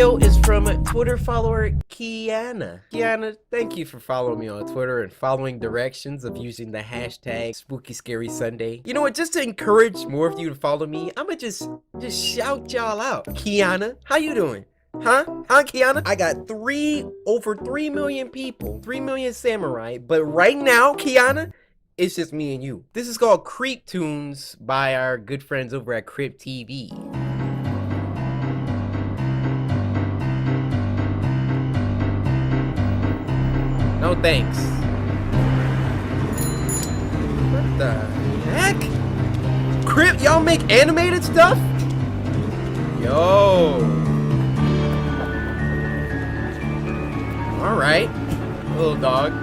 video is from Twitter follower Kiana. Kiana, thank you for following me on Twitter and following directions of using the hashtag Spooky Scary Sunday. You know what, just to encourage more of you to follow me, I'ma just shout y'all out. Kiana, how you doing? Huh, Kiana? I got over 3 million people, 3 million samurai, but right now, Kiana, it's just me and you. This is called Creep Tunes by our good friends over at Crip TV. No thanks. What the heck? Crip, y'all make animated stuff? Yo. Alright. Little dog.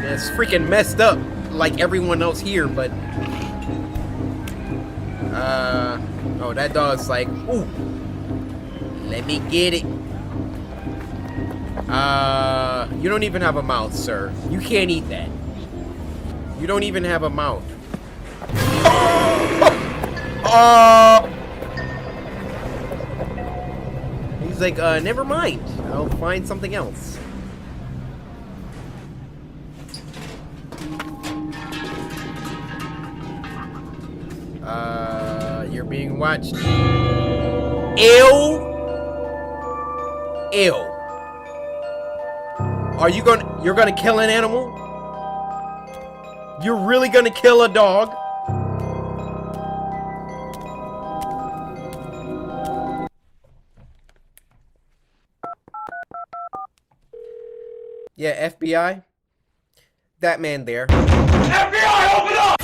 It's freaking messed up like everyone else here, but oh, that dog's like, ooh, let me get it. You don't even have a mouth, sir. You can't eat that. You don't even have a mouth. He's like, never mind. I'll find something else. You're being watched. Ew. Ew. You're gonna kill an animal? You're really gonna kill a dog? Yeah, FBI? That man there. FBI, open up!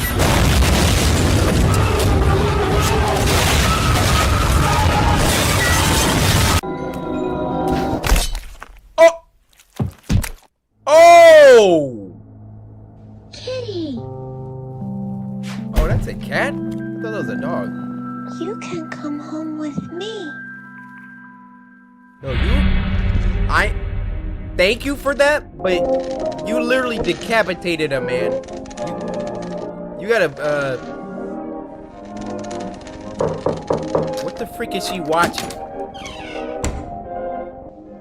Oh! Kitty! Oh, that's a cat? I thought that was a dog. You can come home with me. No, thank you for that, but you literally decapitated a man. You gotta, what the frick is she watching?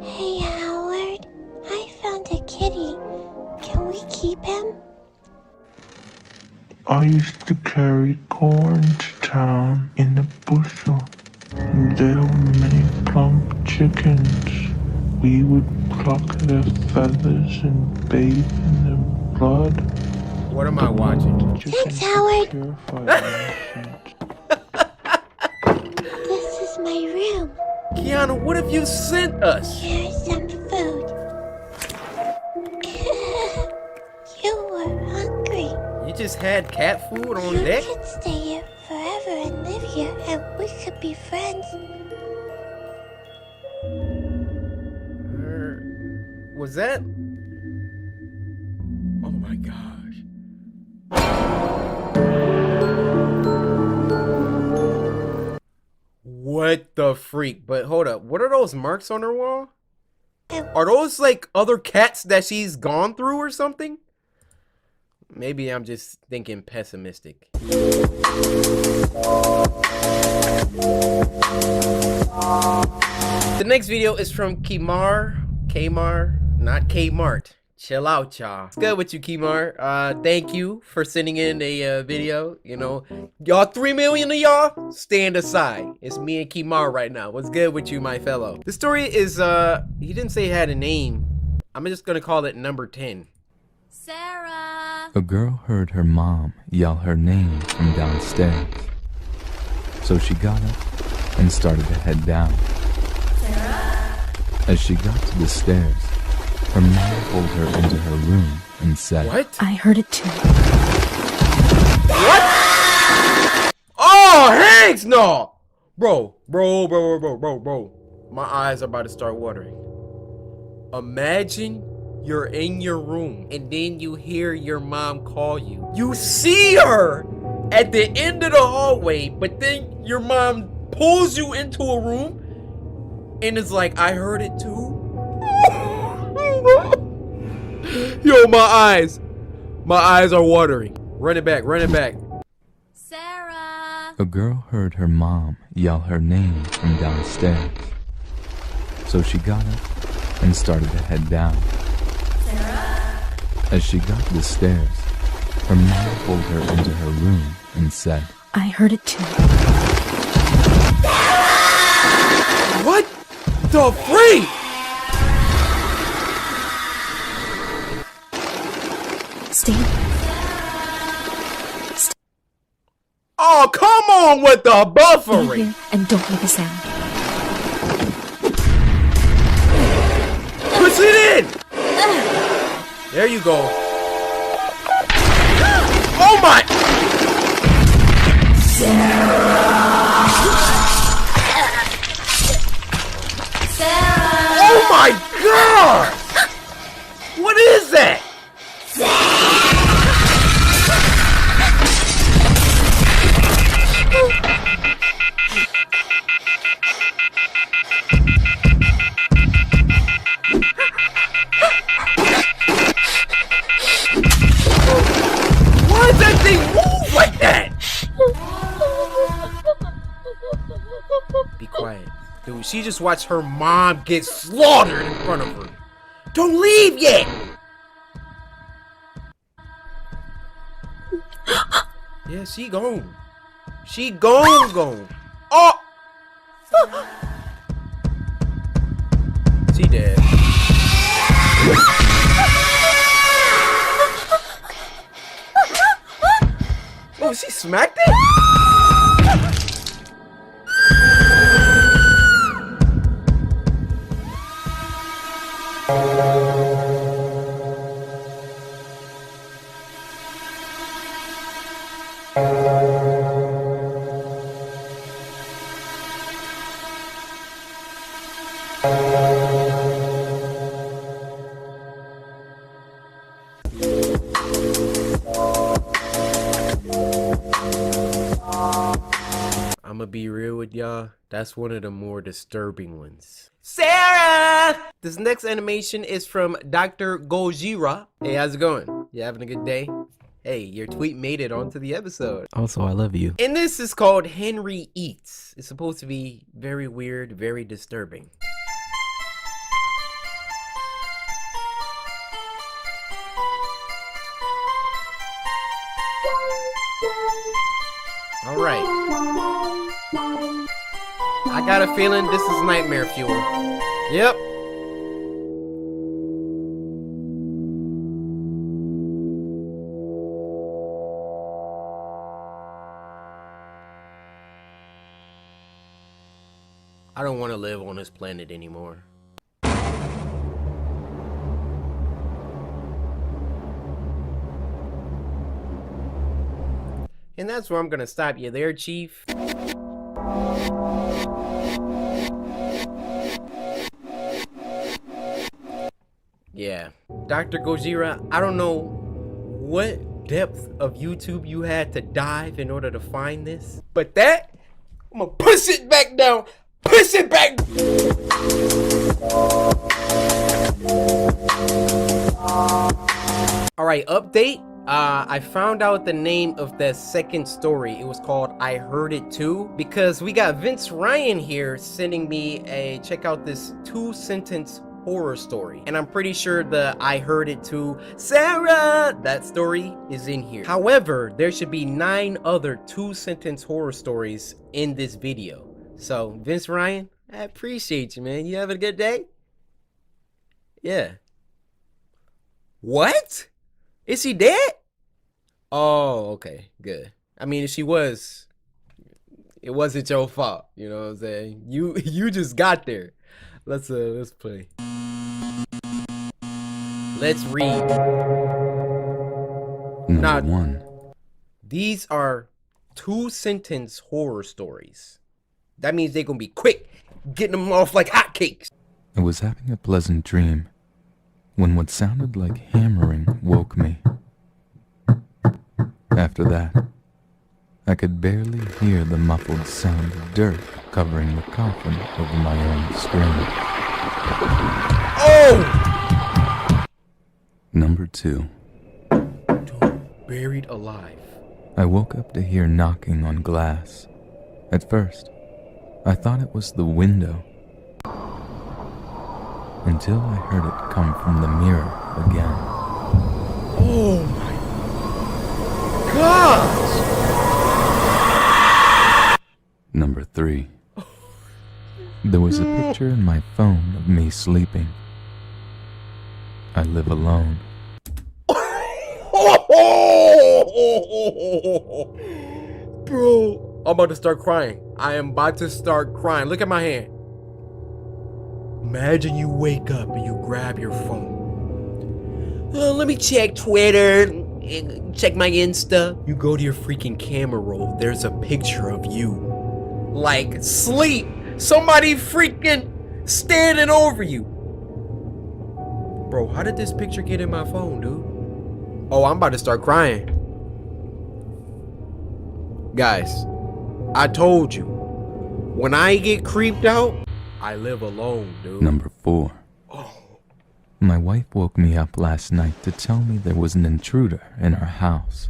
Hey, Howard. I found a kitty. Can we keep him? I used to carry corn to town in a bushel. There were many plump chickens. We would pluck their feathers and bathe in their blood. What am I watching? Thanks, Howard. This is my room. Kiana, what have you sent us? Here's some food. You were hungry. You just had cat food on deck? You could stay here forever and live here, and we could be friends. Was that? Oh my gosh. What the freak? But hold up, what are those marks on her wall? Are those like other cats that she's gone through or something? Maybe I'm just thinking pessimistic. The next video is from Kmart, not Kmart. Chill out, y'all. What's good with you, Kmart? Thank you for sending in a video. You know, y'all 3 million of y'all, stand aside. It's me and Kmart right now. What's good with you, my fellow? The story is, he didn't say it had a name. I'm just gonna call it number 10. Sarah! A girl heard her mom yell her name from downstairs. So she got up and started to head down. Sarah? As she got to the stairs, her mom pulled her into her room and said, What? I heard it too. What? Oh, Hanks, no! Bro. My eyes are about to start watering. Imagine you're in your room and then you hear your mom call you. You see her at the end of the hallway, but then your mom pulls you into a room and is like, I heard it too. Yo, my eyes are watering. Run it back. Sarah! A girl heard her mom yell her name from downstairs. So she got up and started to head down. As she got to the stairs, her mom pulled her into her room and said, I heard it too. What the freak? Stay. Oh, come on with the Stay buffering. here and don't make a sound. Push it in. There you go. Oh my. Oh my God. What is that? Why does that thing move like that? Be quiet. Dude, she just watched her mom get slaughtered in front of her. Don't leave yet! Yeah, she gone. She gone. Oh! She dead. Oh, she smacked it? I'ma be real with y'all. That's one of the more disturbing ones. Sarah! This next animation is from Dr. Gojira. Hey, how's it going? You having a good day? Hey, your tweet made it onto the episode. Also, I love you. And this is called Henry Eats. It's supposed to be very weird, very disturbing. All right. I got a feeling this is nightmare fuel. Yep. I don't want to live on this planet anymore. And that's where I'm gonna stop you there, Chief. Yeah. Dr. Gojira, I don't know what depth of YouTube you had to dive in order to find this, but that, I'm gonna push it back down. Push it back! Alright, update. I found out the name of the second story. It was called I Heard It Too, because we got Vince Ryan here sending me a check out this 2-sentence horror story. And I'm pretty sure the I Heard It Too, Sarah, that story is in here. However, there should be 9 other 2-sentence horror stories in this video. So, Vince Ryan, I appreciate you, man. You having a good day? Yeah. What? Is she dead? Oh, okay, good. I mean, if she was, it wasn't your fault. You know what I'm saying? You just got there. Let's play. Let's read. Number 1. These are 2-sentence horror stories. That means they're gonna be quick, getting them off like hotcakes. I was having a pleasant dream when what sounded like hammering woke me. After that, I could barely hear the muffled sound of dirt covering the coffin over my own screen. Oh! Number 2. Dude, buried alive. I woke up to hear knocking on glass. At first, I thought it was the window. until I heard it come from the mirror again. Oh my gosh! Number 3. There was a picture in my phone of me sleeping. I live alone. Bro, I'm about to start crying. I am about to start crying. Look at my hand. Imagine you wake up and you grab your phone. Let me check Twitter, check my Insta. You go to your freaking camera roll. There's a picture of you. Like, sleep. Somebody freaking standing over you. Bro, how did this picture get in my phone, dude? Oh, I'm about to start crying. Guys, I told you, when I get creeped out, I live alone, dude. Number 4. Oh. My wife woke me up last night to tell me there was an intruder in our house.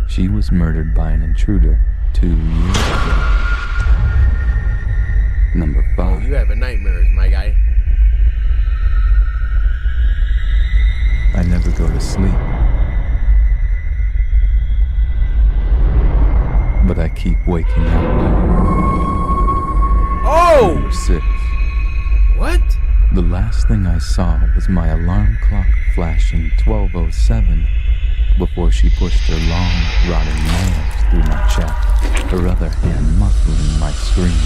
She was murdered by an intruder 2 years ago. Number 5. Oh, you having nightmares, my guy. I never go to sleep. But I keep waking up. Oh! Number 6. What? The last thing I saw was my alarm clock flashing 12:07 before she pushed her long, rotting nails through my chest, her other hand muffling my scream.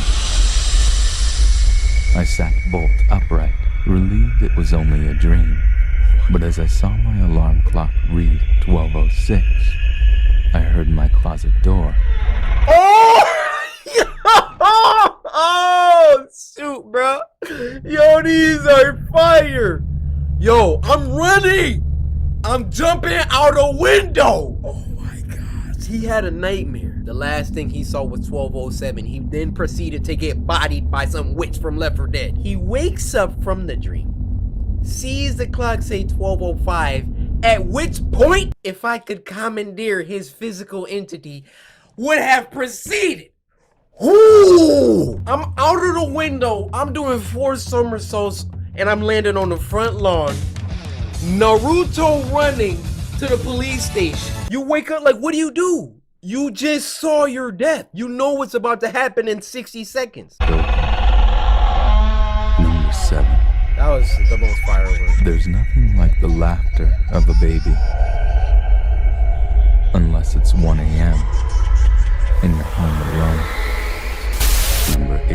I sat bolt upright, relieved it was only a dream. But as I saw my alarm clock read 12:06, I heard my closet door. Oh! Oh, shoot, bro. Yo, these are fire. Yo, I'm running. I'm jumping out a window. Oh my gosh. He had a nightmare. The last thing he saw was 12:07. He then proceeded to get bodied by some witch from Left 4 Dead. He wakes up from the dream, sees the clock say 12:05, at which point, if I could commandeer his physical entity, would have proceeded. Ooh! I'm out of the window, I'm doing 4 somersaults, and I'm landing on the front lawn. Naruto running to the police station. You wake up like, what do? You just saw your death. You know what's about to happen in 60 seconds. Number 7. That was the most fireworks. There's nothing like the laughter of a baby. Unless it's 1 a.m. and you're home alone. Number 8.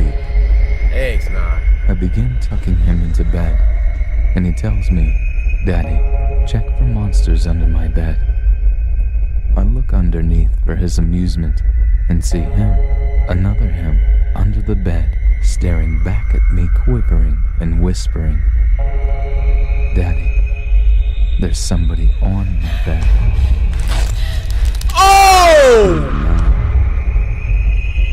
Eggs, nah. I begin tucking him into bed, and he tells me, "Daddy, check for monsters under my bed." I look underneath for his amusement and see him, another him, under the bed, staring back at me, quivering and whispering, "Daddy, there's somebody on my bed." Oh!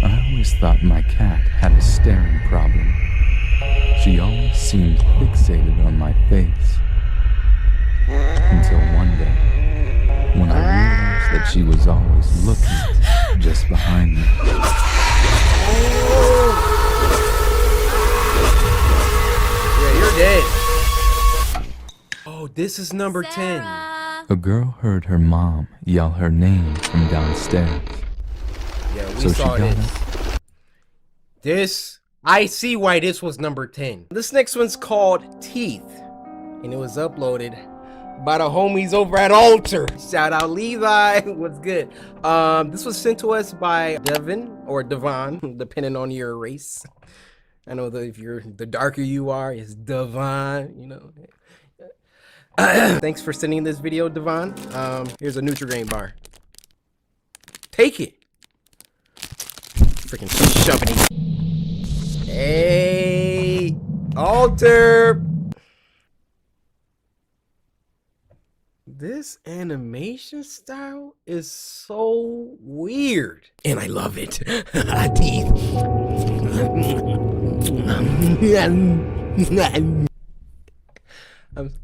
I always thought my cat had a staring problem. She always seemed fixated on my face. Until one day, when I realized that she was always looking just behind me. Yeah, you're dead. Oh, this is number 10. A girl heard her mom yell her name from downstairs. Yeah, we So she saw got this. I see why this was number 10. This next one's called Teeth, and it was uploaded by the homies over at Alter. Shout out Levi. What's good? This was sent to us by Devin or Devon, depending on your race. I know that if you're the darker you are, it's Devon, you know. Thanks for sending this video, Devon. Here's a Nutri-Grain bar. Take it. Freaking shoving it. Hey, Alter. This animation style is so weird, and I love it. Teeth.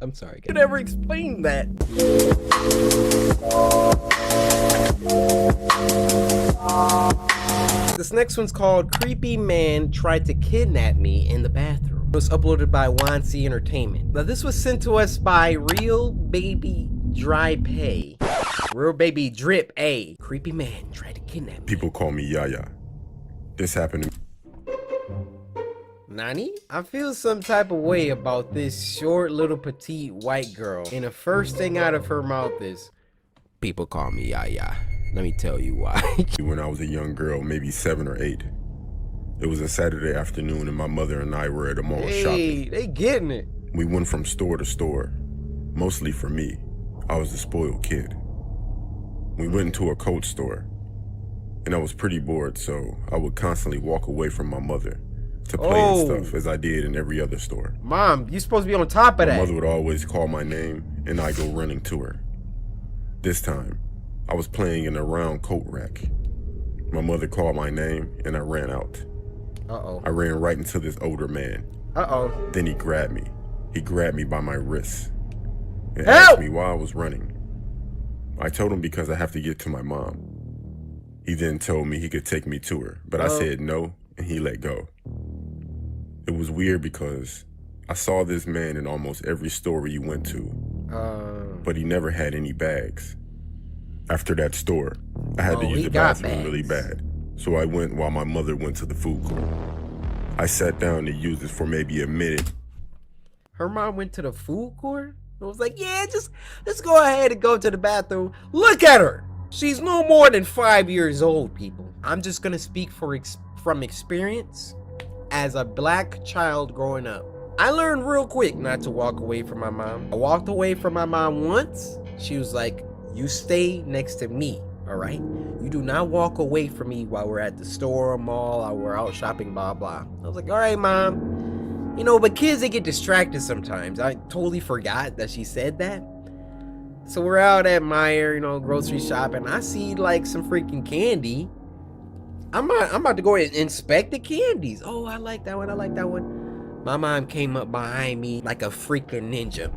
I'm sorry. I could never explain that. This next one's called Creepy Man Tried to Kidnap Me in the Bathroom. It was uploaded by YC Entertainment. Now this was sent to us by Real Baby Dry Pay. Real Baby Drip A. Creepy man tried to kidnap me. People call me Yaya. This happened to me. Nani? I feel some type of way about this short little petite white girl. And the first thing out of her mouth is, people call me Yaya. Let me tell you why. When I was a young girl, maybe 7 or 8. It was a Saturday afternoon and my mother and I were at a mall shopping. Hey, they getting it. We went from store to store, mostly for me. I was the spoiled kid. We went into a coat store, and I was pretty bored, so I would constantly walk away from my mother to play and stuff, as I did in every other store. Mom, you supposed to be on top of that. My mother would always call my name, and I'd go running to her. This time, I was playing in a round coat rack. My mother called my name, and I ran out. Uh-oh. I ran right into this older man. Uh-oh. Then he grabbed me. He grabbed me by my wrist and Help! asked me why I was running. I told him because I have to get to my mom. He then told me he could take me to her, but I said no, and he let go. It was weird because I saw this man in almost every store he went to, but he never had any bags. After that store, I had to use the bathroom really bad, so I went while my mother went to the food court. I sat down to use it for maybe a minute. Her mom went to the food court? I was like, yeah, let's go ahead and go to the bathroom. Look at her. She's no more than 5 years old, people. I'm just gonna speak from experience as a black child growing up. I learned real quick not to walk away from my mom. I walked away from my mom once. She was like, you stay next to me, all right? You do not walk away from me while we're at the store or mall or we're out shopping, blah, blah. I was like, all right, Mom. You know, but kids, they get distracted sometimes. I totally forgot that she said that. So we're out at Meijer, you know, grocery shopping. I see like some freaking candy. I'm about to go and inspect the candies. Oh, I like that one. I like that one. My mom came up behind me like a freaking ninja.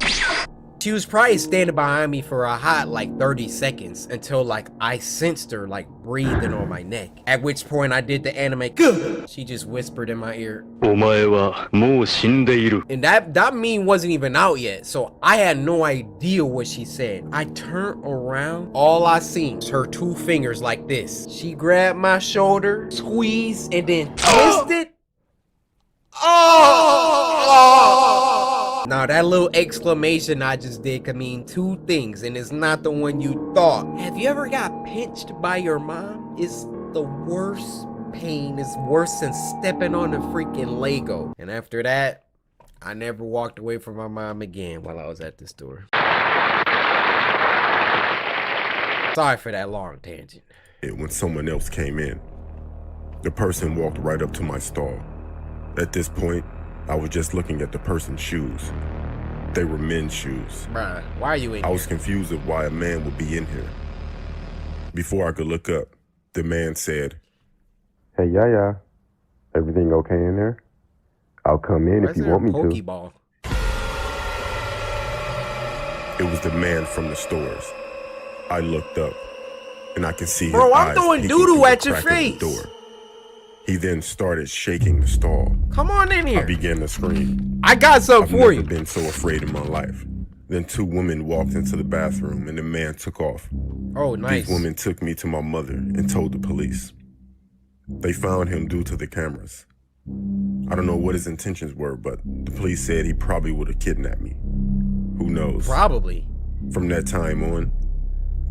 She was probably standing behind me for a hot like 30 seconds until like I sensed her like breathing on my neck. At which point I did the anime. Good. She just whispered in my ear. And that meme wasn't even out yet, so I had no idea what she said. I turned around. All I seen was her 2 fingers like this. She grabbed my shoulder, squeezed, and then twisted. Now that little exclamation I just did could mean 2 things, and it's not the one you thought. Have you ever got pinched by your mom? It's the worst pain. It's worse than stepping on a freaking Lego. And after that, I never walked away from my mom again while I was at the store. Sorry for that long tangent. When someone else came in, the person walked right up to my stall. At this point, I was just looking at the person's shoes. They were men's shoes. Bruh, why are you in here? I was confused of why a man would be in here. Before I could look up, the man said, "Hey, Yaya, everything okay in there? I'll come in if you want me to." Pokeball? It was the man from the stores. I looked up, and I could see his Bro, I'm eyes throwing peeking doo-doo through the at your crack of the face. door. He then started shaking the stall. Come on in here. I began to scream. I got something for you. I've never been so afraid in my life. Then 2 women walked into the bathroom and the man took off. Oh, nice. These women took me to my mother and told the police. They found him due to the cameras. I don't know what his intentions were, but the police said he probably would have kidnapped me. Who knows? Probably. From that time on,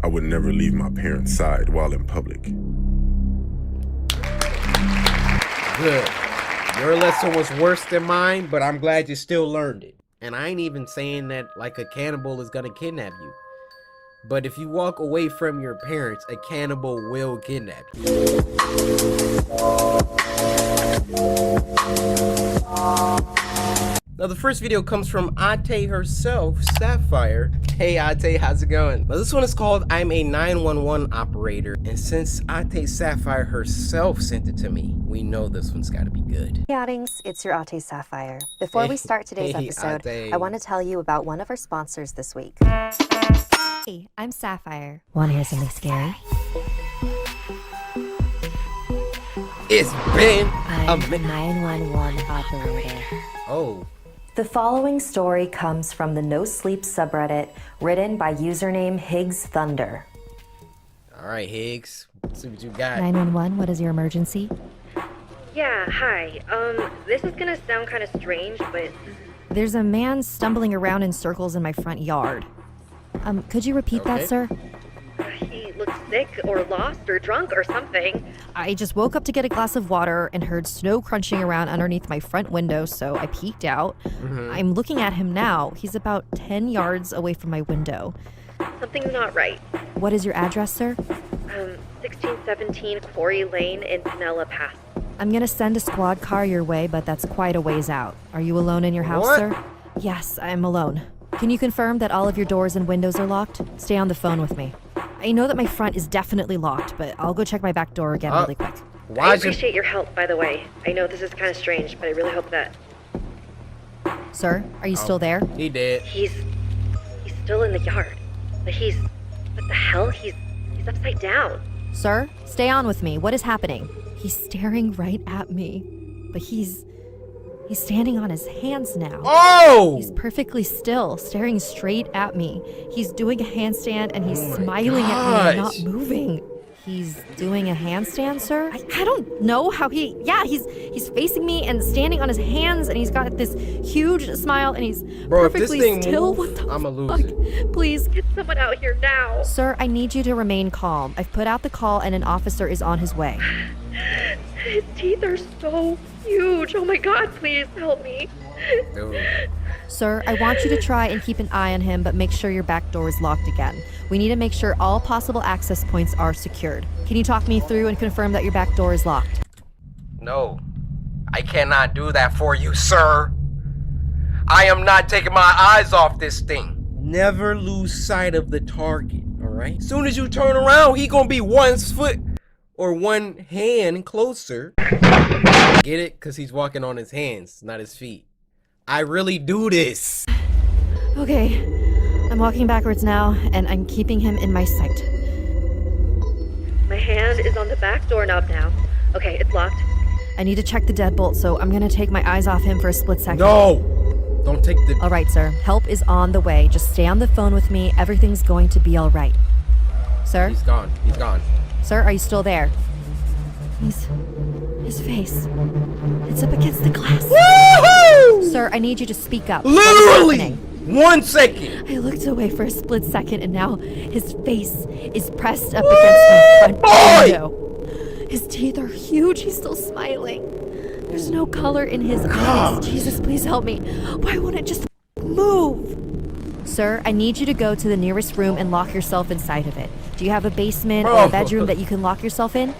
I would never leave my parents' side while in public. Good. Your lesson was worse than mine, but I'm glad you still learned it. And I ain't even saying that like a cannibal is gonna kidnap you. But if you walk away from your parents, a cannibal will kidnap you. Now the first video comes from Ate herself, Sapphire. Hey Ate, how's it going? Now this one is called I'm a 911 operator. And since Ate Sapphire herself sent it to me, we know this one's gotta be good. Hey Ottings, it's your Ate Sapphire. Before we start today's episode, Ate. I want to tell you about one of our sponsors this week. Hey, I'm Sapphire. Want to hear something scary? It's been I'm a 911 operator. Oh. The following story comes from the No Sleep subreddit, written by username Higgs Thunder. All right, Higgs. Let's see what you got. 911, what is your emergency? Yeah, hi. This is gonna sound kind of strange, but There's a man stumbling around in circles in my front yard. Could you repeat that, sir? he looks sick or lost or drunk or something. I just woke up to get a glass of water and heard snow crunching around underneath my front window, so I peeked out. I'm looking at him now. He's about 10 yards away from my window. Something's not right. What is your address, sir? 1617 Quarry Lane in Pinella Pass. I'm gonna send a squad car your way, but that's quite a ways out. Are you alone in your house, What? sir? Yes, I'm alone. Can you confirm that all of your doors and windows are locked? Stay on the phone with me. I know that my front is definitely locked, but I'll go check my back door again really quick. I appreciate your help, by the way. I know this is kind of strange, but I really hope that... Sir, are you still there? He did. He's still in the yard. But what the hell? He's upside down. Sir, stay on with me. What is happening? He's staring right at me, but he's standing on his hands now. Oh! He's perfectly still, staring straight at me. He's doing a handstand and he's smiling at me and not moving. He's doing a handstand, sir? I don't know how he's facing me and standing on his hands, and he's got this huge smile and he's perfectly still. What the I'ma lose it. Please. Get someone out here now. Sir, I need you to remain calm. I've put out the call and an officer is on his way. His teeth are so huge. Oh my god, please help me. Dude. Sir, I want you to try and keep an eye on him, but make sure your back door is locked again. We need to make sure all possible access points are secured. Can you talk me through and confirm that your back door is locked? No, I cannot do that for you, sir. I am not taking my eyes off this thing. Never lose sight of the target, all right? Soon as you turn around, he gonna be 1 foot or 1 hand closer. Get it? Because he's walking on his hands, not his feet. I really do this. Okay, I'm walking backwards now, and I'm keeping him in my sight. My hand is on the back doorknob now. Okay, it's locked. I need to check the deadbolt, so I'm gonna take my eyes off him for a split second. No! Don't take the... All right, sir. Help is on the way. Just stay on the phone with me. Everything's going to be all right. Sir? He's gone. He's gone. Sir, are you still there? His face. It's up against the glass. Woohoo! Sir, I need you to speak up. Literally! 1 second! I looked away for a split second and now his face is pressed up against my front window. His teeth are huge. He's still smiling. There's no color in his eyes. Jesus, please help me. Why won't it just move? Sir, I need you to go to the nearest room and lock yourself inside of it. Do you have a basement or a bedroom that you can lock yourself in?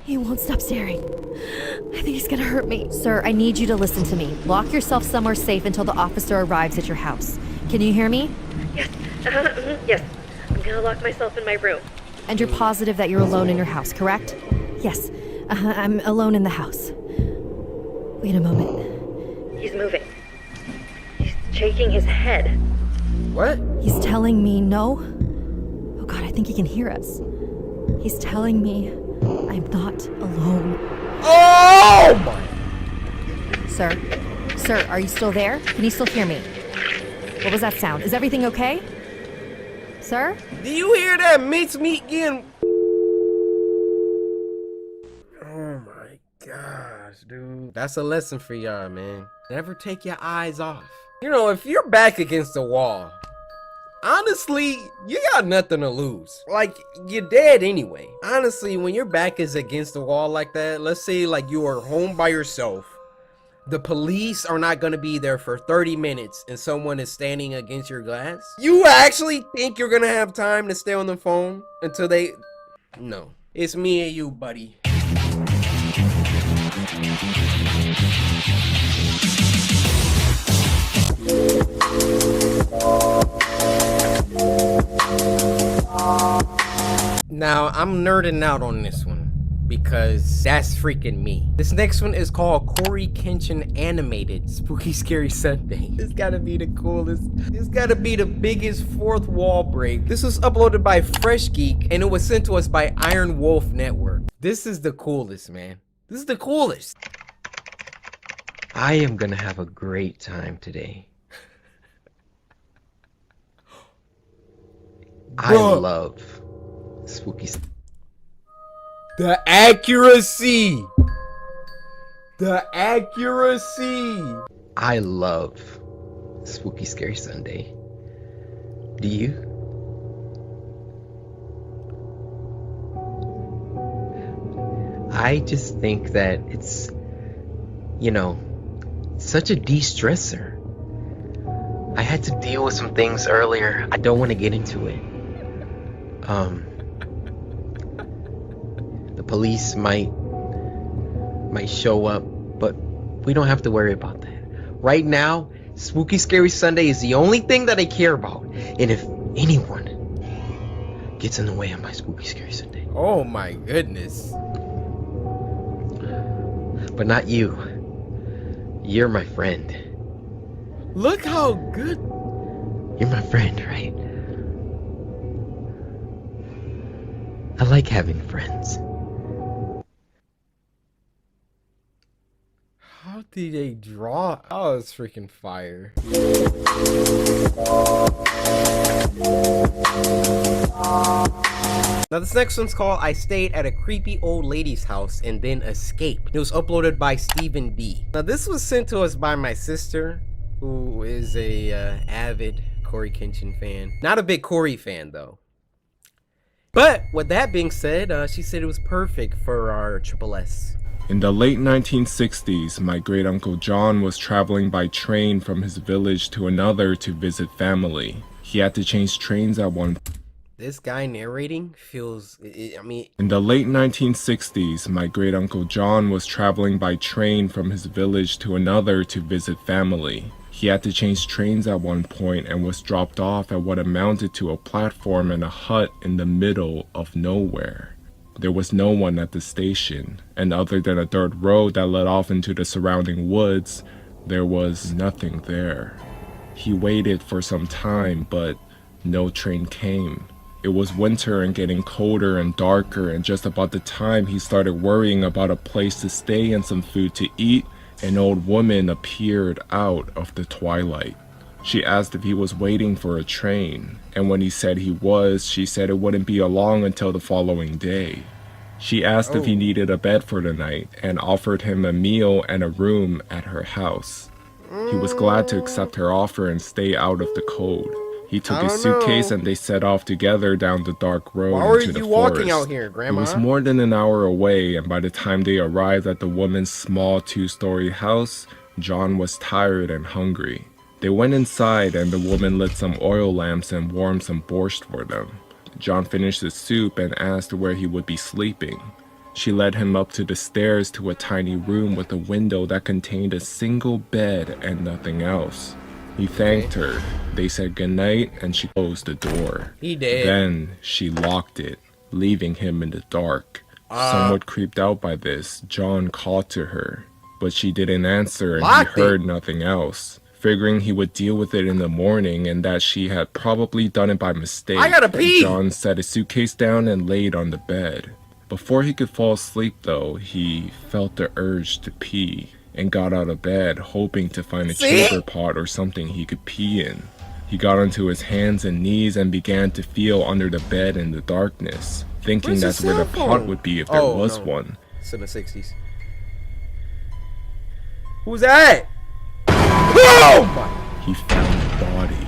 He won't stop staring. I think he's gonna hurt me. Sir, I need you to listen to me. Lock yourself somewhere safe until the officer arrives at your house. Can you hear me? Yes. Yes. I'm gonna lock myself in my room. And you're positive that you're alone in your house, correct? Yes. I'm alone in the house. Wait a moment. He's moving. He's shaking his head. What? He's telling me no. Oh god, I think he can hear us. He's telling me I'm not alone. Oh my! Sir, are you still there? Can you still hear me? What was that sound? Is everything okay? Sir? Do you hear that mincemeat getting... Oh my gosh, dude. That's a lesson for y'all, man. Never take your eyes off. You know, if you're back against the wall, honestly, you got nothing to lose. Like, you're dead anyway. Honestly, when your back is against the wall like that, let's say like you are home by yourself, the police are not gonna be there for 30 minutes and someone is standing against your glass. You actually think you're gonna have time to stay on the phone until they... No. It's me and you, buddy. Now, I'm nerding out on this one because that's freaking me. This next one is called Coryxkenshin Animated Spooky Scary Sunday. This gotta be the coolest. This gotta be the biggest fourth wall break. This was uploaded by Fresh Geek and it was sent to us by Iron Wolf Network. This is the coolest, man. This is the coolest. I am gonna have a great time today. I love spooky. The accuracy! The accuracy! I love Spooky Scary Sunday. Do you? I just think that it's, you know, such a de-stressor. I had to deal with some things earlier. I don't want to get into it. The police might show up, but we don't have to worry about that. Right now, Spooky Scary Sunday is the only thing that I care about. And if anyone gets in the way of my Spooky Scary Sunday. Oh my goodness. But not you. You're my friend. Look how good. You're my friend, right? I like having friends. How did they draw? Oh, it's freaking fire. Now this next one's called I Stayed at a Creepy Old Lady's House and Then Escaped. It was uploaded by Stephen D. Now this was sent to us by my sister, who is a avid Coryxkenshin fan. Not a big Cory fan though. But with that being said, she said it was perfect for our Triple S. In the late 1960s, my great-uncle John was traveling by train from his village to another to visit family. He had to change trains at one point. This guy narrating feels, I mean... In the late 1960s, my great-uncle John was traveling by train from his village to another to visit family. He had to change trains at one point and was dropped off at what amounted to a platform and a hut in the middle of nowhere. There was no one at the station, and other than a dirt road that led off into the surrounding woods, there was nothing there. He waited for some time, but no train came. It was winter and getting colder and darker, and just about the time he started worrying about a place to stay and some food to eat, an old woman appeared out of the twilight. She asked if he was waiting for a train, and when he said he was, she said it wouldn't be long until the following day. She asked if he needed a bed for the night and offered him a meal and a room at her house. He was glad to accept her offer and stay out of the cold. He took his suitcase and they set off together down the dark road into the forest. Why are you walking out here, Grandma? It was more than an hour away, and by the time they arrived at the woman's small two-story house, John was tired and hungry. They went inside and the woman lit some oil lamps and warmed some borscht for them. John finished his soup and asked where he would be sleeping. She led him up to the stairs to a tiny room with a window that contained a single bed and nothing else. He thanked her. They said goodnight and she closed the door. He did. Then she locked it, leaving him in the dark. Somewhat creeped out by this, John called to her, but she didn't answer and he heard nothing else. Figuring he would deal with it in the morning and that she had probably done it by mistake, I gotta pee! John set his suitcase down and laid on the bed. Before he could fall asleep though, he felt the urge to pee and got out of bed hoping to find a chamber pot or something he could pee in. He got onto his hands and knees and began to feel under the bed in the darkness, thinking that's where the pot would be if there was one. It's in the 60s. Who's that? Oh! He found the body.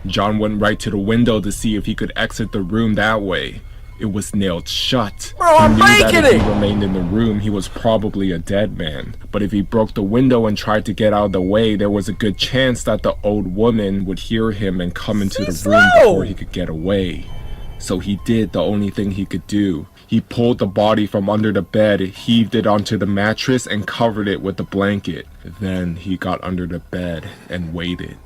John went right to the window to see if he could exit the room that way. It was nailed shut. Bro, I'm he knew that breaking if it! he remained in the room, he was probably a dead man. But if he broke the window and tried to get out of the way, there was a good chance that the old woman would hear him and come into the room before he could get away. So he did the only thing he could do. He pulled the body from under the bed, heaved it onto the mattress, and covered it with a blanket. Then he got under the bed and waited.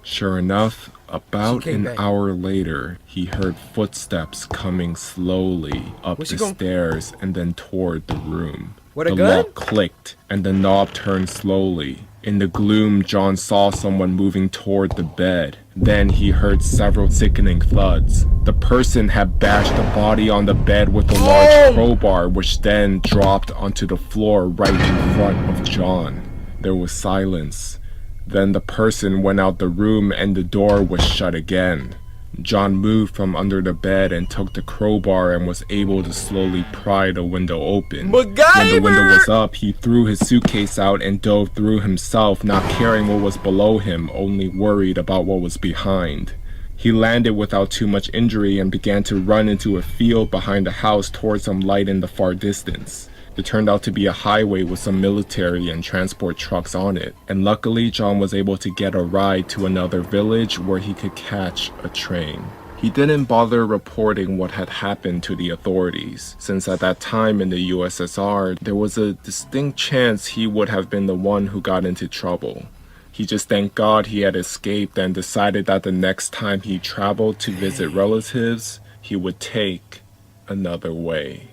Sure enough, about an hour later, he heard footsteps coming slowly up the stairs and then toward the room. The lock clicked and the knob turned slowly. In the gloom, John saw someone moving toward the bed. Then he heard several sickening thuds. The person had bashed the body on the bed with a large crowbar, which then dropped onto the floor right in front of John. There was silence. Then the person went out the room and the door was shut again. John moved from under the bed and took the crowbar and was able to slowly pry the window open. MacGyver! When the window was up, he threw his suitcase out and dove through himself, not caring what was below him, only worried about what was behind. He landed without too much injury and began to run into a field behind the house towards some light in the far distance. It turned out to be a highway with some military and transport trucks on it, and luckily John was able to get a ride to another village where he could catch a train. He didn't bother reporting what had happened to the authorities, since at that time in the USSR, there was a distinct chance he would have been the one who got into trouble. He just thanked God he had escaped and decided that the next time he traveled to visit relatives, he would take another way.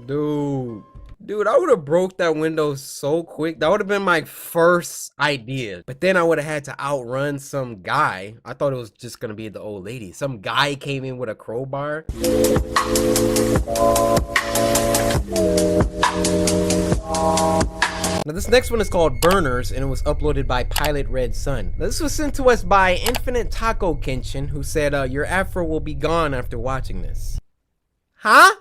Dude, I would have broke that window so quick. That would have been my first idea. But then I would have had to outrun some guy. I thought it was just gonna be the old lady. Some guy came in with a crowbar. Now this next one is called Burners, and it was uploaded by Pilot Red Sun. Now, this was sent to us by Infinite Kenshin, who said, your afro will be gone after watching this. Huh?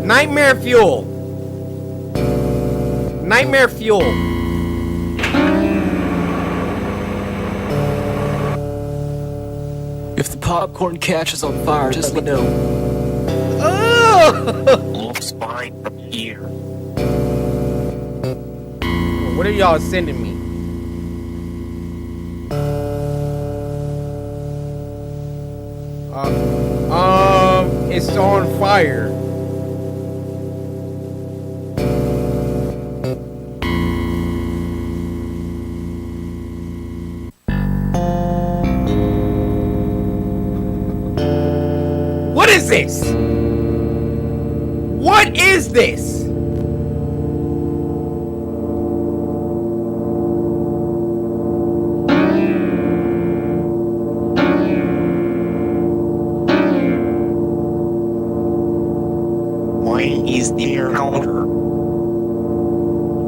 Nightmare fuel. Nightmare fuel. If the popcorn catches on fire, just let me know. Looks fine from here. What are y'all sending me? It's on fire. What is this? What is this? Why is there powder?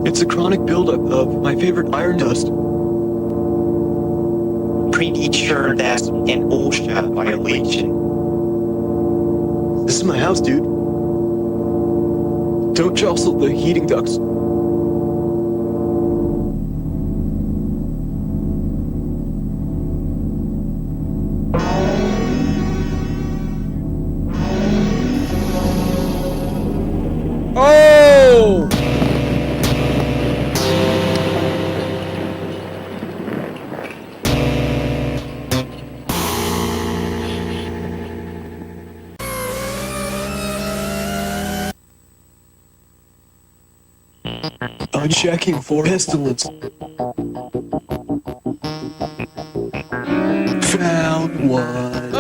It's a chronic buildup of my favorite iron dust. Pretty sure that's an OSHA violation. This is my house, dude. Don't jostle the heating ducts. Oh! I'm checking for pestilence. Found one.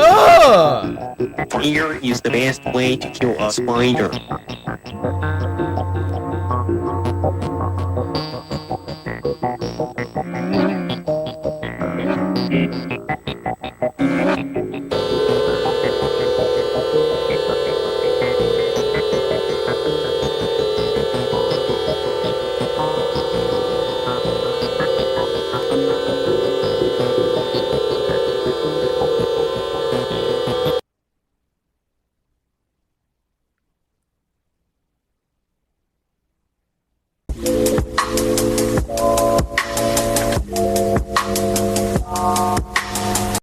Fire is the best way to kill a spider.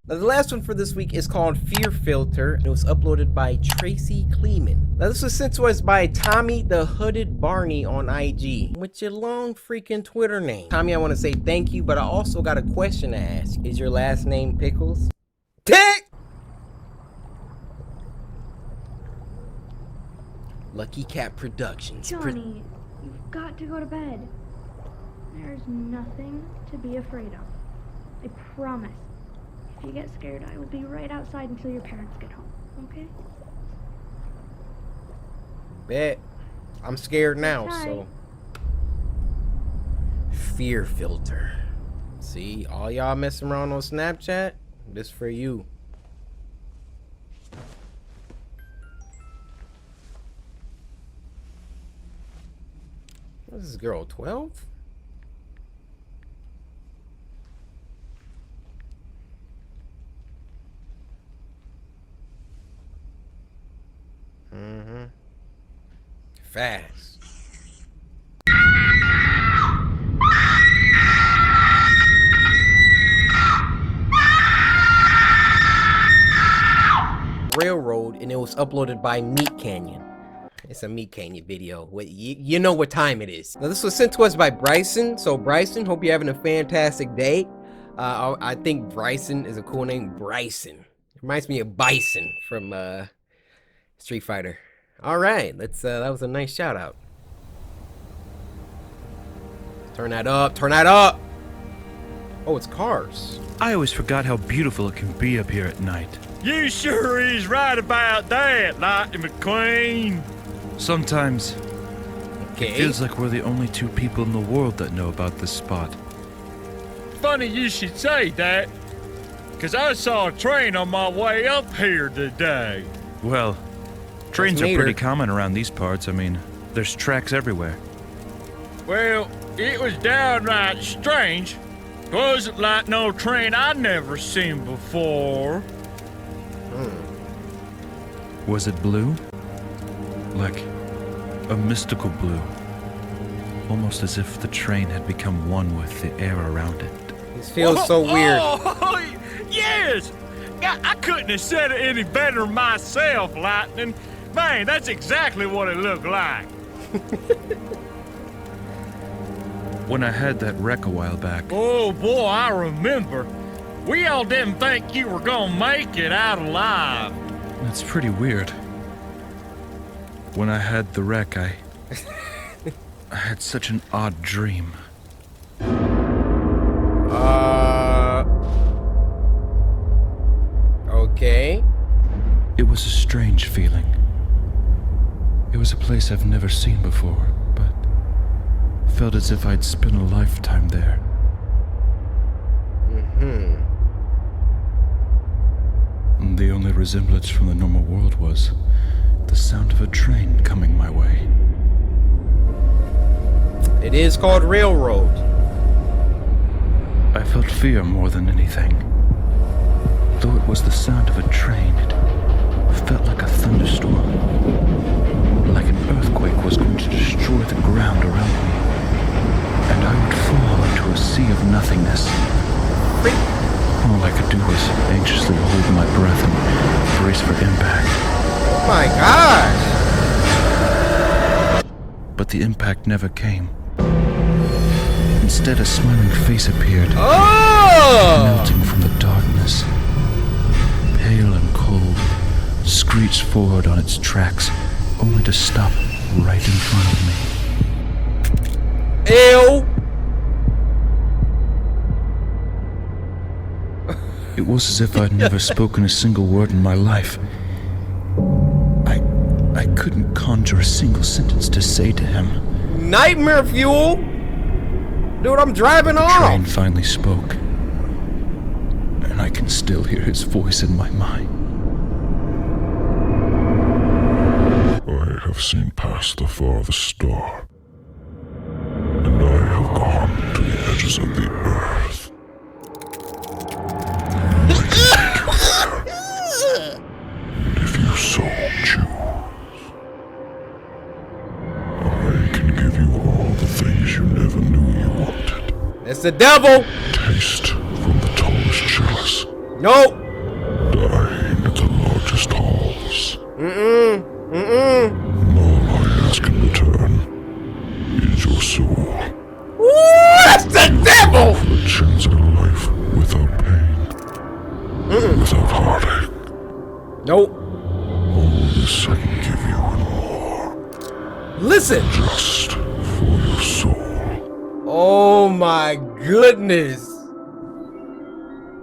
Now, the last one for this week is called Fear Filter, and it was uploaded by Tracy Kleeman. Now, this was sent to us by Tommy the Hooded Barney on IG, with your long freaking Twitter name. Tommy, I want to say thank you, but I also got a question to ask. Is your last name Pickles? Tick! Lucky Cat Productions. Johnny, you've got to go to bed. There's nothing to be afraid of. I promise. If you get scared, I will be right outside until your parents get home, okay? Bet. I'm scared now, Hi. so. Fear Filter. See, all y'all messing around on Snapchat, this for you. What's this girl, 12? Mm-hmm. Fast. Railroad, and it was uploaded by Meat Canyon. It's a Meat Canyon video. You know what time it is. Now, this was sent to us by Bryson. So Bryson, hope you're having a fantastic day. I think Bryson is a cool name. Bryson reminds me of Bison from Street Fighter. All right, let's. That was a nice shout out. Turn that up. Turn that up. Oh, it's cars. I always forgot how beautiful it can be up here at night. You sure is right about that, Lightning McQueen. Sometimes it feels like we're the only two people in the world that know about this spot. Funny you should say that, because I saw a train on my way up here today. Well, trains are pretty common around these parts. I mean, there's tracks everywhere. Well, it was downright strange. Wasn't like no train I'd never seen before. Was it blue? Like a mystical blue. Almost as if the train had become one with the air around it. This feels so weird. Oh, yes! I couldn't have said it any better myself, Lightning. Man, that's exactly what it looked like. When I had that wreck a while back. Oh boy, I remember. We all didn't think you were gonna make it out alive. That's pretty weird. When I had the wreck, I had such an odd dream. Okay. It was a strange feeling. It was a place I've never seen before, but felt as if I'd spent a lifetime there. And the only resemblance from the normal world was the sound of a train coming my way. It is called Railroad. I felt fear more than anything. Though it was the sound of a train, it felt like a thunderstorm. Like an earthquake was going to destroy the ground around me. And I would fall into a sea of nothingness. All I could do was anxiously hold my breath and brace for impact. Oh my gosh! But the impact never came. Instead, a smiling face appeared, melting from the darkness. Pale and cold, screeched forward on its tracks, only to stop right in front of me. Ew! It was as if I'd never spoken a single word in my life. I couldn't conjure a single sentence to say to him. Nightmare fuel! Dude, I'm driving off! The train finally spoke. And I can still hear his voice in my mind. I have seen past the farthest star. And I have gone to the edges of the earth. If you so choose, I can give you all the things you never knew you wanted. It's the devil! Taste from the tallest chalice. Nope! Dine at the largest halls. And all I ask in return is your soul. Ooh, that's the devil! For a chance at a life without pain. Without heartache. Nope. All this I can give you and more. Listen! Just for your soul. Oh my goodness.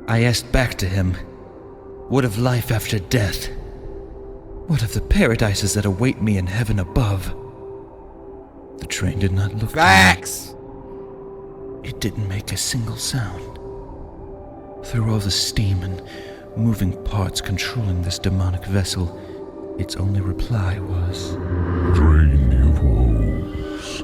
I asked back to him, what of life after death? What of the paradises that await me in heaven above? The train did not look Facts! at me. It didn't make a single sound. Through all the steam and moving parts controlling this demonic vessel, its only reply was, Drain of woes.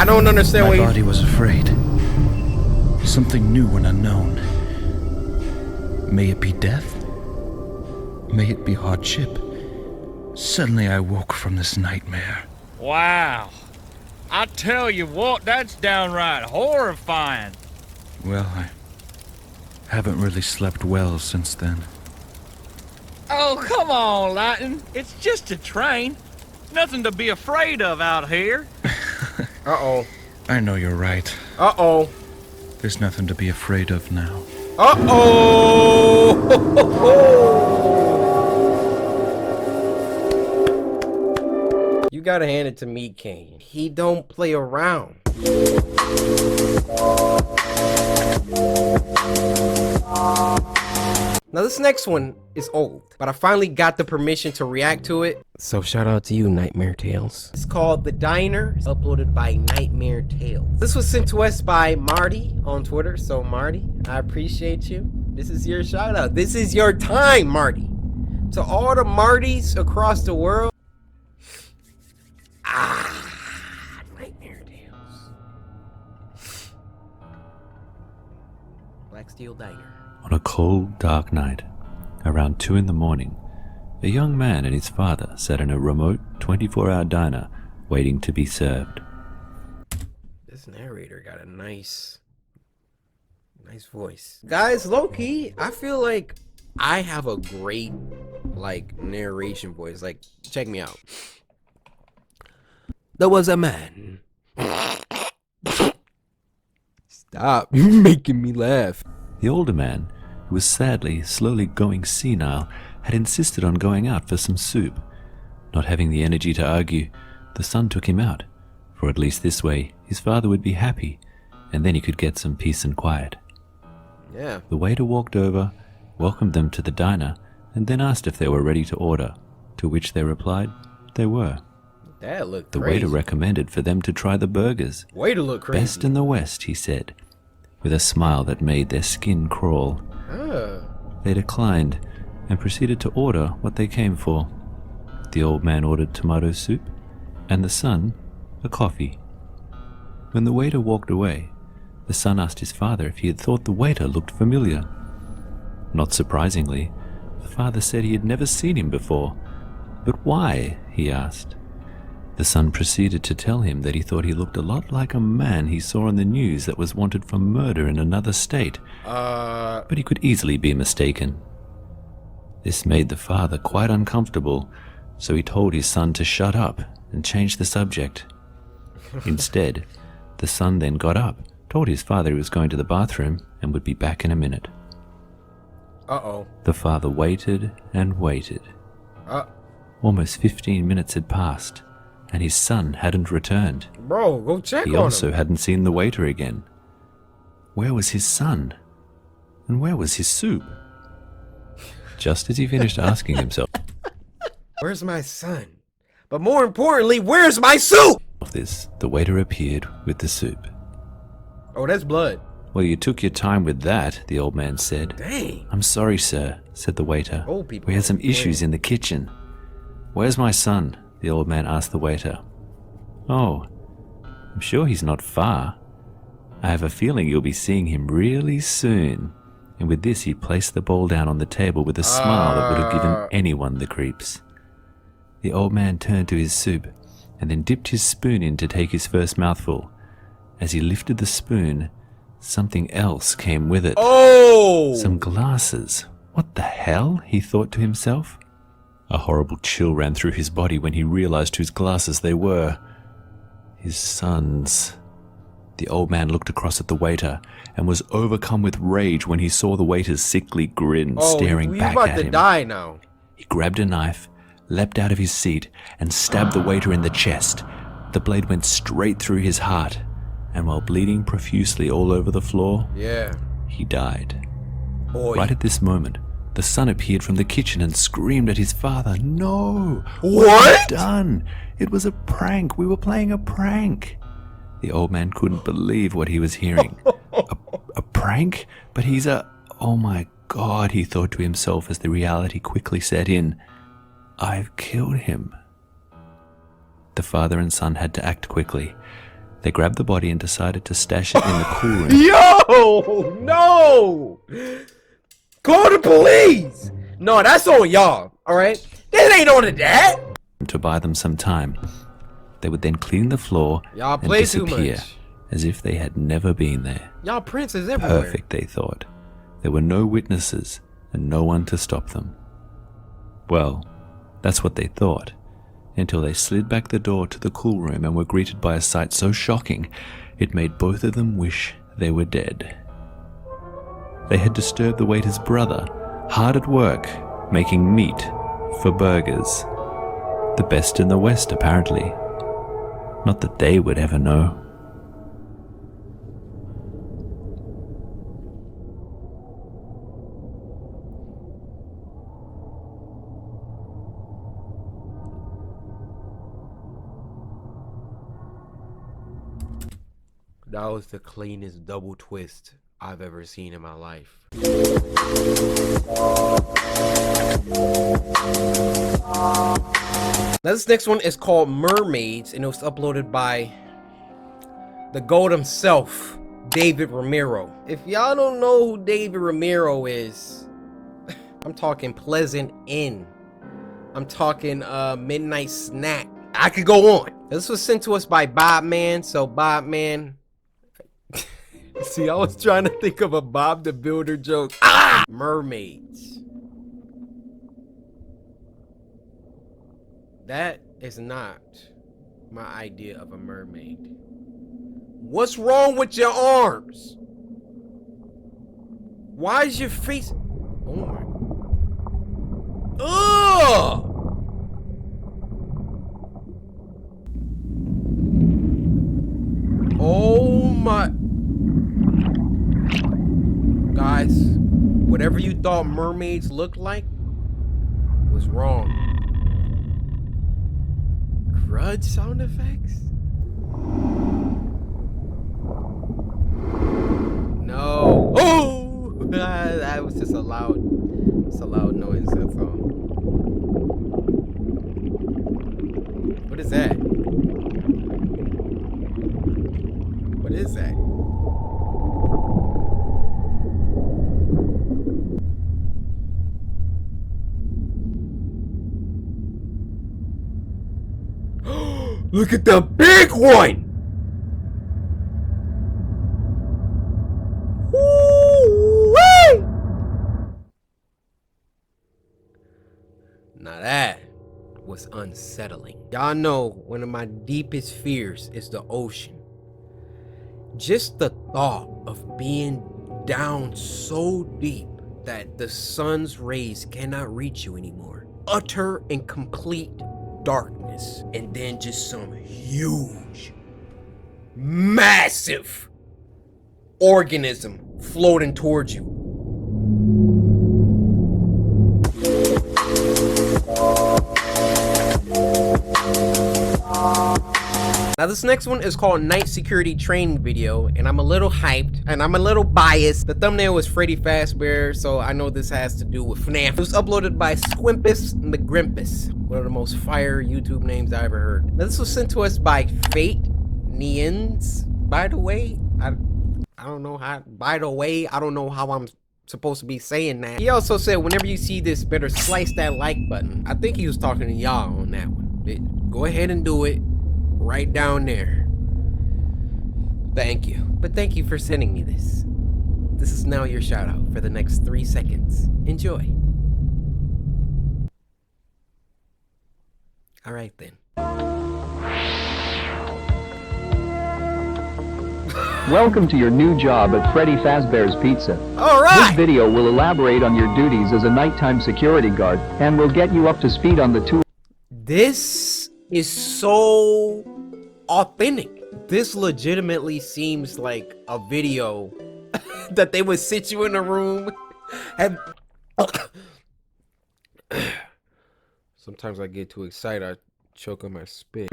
I don't understand My why body was afraid. Something new and unknown. May it be death? May it be hardship? Suddenly I woke from this nightmare. Wow. I tell you what, that's downright horrifying. Well, I haven't really slept well since then. Oh, come on, Lightning. It's just a train. Nothing to be afraid of out here. Uh-oh. I know you're right. Uh-oh. There's nothing to be afraid of now. Uh-oh! You gotta hand it to me, Kane. He don't play around. Now this next one is old, but I finally got the permission to react to it. So shout out to you, Nightmare Tales. It's called The Diner. It's uploaded by Nightmare Tales. This was sent to us by Marty on Twitter. So Marty, I appreciate you. This is your shout out. This is your time, Marty. To all the Martys across the world. Nightmare Tales. Black Steel Diner. On a cold, dark night, around 2 in the morning, a young man and his father sat in a remote 24-hour diner waiting to be served. This narrator got a nice voice. Guys, low-key, I feel like I have a great, narration voice. Like, check me out. There was a man. Stop, you're making me laugh. The older man, who was sadly, slowly going senile, had insisted on going out for some soup. Not having the energy to argue, the son took him out, for at least this way his father would be happy, and then he could get some peace and quiet. Yeah. The waiter walked over, welcomed them to the diner, and then asked if they were ready to order, to which they replied they were. That looked The crazy. waiter recommended for them to try the burgers. Way to look crazy. Best in the West, he said, with a smile that made their skin crawl. They declined and proceeded to order what they came for. The old man ordered tomato soup, and the son a coffee. When the waiter walked away, the son asked his father if he had thought the waiter looked familiar. Not surprisingly, the father said he had never seen him before. But why? He asked. The son proceeded to tell him that he thought he looked a lot like a man he saw on the news that was wanted for murder in another state, but he could easily be mistaken. This made the father quite uncomfortable, so he told his son to shut up and change the subject. Instead, the son then got up, told his father he was going to the bathroom and would be back in a minute. The father waited and waited. Almost 15 minutes had passed, and his son hadn't returned. Bro, go check on him. He also hadn't seen the waiter again. Where was his son? And where was his soup? Just as he finished asking himself, where's my son? But more importantly, where's my soup? This, the waiter appeared with the soup. Oh, that's blood. Well, you took your time with that, the old man said. Dang. I'm sorry, sir, said the waiter. Old people. We had some issues in the kitchen. Where's my son? The old man asked the waiter. Oh, I'm sure he's not far. I have a feeling you'll be seeing him really soon. And with this, he placed the bowl down on the table with a smile that would have given anyone the creeps. The old man turned to his soup and then dipped his spoon in to take his first mouthful. As he lifted the spoon, something else came with it. Oh! Some glasses. What the hell? He thought to himself. A horrible chill ran through his body when he realized whose glasses they were. His son's. The old man looked across at the waiter and was overcome with rage when he saw the waiter's sickly grin staring back at him. He's about to die now. He grabbed a knife, leapt out of his seat, and stabbed the waiter in the chest. The blade went straight through his heart, and while bleeding profusely all over the floor, he died. Boy. Right at this moment, the son appeared from the kitchen and screamed at his father, "No! What have you done? It was a prank. We were playing a prank." The old man couldn't believe what he was hearing. A prank? But he's a... Oh my God, he thought to himself as the reality quickly set in. I've killed him. The father and son had to act quickly. They grabbed the body and decided to stash it in the cool room. Yo, no! Call the police! No, that's on y'all, alright? This ain't on the dad! To buy them some time. They would then clean the floor Y'all and play too disappear much. as if they had never been there. Y'all princes everywhere. Perfect, they thought. There were no witnesses and no one to stop them. Well, that's what they thought, until they slid back the door to the cool room and were greeted by a sight so shocking it made both of them wish they were dead. They had disturbed the waiter's brother, hard at work, making meat for burgers. The best in the West, apparently. Not that they would ever know. That was the cleanest double twist I've ever seen in my life. Now this next one is called Mermaids, and it was uploaded by the GOAT himself, David Romero. If y'all don't know who David Romero is, I'm talking Pleasant Inn. I'm talking Midnight Snack. I could go on. This was sent to us by Bobman, so Bobman. See, I was trying to think of a Bob the Builder joke. Ah! Mermaids. That is not my idea of a mermaid. What's wrong with your arms? Why is your face... Oh my... Ugh! Oh my... Guys, whatever you thought mermaids looked like was wrong. Crud sound effects? No. Oh! That was just a loud noise, that's all. What is that? What is that? Look at the big one! Woo-wee! Now that was unsettling. Y'all know one of my deepest fears is the ocean. Just the thought of being down so deep that the sun's rays cannot reach you anymore. Utter and complete darkness, and then just some huge, massive organism floating towards you. Now this next one is called Night Security Training Video, and I'm a little hyped and I'm a little biased. The thumbnail was Freddy Fazbear, so I know this has to do with FNAF. It was uploaded by Squimpus McGrimpus, one of the most fire YouTube names I ever heard. Now this was sent to us by Fate Niens. By the way, I don't know how. By the way, I don't know how I'm supposed to be saying that. He also said, whenever you see this, better slice that like button. I think he was talking to y'all on that one. Go ahead and do it. Right down there. Thank you. But thank you for sending me this. This is now your shout out for the next 3 seconds. Enjoy. Alright then. Welcome to your new job at Freddy Fazbear's Pizza. Alright! This video will elaborate on your duties as a nighttime security guard and will get you up to speed on the tool. This is so authentic. This legitimately seems like a video that they would sit you in a room and sometimes I get too excited, I choke on my spit.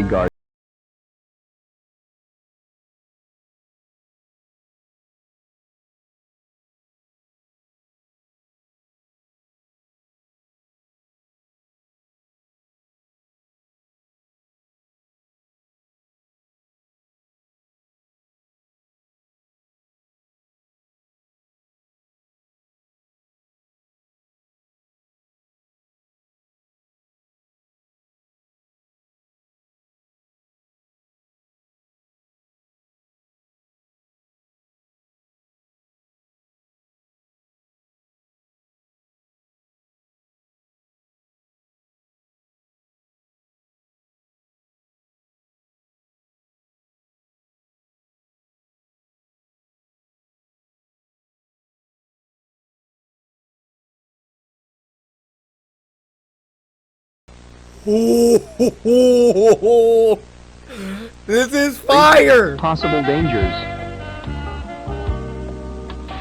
This is fire! Possible dangers.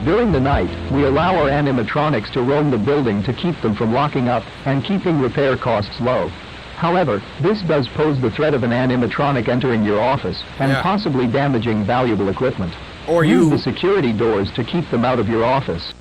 During the night, we allow our animatronics to roam the building to keep them from locking up and keeping repair costs low. However, this does pose the threat of an animatronic entering your office and possibly damaging valuable equipment. Or use the security doors to keep them out of your office.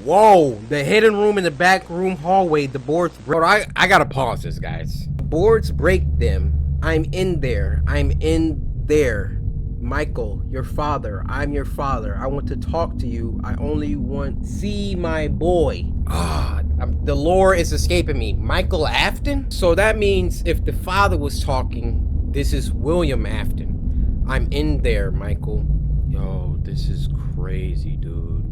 Whoa, the hidden room in the back room hallway, the boards break. I gotta pause this, guys. Boards break them. I'm in there. I'm in there. Michael, your father. I'm your father. I want to talk to you. I only want to see my boy. The lore is escaping me. Michael Afton? So that means if the father was talking, this is William Afton. I'm in there, Michael. Yo, this is crazy, dude.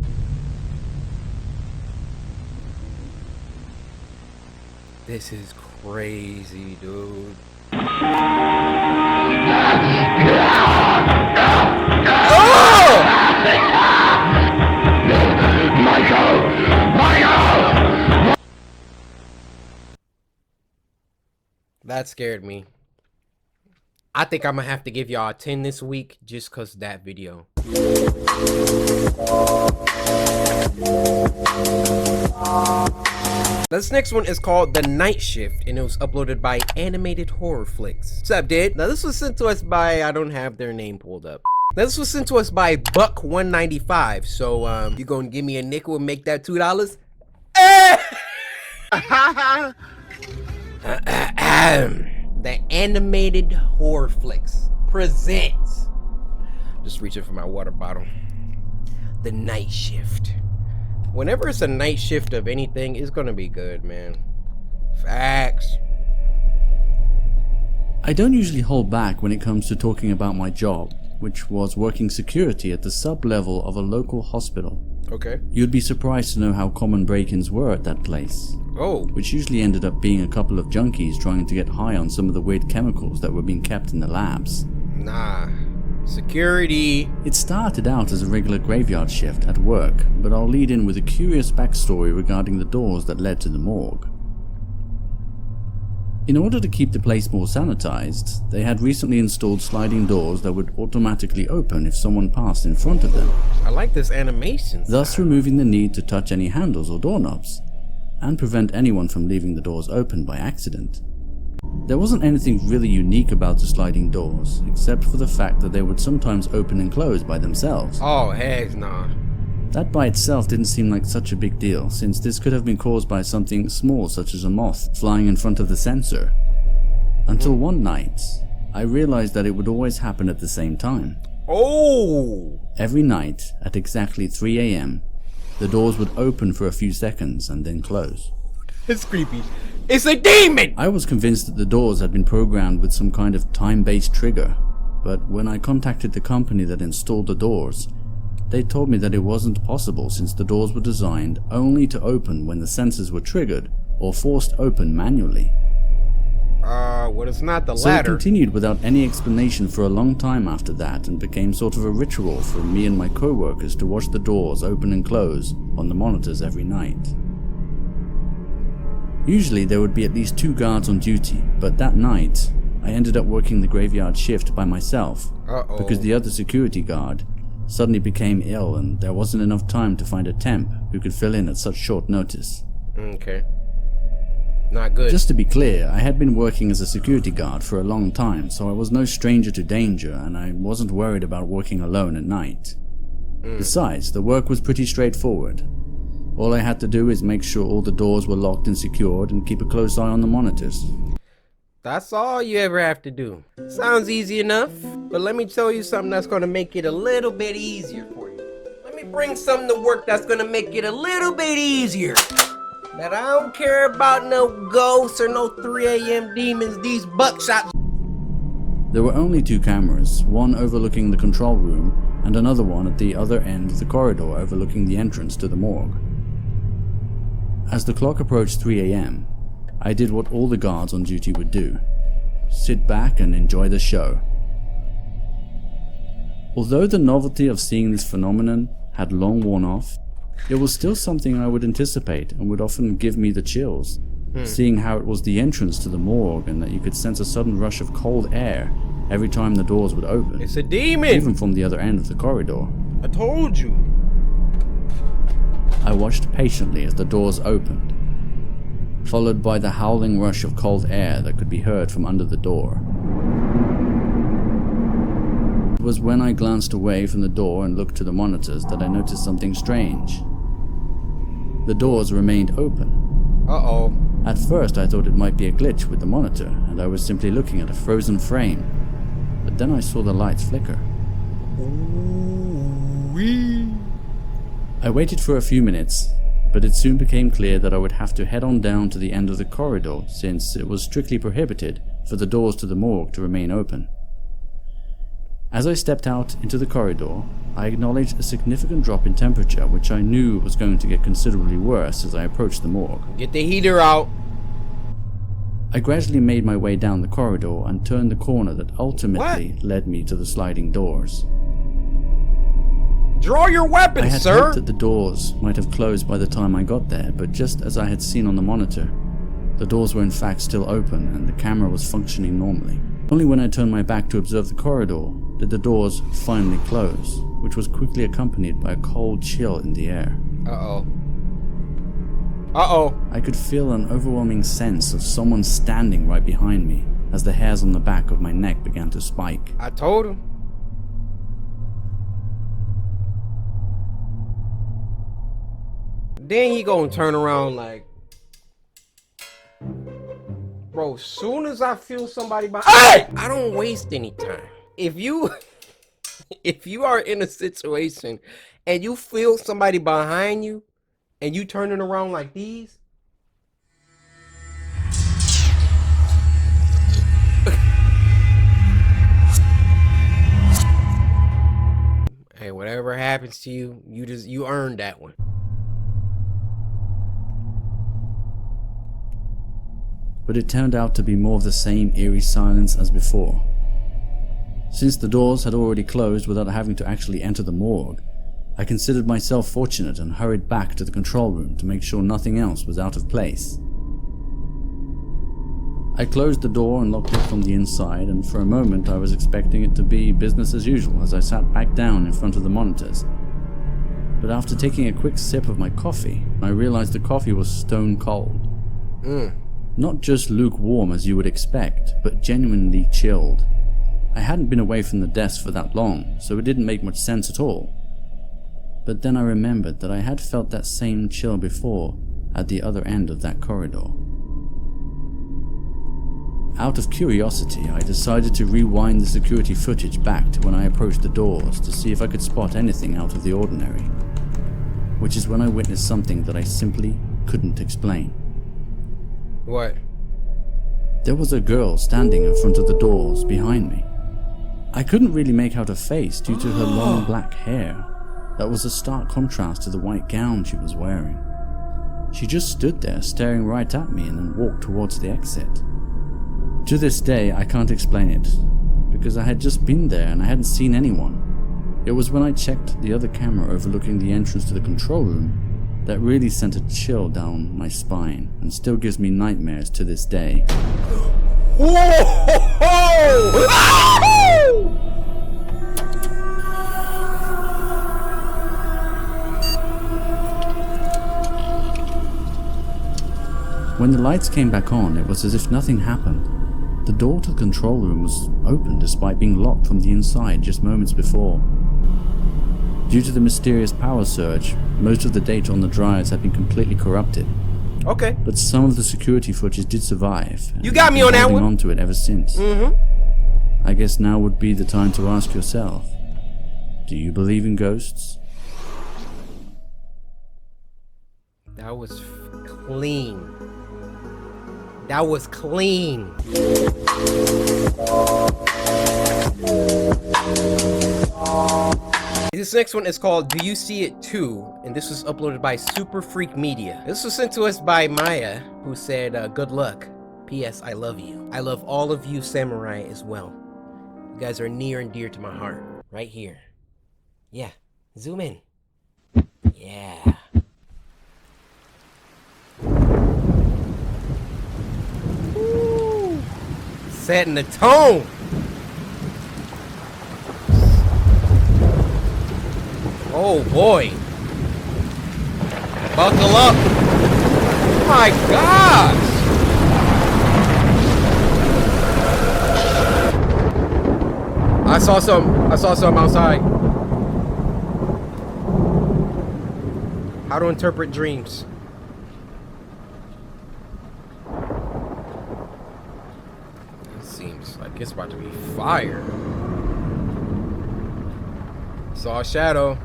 This is crazy, dude. That scared me. I think I'm gonna have to give y'all a 10 this week just cause of that video. This next one is called The Night Shift, and it was uploaded by Animated Horror Flicks. What's up, dude? Now this was sent to us by, I don't have their name pulled up. Now this was sent to us by Buck195. So you gonna give me a nickel and make that $2? The Animated Horror Flicks presents. Just reaching for my water bottle. The Night Shift. Whenever it's a night shift of anything, it's gonna be good, man. Facts. I don't usually hold back when it comes to talking about my job, which was working security at the sub-level of a local hospital. Okay. You'd be surprised to know how common break-ins were at that place. Oh. Which usually ended up being a couple of junkies trying to get high on some of the weird chemicals that were being kept in the labs. Nah. Security. It started out as a regular graveyard shift at work, but I'll lead in with a curious backstory regarding the doors that led to the morgue. In order to keep the place more sanitized, they had recently installed sliding doors that would automatically open if someone passed in front of them. I like this animation. Thus removing the need to touch any handles or doorknobs, and prevent anyone from leaving the doors open by accident. There wasn't anything really unique about the sliding doors, except for the fact that they would sometimes open and close by themselves. Oh, heck nah. That by itself didn't seem like such a big deal, since this could have been caused by something small such as a moth flying in front of the sensor. Until one night, I realized that it would always happen at the same time. Oh! Every night, at exactly 3 AM, the doors would open for a few seconds and then close. It's creepy. It's a demon! I was convinced that the doors had been programmed with some kind of time-based trigger, but when I contacted the company that installed the doors, they told me that it wasn't possible since the doors were designed only to open when the sensors were triggered or forced open manually. Well, it's not the So latter. it continued without any explanation for a long time after that and became sort of a ritual for me and my co-workers to watch the doors open and close on the monitors every night. Usually there would be at least 2 guards on duty, but that night I ended up working the graveyard shift by myself because the other security guard suddenly became ill and there wasn't enough time to find a temp who could fill in at such short notice. Okay. Not good. Just to be clear, I had been working as a security guard for a long time, so I was no stranger to danger and I wasn't worried about working alone at night. Besides, the work was pretty straightforward. All I had to do is make sure all the doors were locked and secured and keep a close eye on the monitors. That's all you ever have to do. Sounds easy enough, but let me tell you something that's gonna make it a little bit easier for you. Let me bring something to work that's gonna make it a little bit easier. That I don't care about no ghosts or no 3 AM demons, these buckshots. There were only 2 cameras, one overlooking the control room and another one at the other end of the corridor overlooking the entrance to the morgue. As the clock approached 3 a.m., I did what all the guards on duty would do. Sit back and enjoy the show. Although the novelty of seeing this phenomenon had long worn off, it was still something I would anticipate and would often give me the chills, seeing how it was the entrance to the morgue and that you could sense a sudden rush of cold air every time the doors would open. It's a demon! Even from the other end of the corridor. I told you! I watched patiently as the doors opened, followed by the howling rush of cold air that could be heard from under the door. It was when I glanced away from the door and looked to the monitors that I noticed something strange. The doors remained open. Uh-oh. At first I thought it might be a glitch with the monitor and I was simply looking at a frozen frame, but then I saw the lights flicker. Ooh-wee. I waited for a few minutes, but it soon became clear that I would have to head on down to the end of the corridor since it was strictly prohibited for the doors to the morgue to remain open. As I stepped out into the corridor, I acknowledged a significant drop in temperature, which I knew was going to get considerably worse as I approached the morgue. Get the heater out. I gradually made my way down the corridor and turned the corner that ultimately led me to the sliding doors. Draw your weapon, I had sir! hoped that the doors might have closed by the time I got there, but just as I had seen on the monitor, the doors were in fact still open and the camera was functioning normally. Only when I turned my back to observe the corridor did the doors finally close, which was quickly accompanied by a cold chill in the air. Uh-oh. Uh-oh. I could feel an overwhelming sense of someone standing right behind me as the hairs on the back of my neck began to spike. I told him. Then he gonna turn around like, bro, soon as I feel somebody behind, I don't waste any time. If you are in a situation and you feel somebody behind you and you turning around like these, hey, whatever happens to you, you earned that one. But it turned out to be more of the same eerie silence as before. Since the doors had already closed without having to actually enter the morgue, I considered myself fortunate and hurried back to the control room to make sure nothing else was out of place. I closed the door and locked it from the inside, and for a moment I was expecting it to be business as usual as I sat back down in front of the monitors. But after taking a quick sip of my coffee, I realized the coffee was stone cold. Not just lukewarm as you would expect, but genuinely chilled. I hadn't been away from the desk for that long, so it didn't make much sense at all. But then I remembered that I had felt that same chill before at the other end of that corridor. Out of curiosity, I decided to rewind the security footage back to when I approached the doors to see if I could spot anything out of the ordinary. Which is when I witnessed something that I simply couldn't explain. What? There was a girl standing in front of the doors behind me. I couldn't really make out her face due to her long black hair. That was a stark contrast to the white gown she was wearing. She just stood there staring right at me and then walked towards the exit. To this day, I can't explain it, because I had just been there and I hadn't seen anyone. It was when I checked the other camera overlooking the entrance to the control room that really sent a chill down my spine and still gives me nightmares to this day. When the lights came back on, it was as if nothing happened. The door to the control room was open despite being locked from the inside just moments before. Due to the mysterious power surge, most of the data on the drives had been completely corrupted. Okay. But some of the security footage did survive. You got me on that one. I've been holding on to it ever since. I guess now would be the time to ask yourself, do you believe in ghosts? That was clean. That was clean. Is this next one is called Do You See It Too? And this was uploaded by Super Freak Media. This was sent to us by Maya, who said, good luck. P.S. I love you. I love all of you samurai as well. You guys are near and dear to my heart. Right here. Yeah. Zoom in. Yeah. Woo. Setting the tone. Oh boy. Buckle up. Oh my gosh. I saw some outside. How to interpret dreams. It seems like it's about to be fire. Saw a shadow.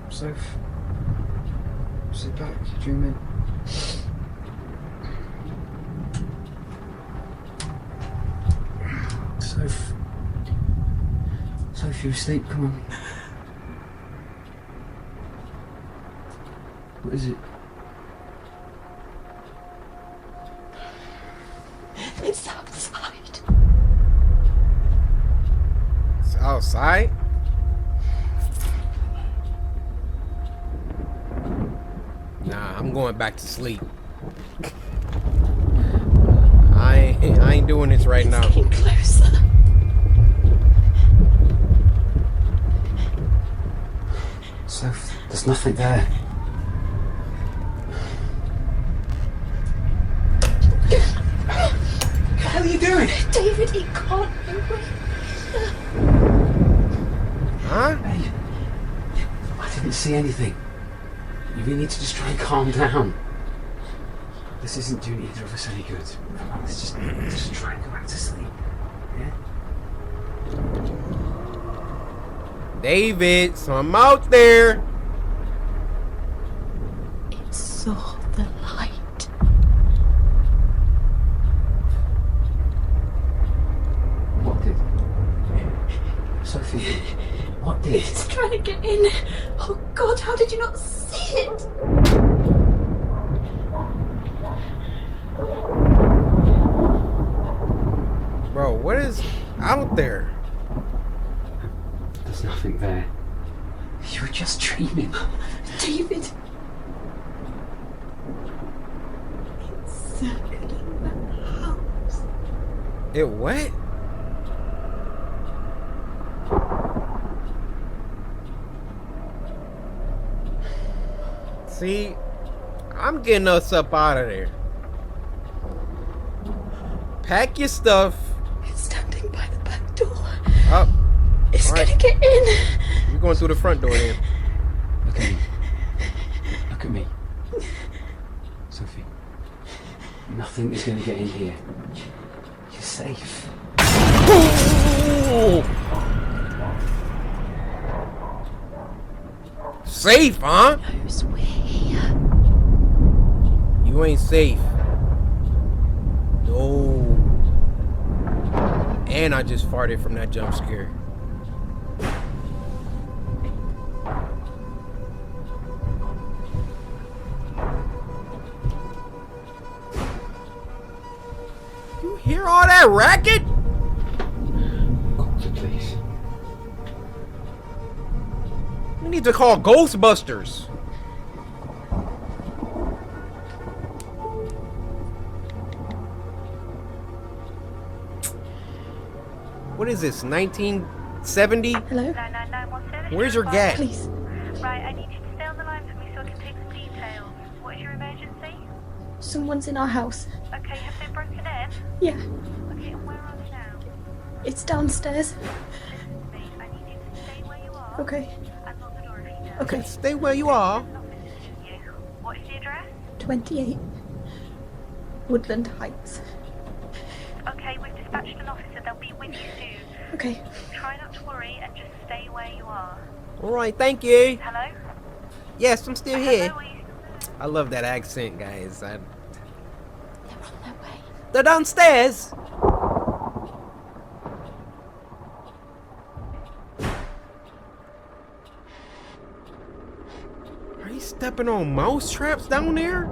Soph, sit back, you're dreaming. Soph, you're asleep, come on. What is it? It's outside. It's outside? Nah, I'm going back to sleep. I ain't doing this right now. It's getting closer. Soph, there's nothing there. What the hell are you doing? David, he can't move. Huh? Hey, I didn't see anything. You really need to just try and calm down. This isn't doing either of us any good. Let's just try and go back to sleep. Yeah? David, so I'm out there. It saw the light. What did? Sophie, what did? It's trying to get in. Oh God, how did you not see it? Bro, what is out there? There's nothing there. You were just dreaming. David. It's circling the house. It what? See, I'm getting us up out of there. Pack your stuff. It's standing by the back door. Up. It's All right. gonna get in. You're going through the front door then. Look at me. Look at me. Sophie. Nothing is going to get in here. You're safe. Ooh. Safe, huh? Knows we're here. You ain't safe. No. And I just farted from that jump scare. You hear all that racket? Call it, please. We need to call Ghostbusters. What is this, 1970? Hello? Where's your gat? Please. Right, I need you to stay on the line for me so I can take some details. What is your emergency? Someone's in our house. Okay, have they broken in? Yeah. Okay, and where are they now? It's downstairs. Listen to me, I need you to stay where you are. Okay. And lock the door if you know. Okay. Stay where you are. What is the address? 28. Woodland Heights. Okay, we've dispatched an officer. They'll be with you soon. Okay. Try not to worry and just stay where you are. Alright, thank you. Hello? Yes, I'm still here. Hello, are you still I love that accent, guys. They're on their way. They're downstairs. Are you stepping on mouse traps down there?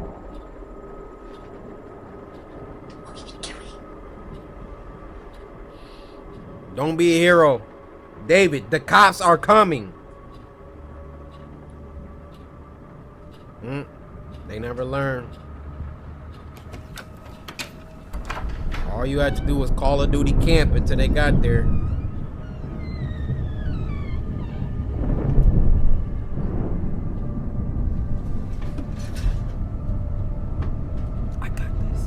Don't be a hero. David, the cops are coming. They never learn. All you had to do was Call of Duty camp until they got there. I got this.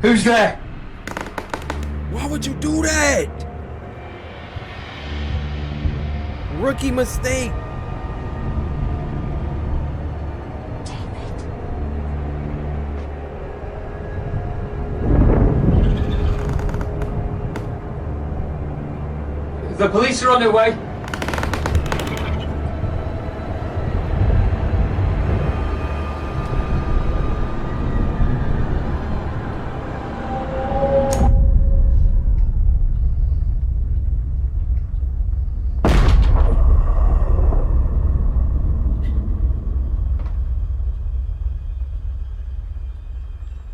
Who's there? Why would you do that? Rookie mistake. The police are on their way.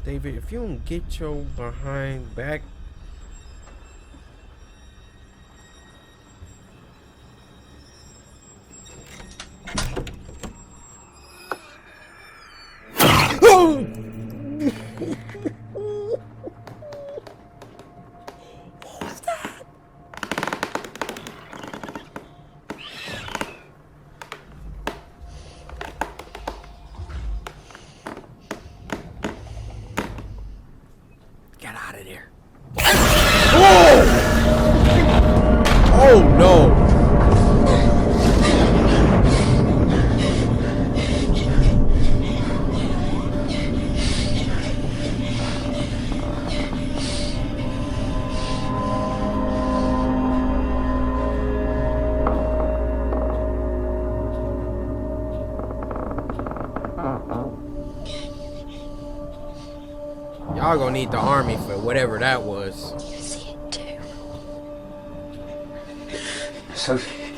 David, if you don't get your behind back. What was that? Get out of there. Oh! Oh no. Y'all gonna need the army for whatever that was. You see it too. Sophie.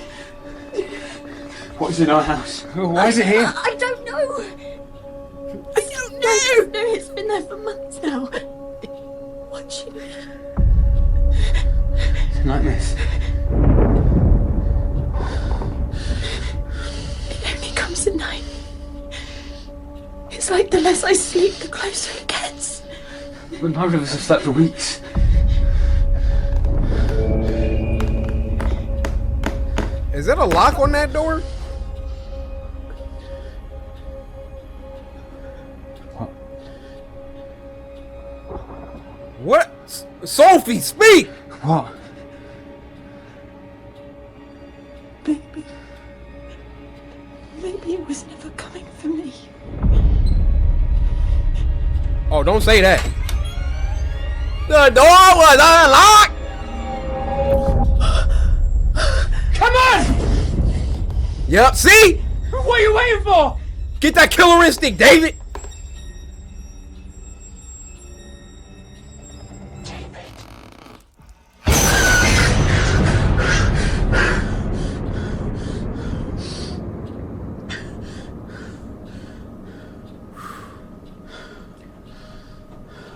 What is in our house? Why is it here? I don't know. I don't know. No, it's been there for months now. Watching me. Nightmares. It only comes at night. It's like the less I sleep, the closer it gets. But neither of us have slept for weeks. Is there a lock on that door? What? Sophie, speak! What? Maybe it was never coming for me. Oh, don't say that. The door was unlocked! Come on! Yep, see? What are you waiting for? Get that killer instinct, David!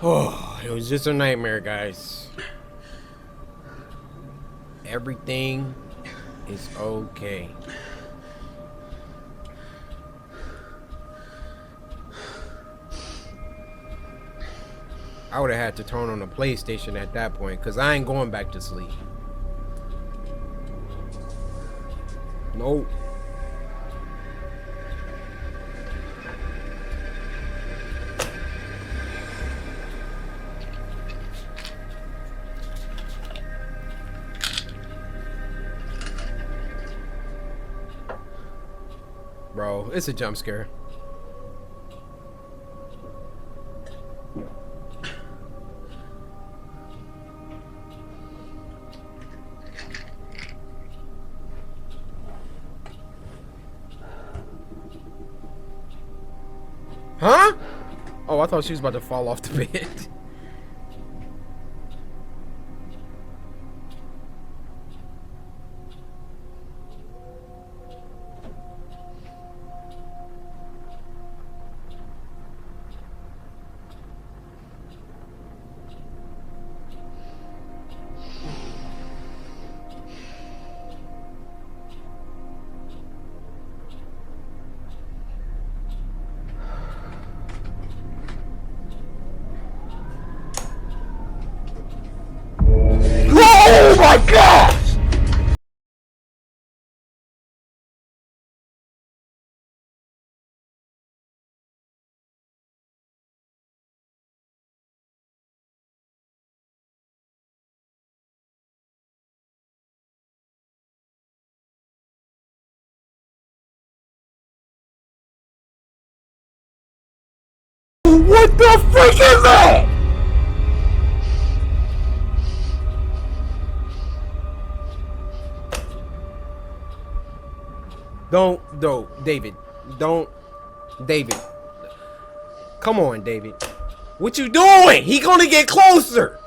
Oh, it was just a nightmare, guys. Everything is okay. I would have had to turn on the PlayStation at that point, because I ain't going back to sleep. Nope. Bro, it's a jump scare. Huh? Oh, I thought she was about to fall off the bed. Oh my gosh! What the freak is that? Don't, David. Don't, David. Come on, David. What you doing? He gonna get closer.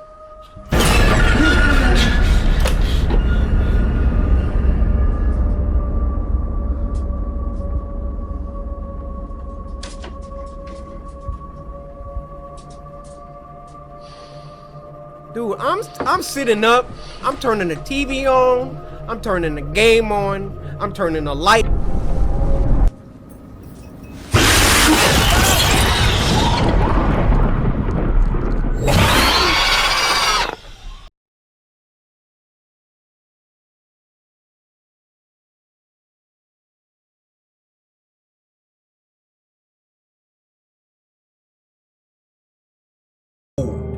Dude, I'm sitting up. I'm turning the TV on. I'm turning the game on. I'm turning the light.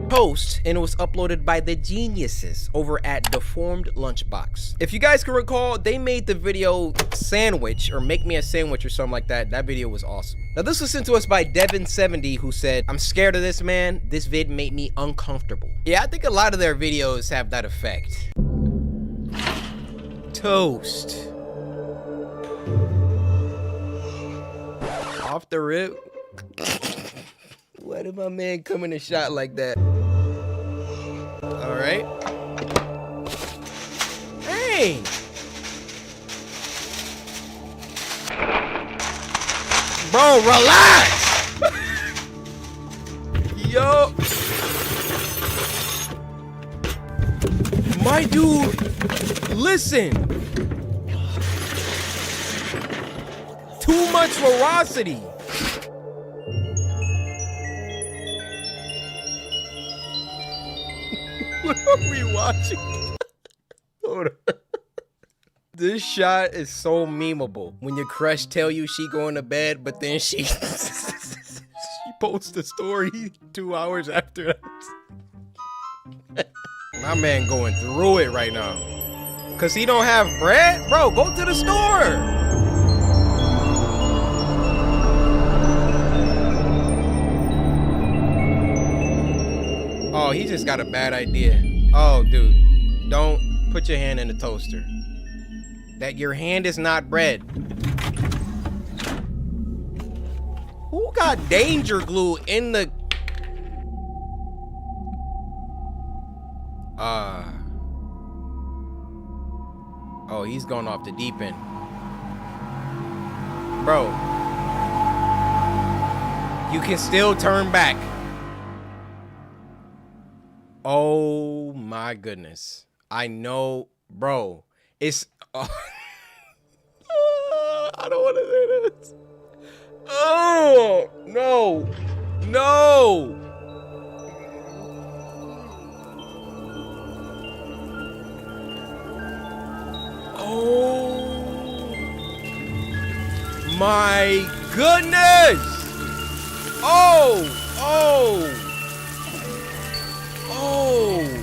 Post, and it was uploaded by the geniuses over at Deformed Lunchbox. If you guys can recall, they made the video sandwich or make me a sandwich or something like that. That video was awesome. Now this was sent to us by Devin70, who said, I'm scared of this, man. This vid made me uncomfortable. Yeah, I think a lot of their videos have that effect. Toast. Off the rip. Why did my man come in a shot like that? All right. Hey! Bro, relax! Yo! My dude, listen! Too much ferocity! What are we watching? Hold on. This shot is so memeable. When your crush tell you she going to bed, but then she posts a story 2 hours after that. My man going through it right now. Cause he don't have bread? Bro, go to the store. Oh, he just got a bad idea. Oh, dude, don't put your hand in the toaster. That your hand is not bread. Who got danger glue in the... Oh, he's going off the deep end. Bro. You can still turn back. Oh my goodness. I know, bro. It's I don't want to say this. Oh, no. No. my goodness! Oh! Oh! Oh!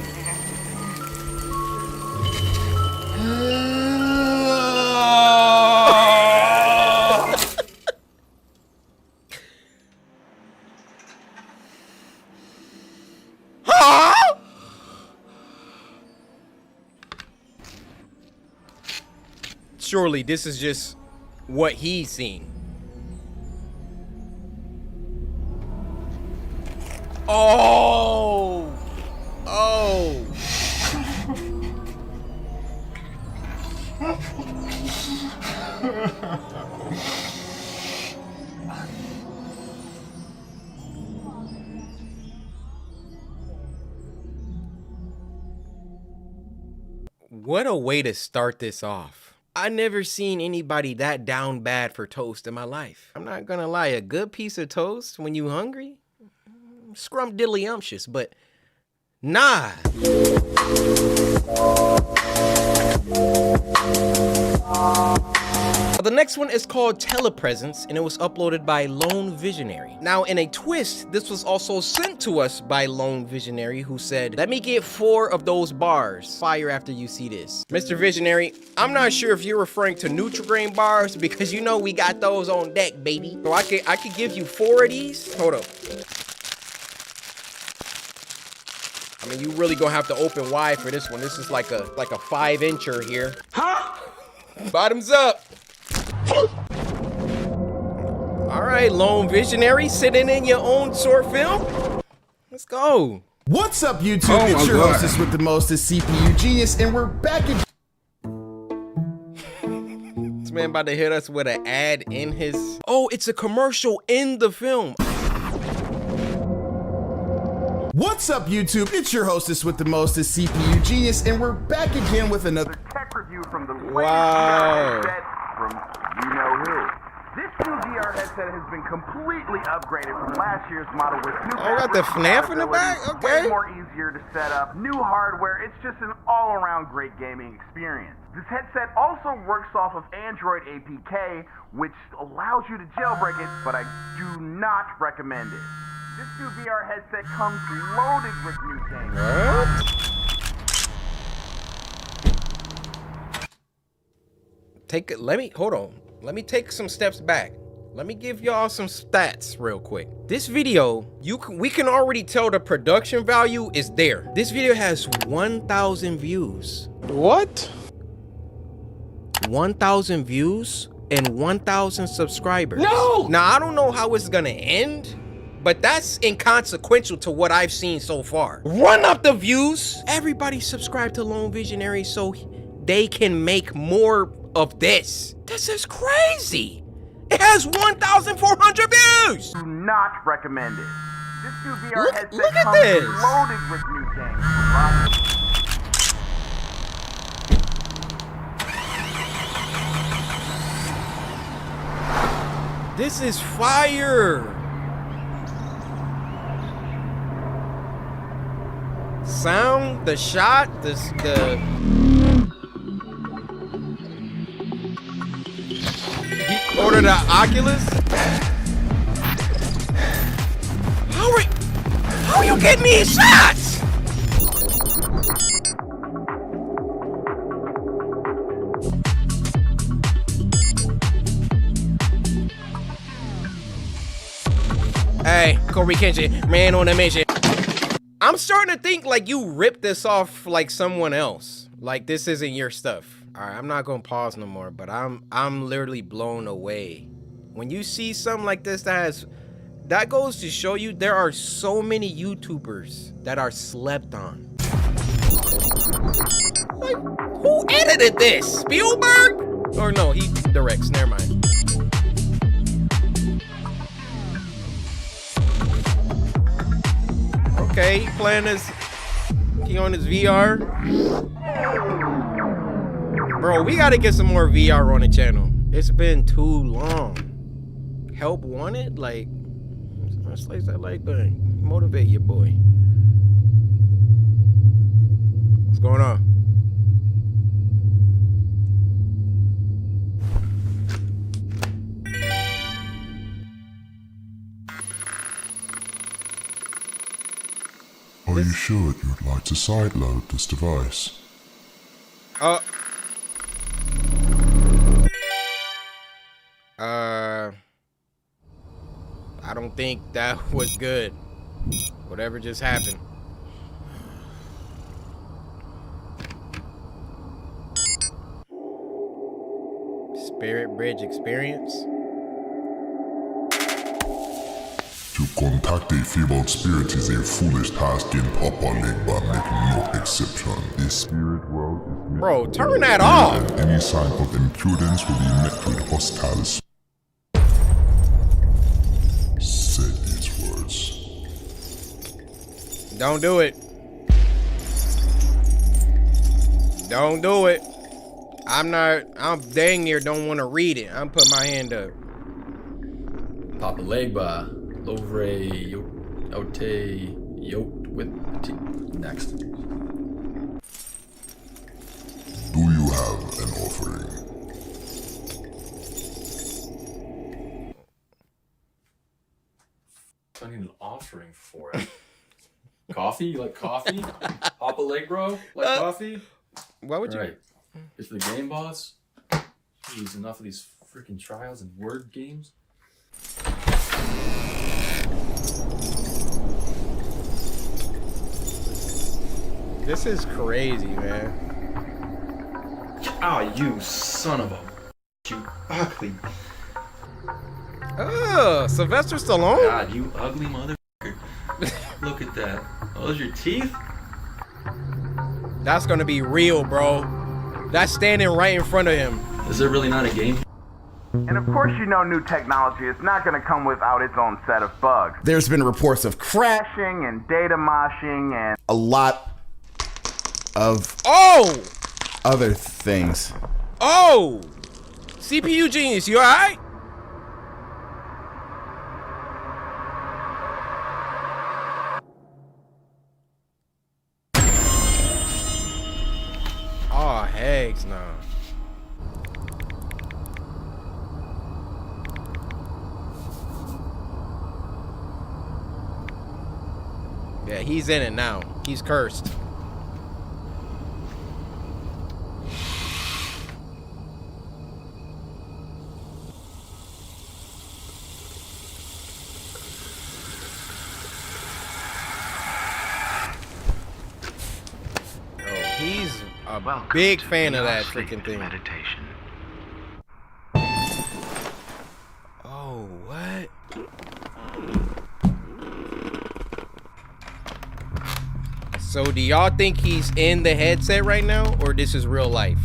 Surely this is just what he's seen. Oh! Oh! What a way to start this off. I never seen anybody that down bad for toast in my life. I'm not gonna lie, a good piece of toast when you hungry, scrumdiddlyumptious, but nah. The next one is called Telepresence, and it was uploaded by Lone Visionary. Now, in a twist, this was also sent to us by Lone Visionary, who said, let me get 4 of those bars. Fire after you see this. Mr. Visionary, I'm not sure if you're referring to Nutri-Grain bars, because you know we got those on deck, baby. So I could give you 4 of these. Hold up. I mean, you really gonna have to open wide for this one. This is like a 5-incher here. Huh? Bottoms up. All right, Lone Visionary, sitting in your own short film. Let's go. What's up, YouTube? It's your hostess with the mostest, CPU Genius, and we're back again. This man about to hit us with an ad in his... Oh, it's a commercial in the film. What's up, YouTube? It's your hostess with the mostest, CPU Genius, and we're back again with another tech review from the wow. headset from you know who. This new VR headset has been completely upgraded from last year's model with new. Oh, got the FNAF in the back? Okay. Way more easier to set up, new hardware. It's just an all-around great gaming experience. This headset also works off of Android APK, which allows you to jailbreak it, but I do not recommend it. This new VR headset comes loaded with new games. Hold on. Let me take some steps back. Let me give y'all some stats real quick. This video, we can already tell the production value is there. This video has 1,000 views. What? 1,000 views and 1,000 subscribers. No! Now, I don't know how it's gonna end, but that's inconsequential to what I've seen so far. Run up the views. Everybody subscribe to Lone Visionary so they can make more of this. This is crazy. It has 1,400 views. Do not recommend it. This new VR headset look at comes this. loaded with new games. This is fire. Sound, the shot, the you ordered the Oculus? How are you getting these shots? Hey, Coryxkenshin, man on a mission. I'm starting to think like you ripped this off like someone else. Like this isn't your stuff. All right, I'm not gonna pause no more, but I'm literally blown away. When you see something like this that goes to show you there are so many YouTubers that are slept on. Like, who edited this? Spielberg? Or no, he directs, never mind. Okay, he playing his, he on his VR. Bro, we gotta get some more VR on the channel. It's been too long. Help wanted? Like, let's slice that like button. Motivate your boy. What's going on? this. sure you'd like to sideload this device? I don't think that was good. Whatever just happened. Spirit Bridge experience. To contact a female spirit is a foolish task in Papa League, but make no exception. The spirit world is... Bro, turn that off! Any sign of impudence will be met with hostile... Say these words. Don't do it. Don't do it. I'm dang near don't want to read it. I'm putting my hand up. Papa Legba, Lovre, Ote, yoked with T. Next. Do you have an offering? I need an offering for it. Coffee? You like coffee? Papa Legba, like coffee? Why would you? Right. It's the game boss. Jeez, enough of these freaking trials and word games. This is crazy, man. Ah, you son of a... You ugly... Sylvester Stallone? God, you ugly motherfucker. Look at that. Those your teeth? That's gonna be real, bro. That's standing right in front of him. Is there really not a game? And of course you know new technology is not going to come without its own set of bugs. There's been reports of Crashing and data moshing and... a lot of other things. Oh! CPU genius, you alright? Oh, heck no. Yeah, he's in it now. He's cursed. He's a big fan of that freaking thing. Meditation. Oh, what? So do y'all think he's in the headset right now, or this is real life?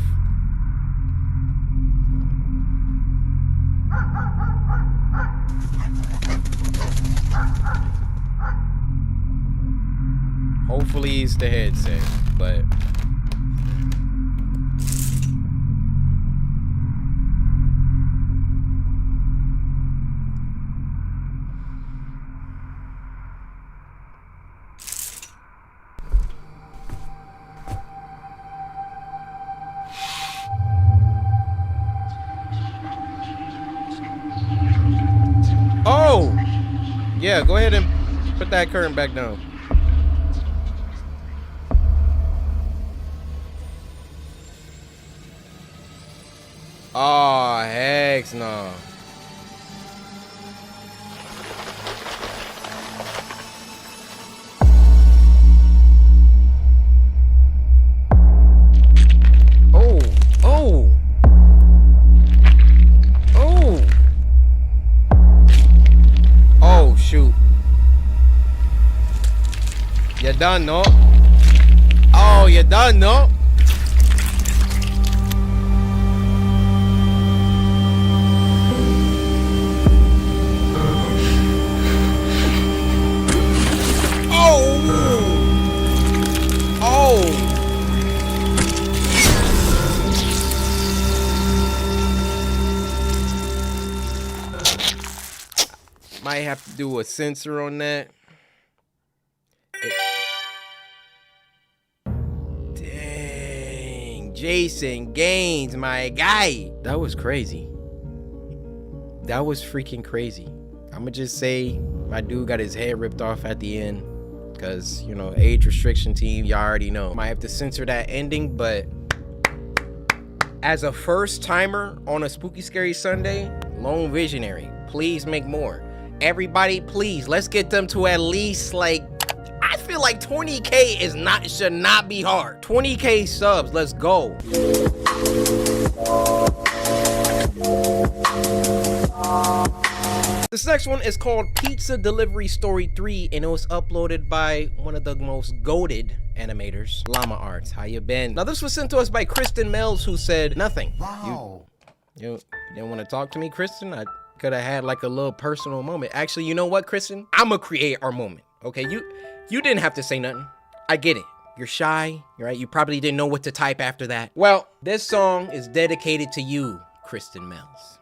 Hopefully it's the headset, but... Oh! Yeah, go ahead and put that curtain back down. Oh, heck no. Oh, oh. Oh. Oh, shoot. You done, no? Oh, you done, no? Might have to do a sensor on that. Dang, Jason Gaines, my guy. That was crazy. That was freaking crazy. I'ma just say my dude got his head ripped off at the end. because, you know, age restriction team, y'all already know. Might have to censor that ending, but as a first timer on a Spooky Scary Sunday, Lone Visionary, please make more. Everybody, please, let's get them to at least, like, I feel like 20K should not be hard. 20K subs, let's go. This next one is called Pizza Delivery Story 3, and it was uploaded by one of the most goated animators, Llama Arts. How you been? Now, this was sent to us by Kristen Mells, who said nothing. Wow. You didn't want to talk to me, Kristen? I could have had like a little personal moment. Actually, you know what, Kristen? I'm gonna create our moment, okay? You didn't have to say nothing. I get it. You're shy, right? You probably didn't know what to type after that. Well, this song is dedicated to you, Kristen Mells.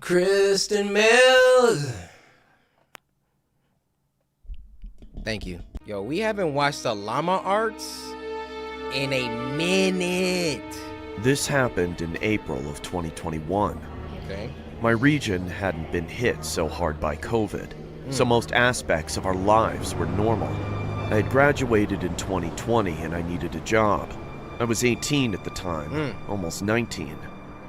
Kristen Mills. Thank you. Yo, we haven't watched the Llama Arts in a minute. This happened in April of 2021. Okay. My region hadn't been hit so hard by COVID, so most aspects of our lives were normal. I had graduated in 2020 and I needed a job. I was 18 at the time, almost 19.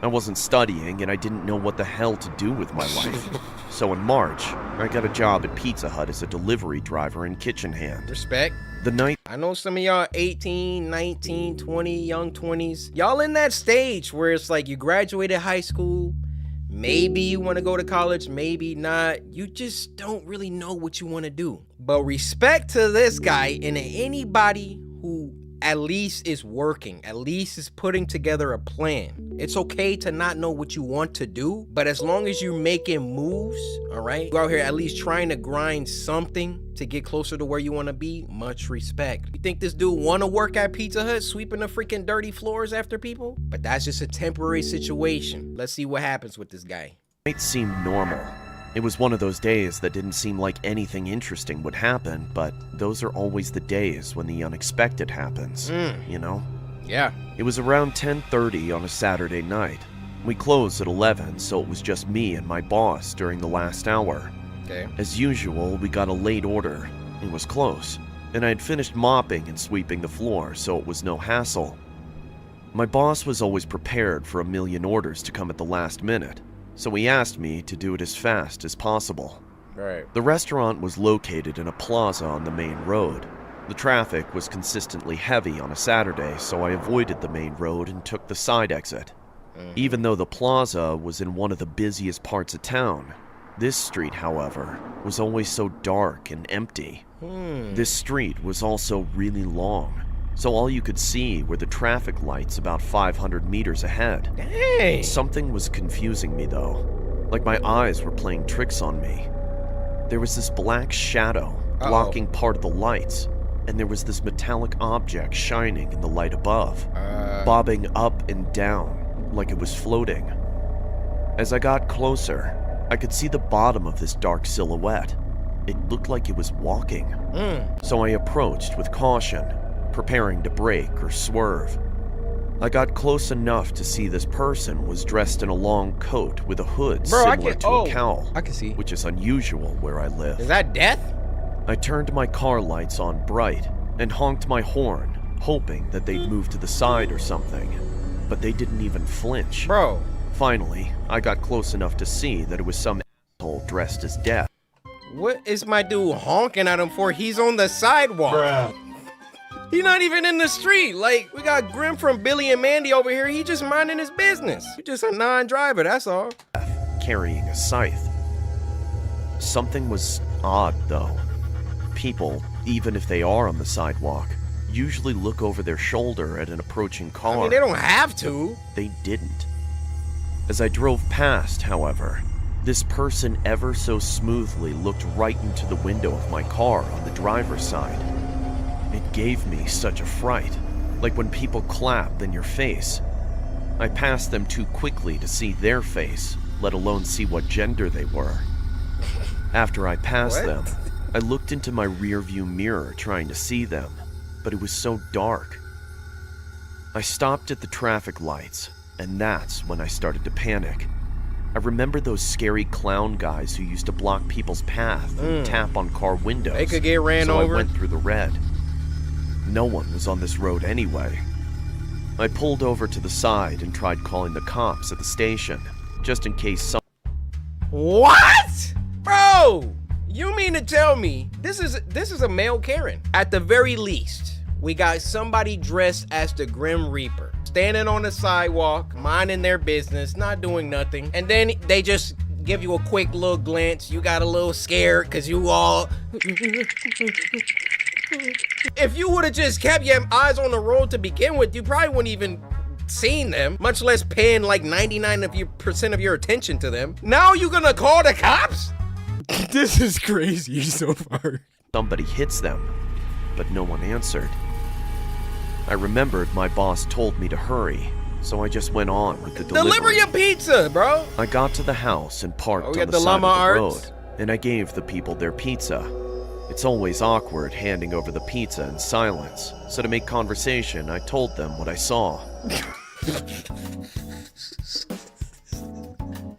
I wasn't studying and I didn't know what the hell to do with my life. So in March, I got a job at Pizza Hut as a delivery driver and kitchen hand. Respect. The night I know some of y'all 18, 19, 20, young 20s. Y'all in that stage where it's like you graduated high school, maybe you want to go to college, maybe not. You just don't really know what you want to do. But respect to this guy and anybody who at least is working, at least is putting together a plan. It's okay to not know what you want to do, but as long as you're making moves, all right? You're out here at least trying to grind something to get closer to where you want to be, much respect. You think this dude want to work at Pizza Hut, sweeping the freaking dirty floors after people? But that's just a temporary situation. Let's see what happens with this guy. It seemed normal. It was one of those days that didn't seem like anything interesting would happen, but those are always the days when the unexpected happens, you know? Yeah. It was around 10:30 on a Saturday night. We closed at 11, so it was just me and my boss during the last hour. Okay. As usual, we got a late order. It was close, and I had finished mopping and sweeping the floor, so it was no hassle. My boss was always prepared for a million orders to come at the last minute, so he asked me to do it as fast as possible. Right. The restaurant was located in a plaza on the main road. The traffic was consistently heavy on a Saturday, so I avoided the main road and took the side exit. Even though the plaza was in one of the busiest parts of town, this street, however, was always so dark and empty. This street was also really long, so all you could see were the traffic lights about 500 meters ahead. Dang. Something was confusing me though, like my eyes were playing tricks on me. There was this black shadow blocking part of the lights, and there was this metallic object shining in the light above, bobbing up and down like it was floating. As I got closer, I could see the bottom of this dark silhouette. It looked like it was walking. So I approached with caution, preparing to brake or swerve. I got close enough to see this person was dressed in a long coat with a hood similar to a cowl, I can see. which is unusual where I live. Is that death? I turned my car lights on bright and honked my horn, hoping that they'd move to the side or something, but they didn't even flinch. Bro. Finally, I got close enough to see that it was some asshole dressed as Death. What is my dude honking at him for? He's on the sidewalk. Bruh. He's not even in the street. Like, we got Grim from Billy and Mandy over here. He just minding his business. He's just a non-driver, that's all. Carrying a scythe. Something was odd, though. People, even if they are on the sidewalk, usually look over their shoulder at an approaching car. I mean, they don't have to. They didn't. As I drove past, however, this person ever so smoothly looked right into the window of my car on the driver's side. It gave me such a fright, like when people clap in your face. I passed them too quickly to see their face, let alone see what gender they were. After I passed them, I looked into my rearview mirror trying to see them, but it was so dark. I stopped at the traffic lights, and that's when I started to panic. I remember those scary clown guys who used to block people's path and tap on car windows. They could get ran so over. I went through the red. No one was on this road anyway. I pulled over to the side and tried calling the cops at the station, just in case some... What? Bro, you mean to tell me this is a male Karen? At the very least, we got somebody dressed as the Grim Reaper, standing on the sidewalk, minding their business, not doing nothing. And then they just give you a quick little glance. You got a little scared because you all... If you would have just kept your eyes on the road to begin with, you probably wouldn't even seen them, much less paying like 99% of your attention to them. Now you gonna call the cops? This is crazy so far. Somebody hits them, but no one answered. I remembered my boss told me to hurry, so I just went on with the delivery. Deliver your pizza, bro. I got to the house and parked on the side Llama of the arts. road, and I gave the people their pizza. It's always awkward handing over the pizza in silence, so to make conversation, I told them what I saw.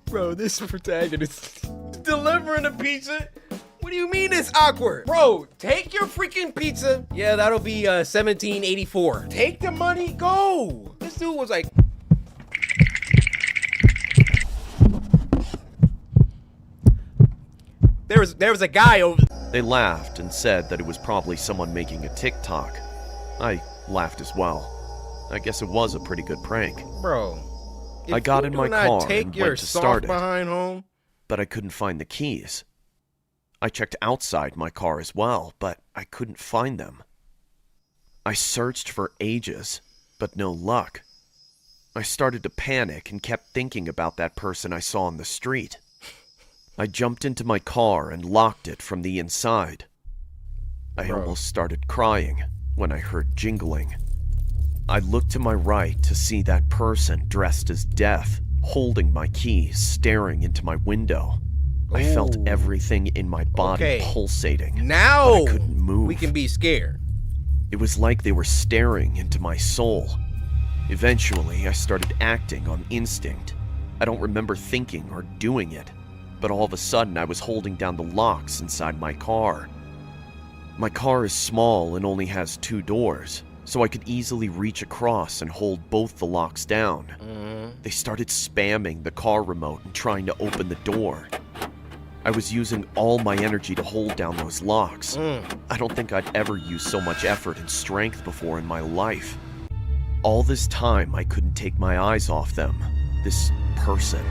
Bro, this protagonist delivering a pizza? What do you mean it's awkward? Bro, take your freaking pizza. Yeah, that'll be $17.84. Take the money, go. This dude was like... There was a guy over... They laughed and said that it was probably someone making a TikTok. I laughed as well. I guess it was a pretty good prank. Bro, I got in my car and your went to start it, behind home, but I couldn't find the keys. I checked outside my car as well, but I couldn't find them. I searched for ages, but no luck. I started to panic and kept thinking about that person I saw on the street. I jumped into my car and locked it from the inside. I almost started crying when I heard jingling. I looked to my right to see that person dressed as Death, holding my keys, staring into my window. I felt everything in my body pulsating. Now but I couldn't move. We can be scared. It was like they were staring into my soul. Eventually, I started acting on instinct. I don't remember thinking or doing it, but all of a sudden I was holding down the locks inside my car. My car is small and only has 2 doors, so I could easily reach across and hold both the locks down. They started spamming the car remote and trying to open the door. I was using all my energy to hold down those locks. I don't think I'd ever used so much effort and strength before in my life. All this time, I couldn't take my eyes off them. This person,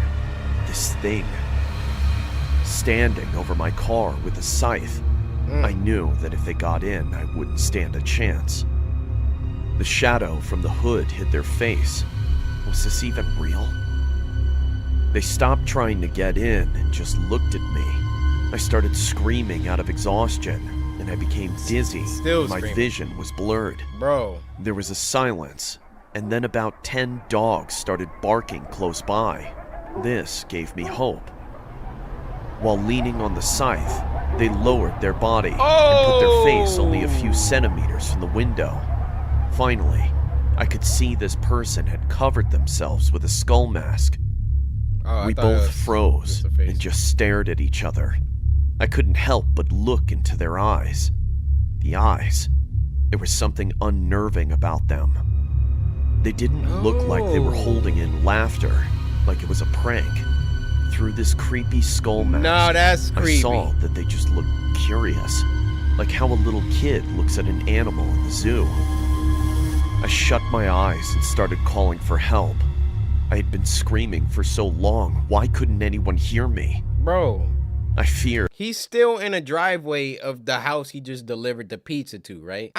this thing, standing over my car with a scythe. I knew that if they got in, I wouldn't stand a chance. The shadow from the hood hid their face. Was this even real? They stopped trying to get in and just looked at me. I started screaming out of exhaustion, and I became dizzy. My vision was blurred. Bro. There was a silence, and then about 10 dogs started barking close by. This gave me hope. While leaning on the scythe, they lowered their body and put their face only a few centimeters from the window. Finally, I could see this person had covered themselves with a skull mask. We both froze and just stared at each other. I couldn't help but look into their eyes. The eyes. There was something unnerving about them. They didn't look like they were holding in laughter, like it was a prank. Through this creepy skull mask, no, that's creepy. I saw that they just looked curious, like how a little kid looks at an animal in the zoo. I shut my eyes and started calling for help. I had been screaming for so long, why couldn't anyone hear me? Bro. I feared. He's still in a driveway of the house he just delivered the pizza to, right?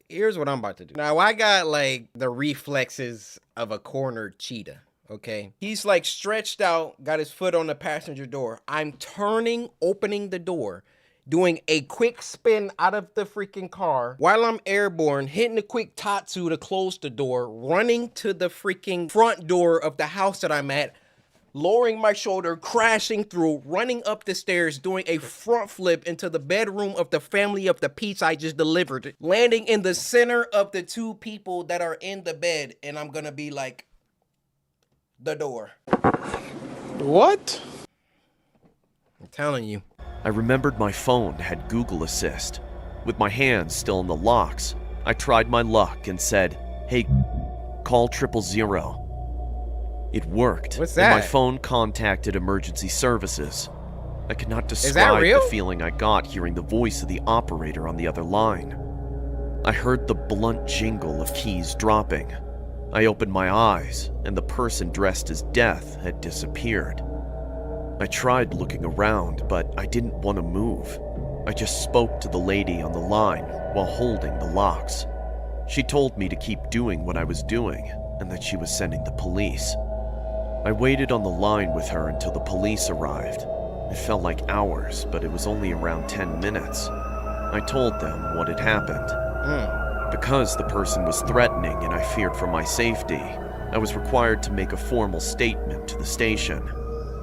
Here's what I'm about to do. Now, I got like the reflexes of a cornered cheetah, okay? He's like stretched out, got his foot on the passenger door. I'm turning, opening the door, doing a quick spin out of the freaking car while I'm airborne, hitting a quick tatsu to close the door, running to the freaking front door of the house that I'm at, lowering my shoulder, crashing through, running up the stairs, doing a front flip into the bedroom of the family of the pizza I just delivered, landing in the center of the 2 people that are in the bed, and I'm gonna be like, the door. What? I'm telling you. I remembered my phone had Google Assist. With my hands still in the locks, I tried my luck and said, "Hey, call 000." It worked. What's And my that? phone contacted emergency services. I could not that describe real? the feeling I got hearing the voice of the operator on the other line. I heard the blunt jingle of keys dropping. I opened my eyes, and the person dressed as Death had disappeared. I tried looking around, but I didn't want to move. I just spoke to the lady on the line while holding the locks. She told me to keep doing what I was doing, and that she was sending the police. I waited on the line with her until the police arrived. It felt like hours, but it was only around 10 minutes. I told them what had happened. Because the person was threatening and I feared for my safety, I was required to make a formal statement to the station.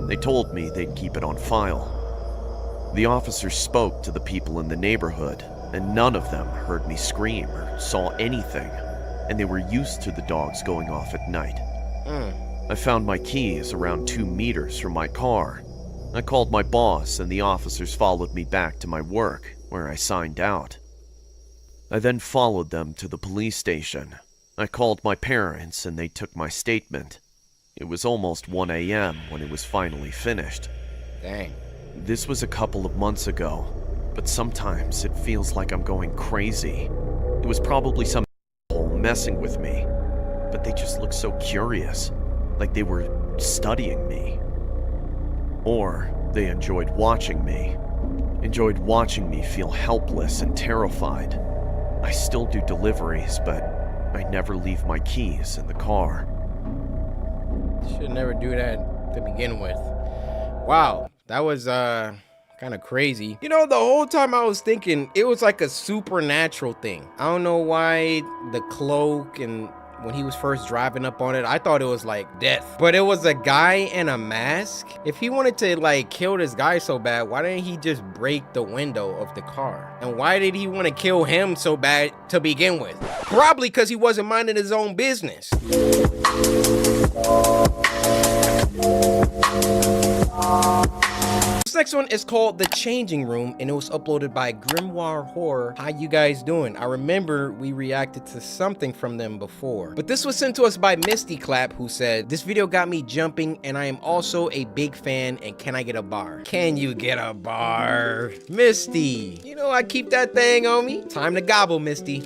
They told me they'd keep it on file. The officers spoke to the people in the neighborhood, and none of them heard me scream or saw anything, and they were used to the dogs going off at night. I found my keys around 2 meters from my car. I called my boss, and the officers followed me back to my work, where I signed out. I then followed them to the police station. I called my parents, and they took my statement. It was almost 1 a.m. when it was finally finished. Dang. This was a couple of months ago, but sometimes it feels like I'm going crazy. It was probably some asshole messing with me, but they just looked so curious, like they were studying me. Or they enjoyed watching me feel helpless and terrified. I still do deliveries, but I never leave my keys in the car. Should never do that to begin with. Wow, that was kind of crazy. You know, the whole time I was thinking it was like a supernatural thing. I don't know why the cloak, and when he was first driving up on it, I thought it was like Death. But it was a guy in a mask. If he wanted to like kill this guy so bad, why didn't he just break the window of the car? And why did he want to kill him so bad to begin with? Probably because he wasn't minding his own business. This next one is called The Changing Room, and it was uploaded by Grimoire Horror. How you guys doing? I remember we reacted to something from them before, but this was sent to us by Misty Clap, who said, "This video got me jumping, and I am also a big fan, and can I get a bar?" Can you get a bar? Misty, you know I keep that thing on me. Time to gobble, Misty.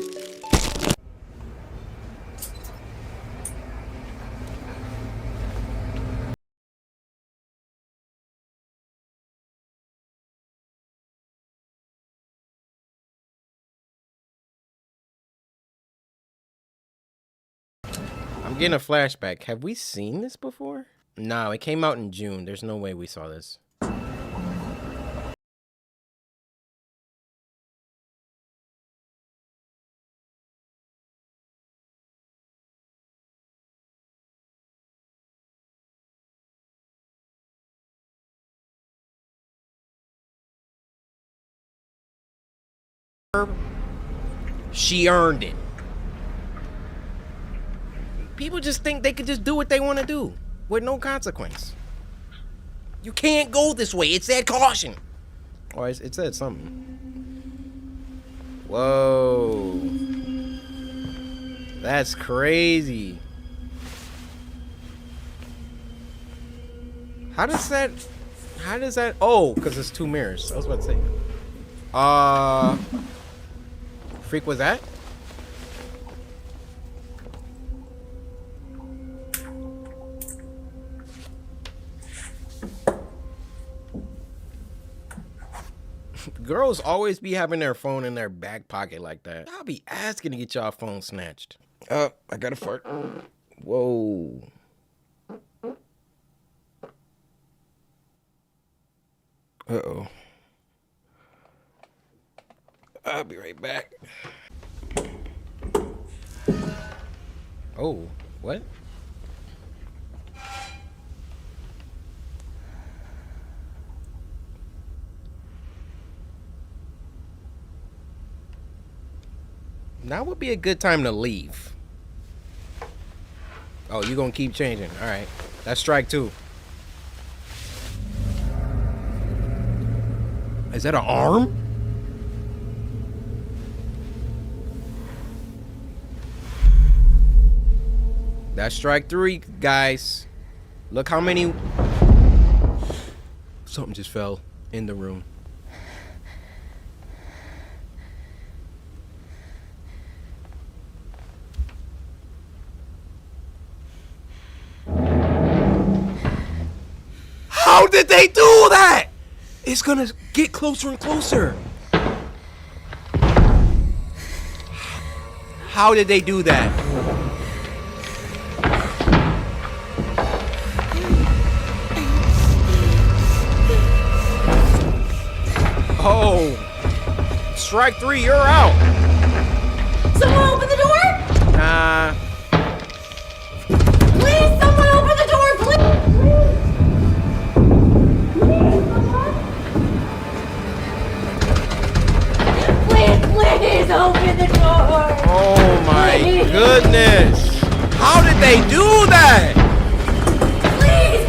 I'm getting a flashback. Have we seen this before? No, it came out in June. There's no way we saw this. She earned it. People just think they could just do what they want to do with no consequence. You can't go this way. It said caution. Or it said something. Whoa. That's crazy. How does that... Oh, because it's 2 mirrors. I was about to say. Freak was that? Girls always be having their phone in their back pocket like that. I'll be asking to get y'all phone snatched. I got a fart. Whoa. Uh-oh. I'll be right back. Oh, what? Now would be a good time to leave. Oh, you gonna keep changing. All right. That's strike 2. Is that an arm? That's strike 3, guys. Look how many... Something just fell in the room. How did they do that? It's gonna get closer and closer. How did they do that? Oh, strike 3, you're out. Someone open the door? Nah. Please, someone open the door, please! Please open the door! Oh my goodness! How did they do that? Please!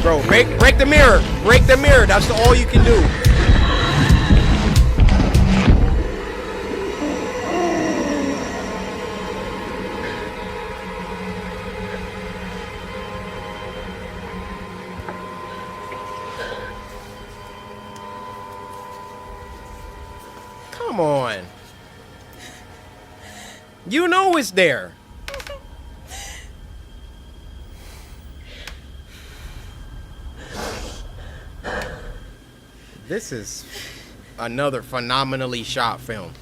Bro, break the mirror! Break the mirror! That's all you can do. Come on. You know it's there. This is another phenomenally shot film.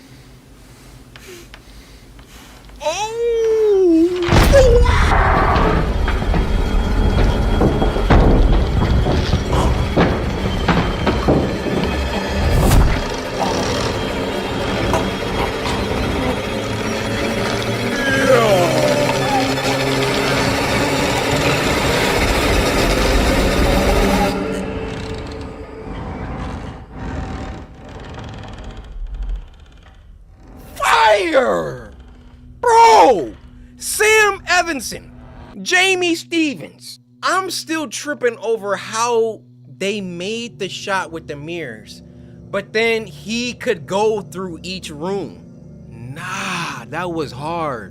Fire! Bro! Sam Evanson, Jamie Stevens. I'm still tripping over how they made the shot with the mirrors, but then he could go through each room. Nah, that was hard.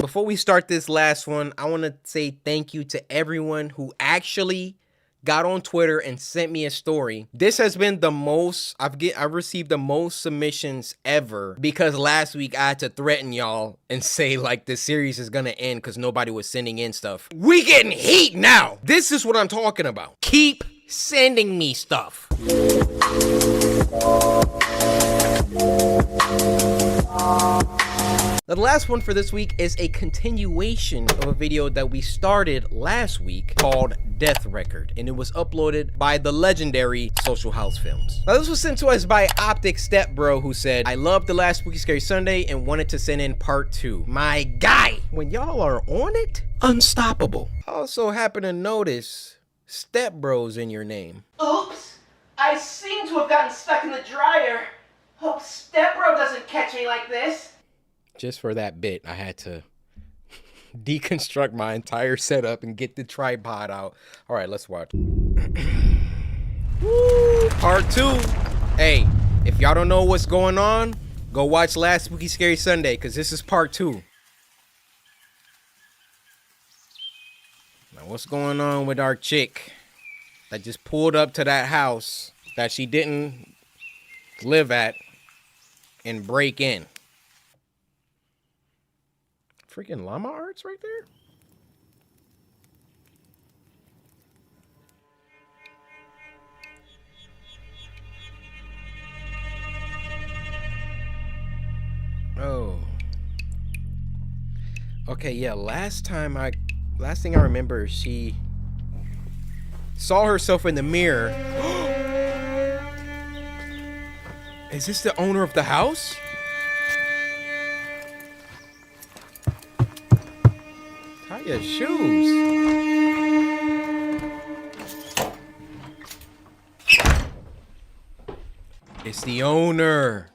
Before we start this last one, I want to say thank you to everyone who actually got on Twitter and sent me a story. This has been the most, I've received the most submissions ever, because last week I had to threaten y'all and say like this series is gonna end because nobody was sending in stuff. We getting heat now. This is what I'm talking about. Keep sending me stuff. Now, the last one for this week is a continuation of a video that we started last week called Death Record, and it was uploaded by the legendary Social House Films. Now, this was sent to us by Optic Stepbro, who said, I loved the last Spooky Scary Sunday and wanted to send in part 2. My guy, when y'all are on it, unstoppable. I also happen to notice Stepbro's in your name. Oops, I seem to have gotten stuck in the dryer. Hope Stepbro doesn't catch me like this. Just for that bit, I had to deconstruct my entire setup and get the tripod out. All right, let's watch. Woo, part 2. Hey, if y'all don't know what's going on, go watch last Spooky Scary Sunday, because this is part 2. Now, what's going on with our chick that just pulled up to that house that she didn't live at and break in? Freaking llama arts right there. Oh. Okay, yeah, last thing I remember, she saw herself in the mirror. Is this the owner of the house? Tie your shoes. It's the owner.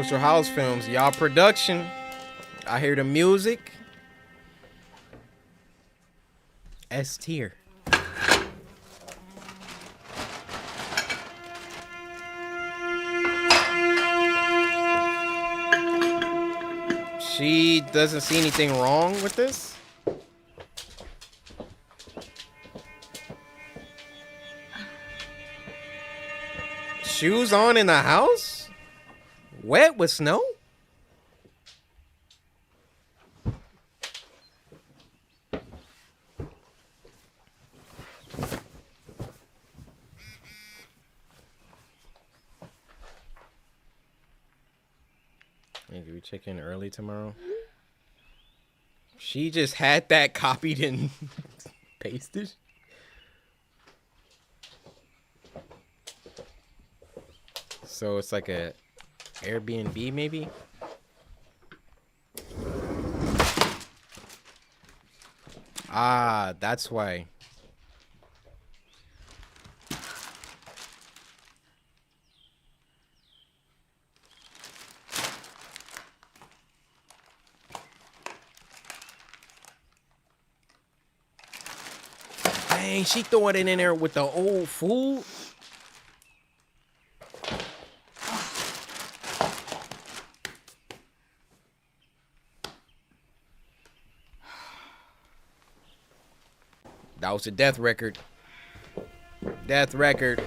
Universal House Films, y'all production. I hear the music. S tier. She doesn't see anything wrong with this. Shoes on in the house? Wet with snow? Hey, do we check in early tomorrow? She just had that copied and pasted. So it's like a Airbnb maybe? Ah, that's why. Dang, she throwing it in there with the old food. That was a death record. Death record.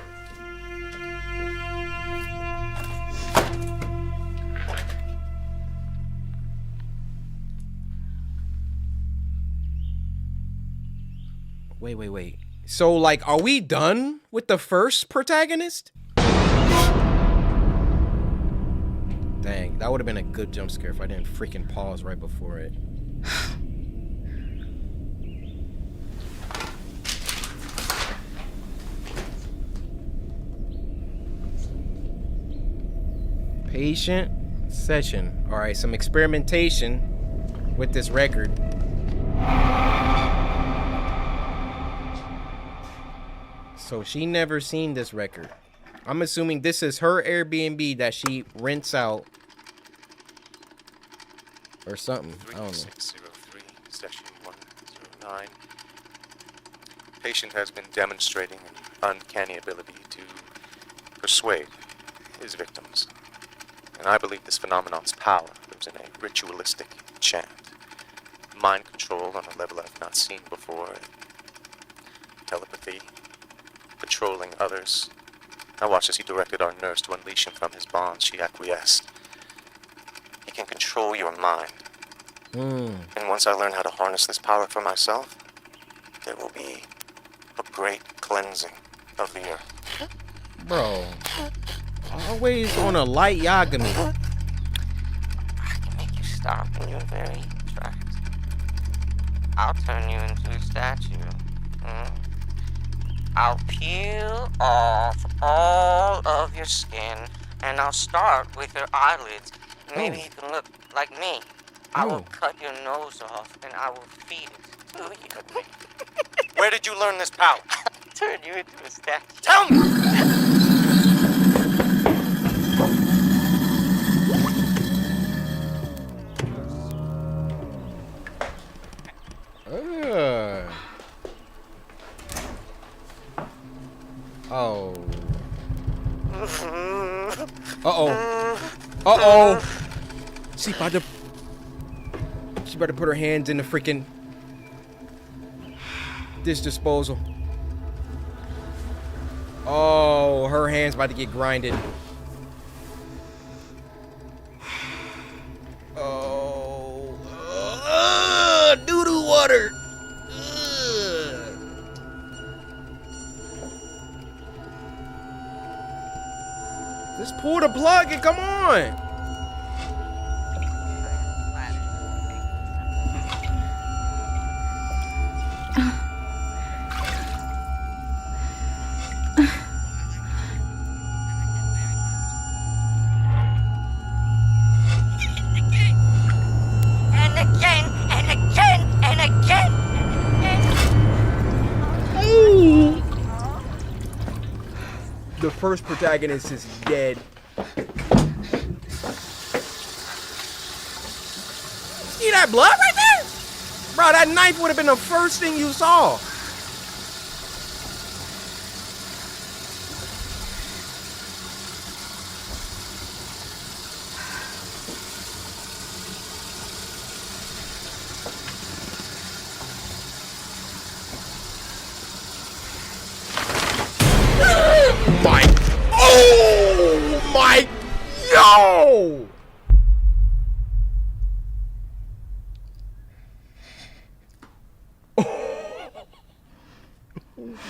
Wait. So, like, are we done with the first protagonist? Dang, that would have been a good jump scare if I didn't freaking pause right before it. Patient session. All right, some experimentation with this record. So she never seen this record. I'm assuming this is her Airbnb that she rents out or something. I don't know. 3603, session 109. Patient has been demonstrating an uncanny ability to persuade his victims. And I believe this phenomenon's power lives in a ritualistic chant. Mind control on a level I've not seen before. Telepathy. Controlling others. I watched as he directed our nurse to unleash him from his bonds. She acquiesced. He can control your mind. And once I learn how to harness this power for myself, there will be a great cleansing of the earth. Bro. Always on a light Yagami. I can make you stop in your very tracks. I'll turn you into a statue. I'll peel off all of your skin, and I'll start with your eyelids. Maybe you can look like me. I will cut your nose off, and I will feed it to you. Where did you learn this power? Turn you into a statue. Tell me! Oh. Uh-oh. She about to put her hands in the freaking dish disposal. Oh, her hands about to get grinded. Oh. Doo-doo water. Just pull the plug and come on. And again, and again, and again. Ooh. The first protagonist is dead. See that blood right there? Bro, that knife would have been the first thing you saw. Oh my, yo! Oh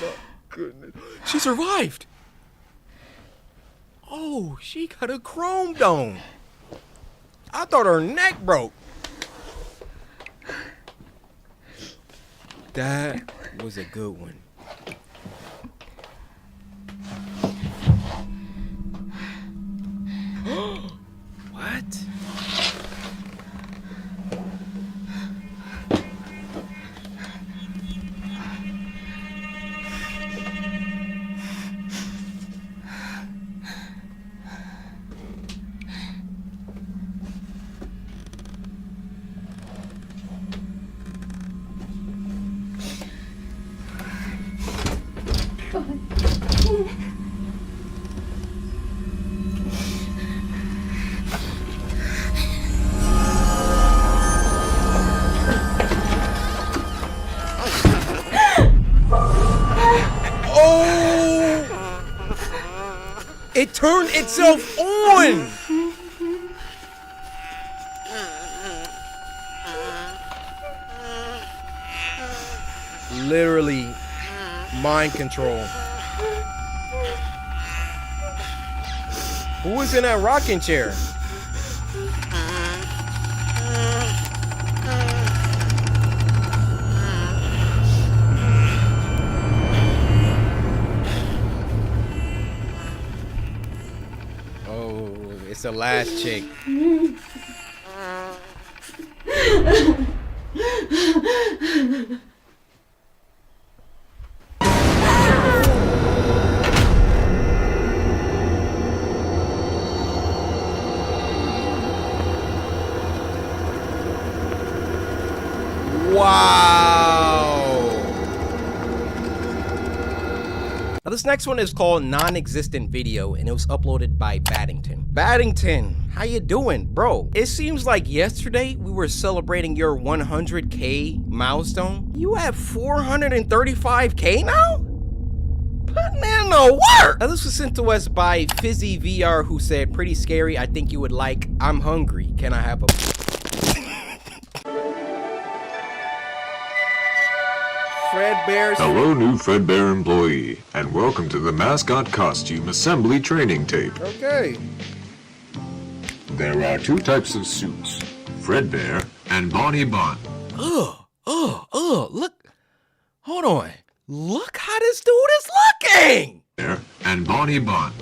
my goodness. She survived. Oh, she got a chrome dome. I thought her neck broke. That was a good one. What? It turned itself on! Literally mind control. Who was in that rocking chair? It's the last chick. Wow. Now this next one is called Non-Existent Video, and it was uploaded by Battington. Battington, how you doing, bro? It seems like yesterday we were celebrating your 100K milestone. You have 435K now? Putting in the work. Now this was sent to us by Fizzy VR, who said, "Pretty scary. I think you would like. I'm hungry. Can I have a?" Fredbear's. Hello, new Fredbear employee, and welcome to the mascot costume assembly training tape. Okay. There are two types of suits, Fredbear and Bonnie Bun. Look. Hold on. Look how this dude is looking! And Bonnie Bun.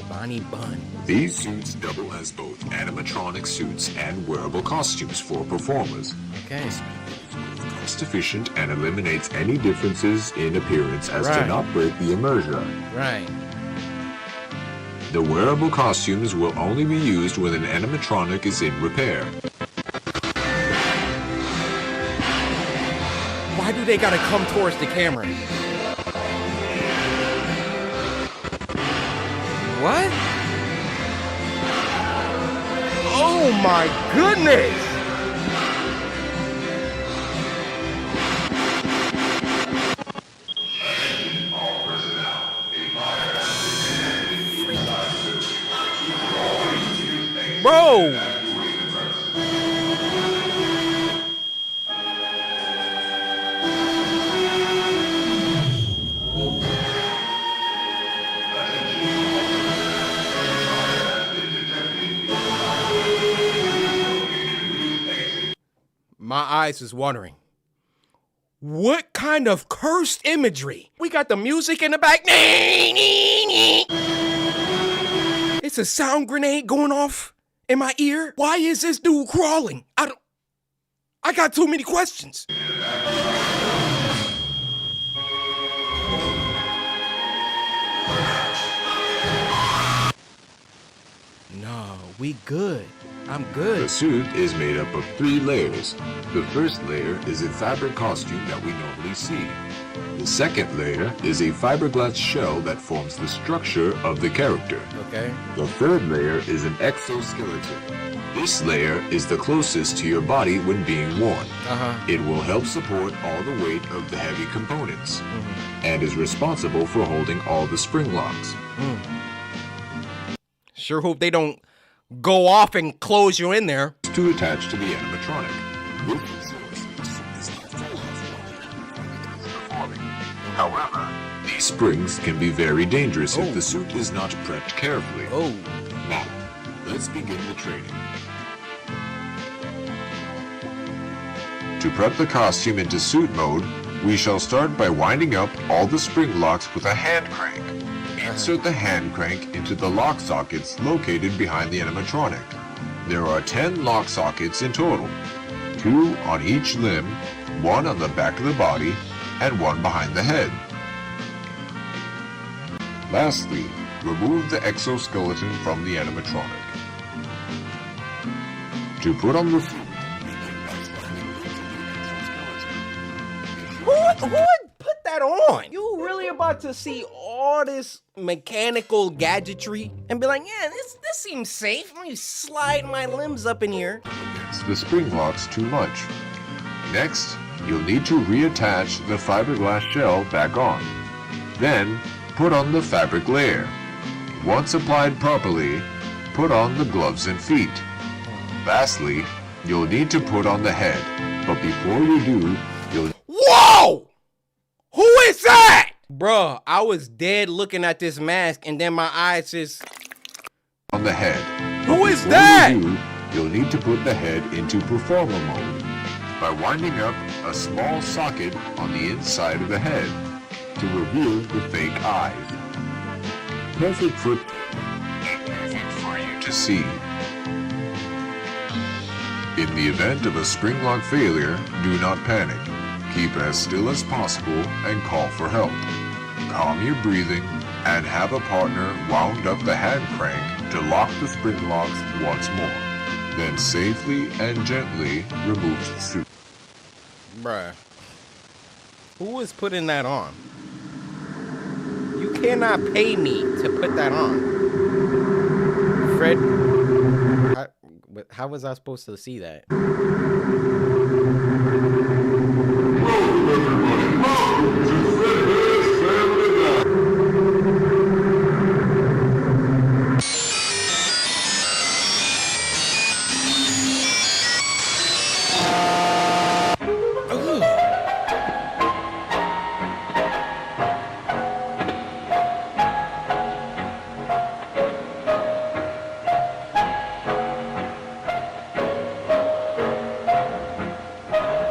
Bonnie Bun. These suits double as both animatronic suits and wearable costumes for performers. Okay. Cost efficient and eliminates any differences in appearance as to not break the immersion. Right. The wearable costumes will only be used when an animatronic is in repair. Why do they gotta come towards the camera? What? Oh my goodness! Bro! My eyes is watering. What kind of cursed imagery? We got the music in the back. It's a sound grenade going off in my ear. Why is this dude crawling? I got too many questions. No, we good. I'm good. The suit is made up of 3 layers. The first layer is a fabric costume that we normally see. The second layer is a fiberglass shell that forms the structure of the character. Okay. The third layer is an exoskeleton. This layer is the closest to your body when being worn. It will help support all the weight of the heavy components and is responsible for holding all the spring locks. Sure hope they don't go off and close you in there. To attach to the animatronic. However, these springs can be very dangerous if the suit is not prepped carefully. Now, let's begin the training. To prep the costume into suit mode, we shall start by winding up all the spring locks with a hand crank. Insert the hand crank into the lock sockets located behind the animatronic. There are 10 lock sockets in total, 2 on each limb, 1 on the back of the body, and 1 behind the head. Lastly, remove the exoskeleton from the animatronic. To put on the suit, Who would put that on? You really about to see all this mechanical gadgetry and be like, yeah, this seems safe. Let me slide my limbs up in here. the spring locks too much. Next, you'll need to reattach the fiberglass shell back on. Then, put on the fabric layer. Once applied properly, put on the gloves and feet. Lastly, you'll need to put on the head, but before you do, you'll... Whoa! Who is that? Bruh, I was dead looking at this mask and then my eyes just... on the head. Who is that? You'll need to put the head into performer mode by winding up a small socket on the inside of the head to reveal the fake eyes. Perfect for you to see. In the event of a spring lock failure, do not panic. Keep as still as possible and call for help. Calm your breathing and have a partner wound up the hand crank to lock the spring locks once more. Then safely and gently remove the suit. Bruh. Who is putting that on? You cannot pay me to put that on. Fred, how was I supposed to see that?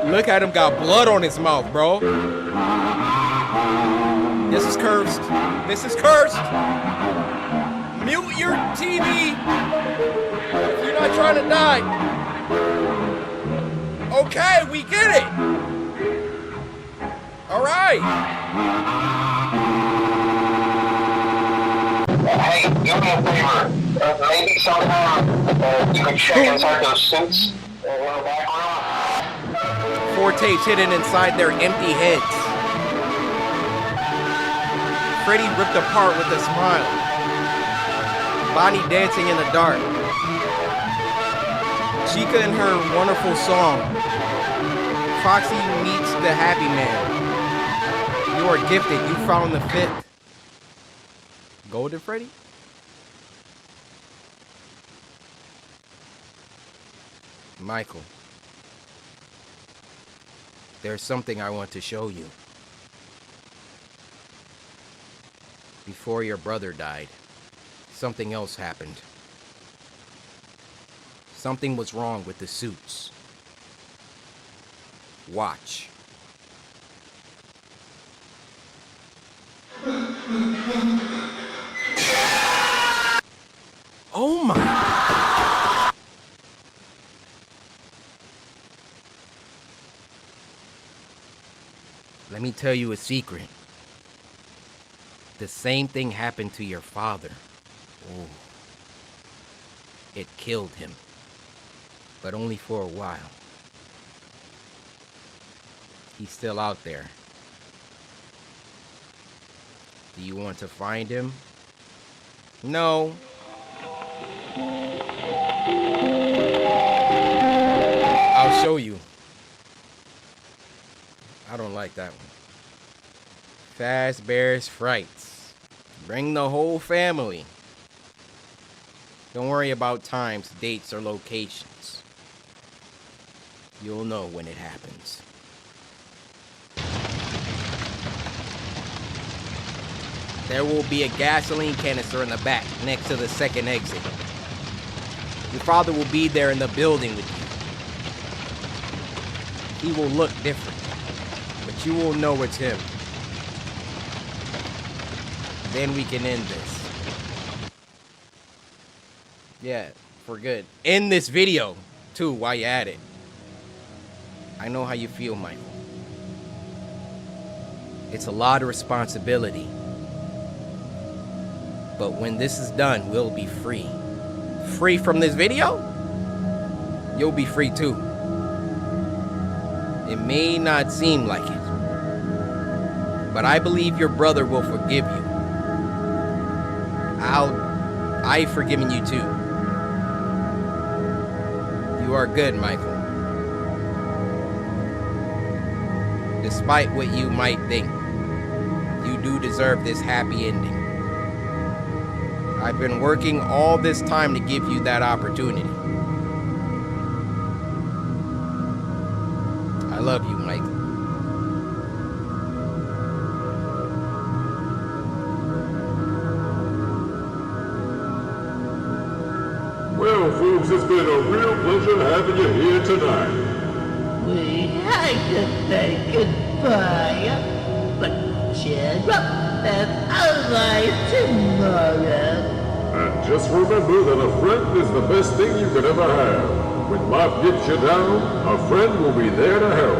Look at him, got blood on his mouth, bro. This is cursed. This is cursed. Mute your TV. If you're not trying to die. Okay, we get it. All right. Hey, do me a favor. Maybe somehow you can check inside those suits in the background. 4 tapes hidden inside their empty heads. Freddy ripped apart with a smile. Bonnie dancing in the dark. Chica and her wonderful song. Foxy meets the happy man. You are gifted. You found the fifth. Golden Freddy? Michael. There's something I want to show you. Before your brother died, something else happened. Something was wrong with the suits. Watch. Oh my... Let me tell you a secret. The same thing happened to your father. Oh. It killed him. but only for a while. He's still out there. Do you want to find him? No. I'll show you. I don't like that one. Fazbear's Frights. Bring the whole family. Don't worry about times, dates, or locations. You'll know when it happens. There will be a gasoline canister in the back, next to the second exit. Your father will be there in the building with you. He will look different, but you will know it's him. Then we can end this. Yeah, for good. End this video, too, while you're at it. I know how you feel, Michael. It's a lot of responsibility. But when this is done, we'll be free. Free from this video? You'll be free too. It may not seem like it, but I believe your brother will forgive you. I've forgiven you too. You are good, Michael. Despite what you might think, you do deserve this happy ending. I've been working all this time to give you that opportunity. I love you, Mike. Well, folks, it's been a real pleasure having you here tonight. We had to say goodbye, but cheer up, there's always tomorrow. And just remember that a friend is the best thing you could ever have. When life gets you down, a friend will be there to help.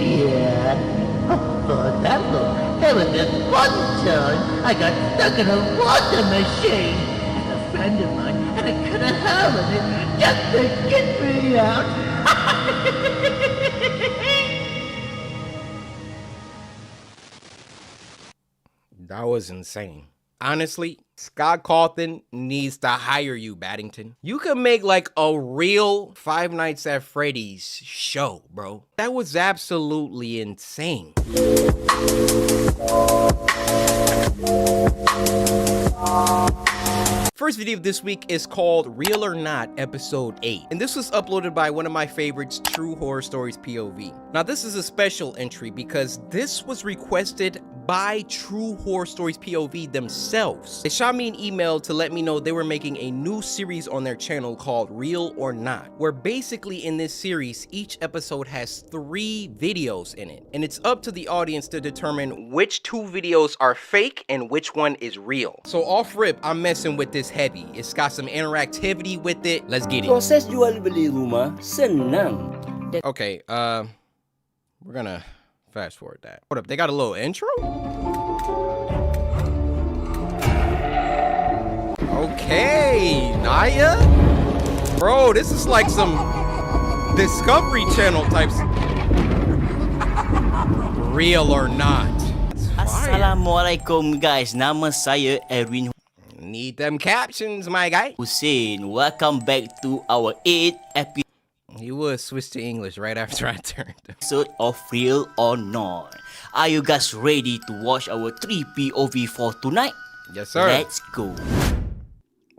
Yeah. Oh, that look. There was this one time I got stuck in a water machine. And a friend of mine had a cut of hole in it just to get me out. That was insane. Honestly, Scott Cawthon needs to hire you, Battington. You can make like a real Five Nights at Freddy's show, bro. That was absolutely insane. First video of this week is called Real or Not Episode 8. And this was uploaded by one of my favorites, True Horror Stories POV. Now this is a special entry because this was requested by True Horror Stories POV themselves. They shot me an email to let me know they were making a new series on their channel called Real or Not, where basically in this series, each episode has 3 videos in it. And it's up to the audience to determine which 2 videos are fake and which one is real. So off rip, I'm messing with this heavy. It's got some interactivity with it. Let's get it. Proses jual beli rumah senang. Okay, we're gonna fast forward that. What up? They got a little intro? Okay, Naya? Bro, this is like some Discovery Channel types. Real or Not. Assalamualaikum guys, nama saya Erwin. Need them captions, my guy. Hussein, welcome back to our 8th episode. You would switch to English right after I turned. Episode of Real or Not. Are you guys ready to watch our 3 POV for tonight? Yes, sir. Let's go.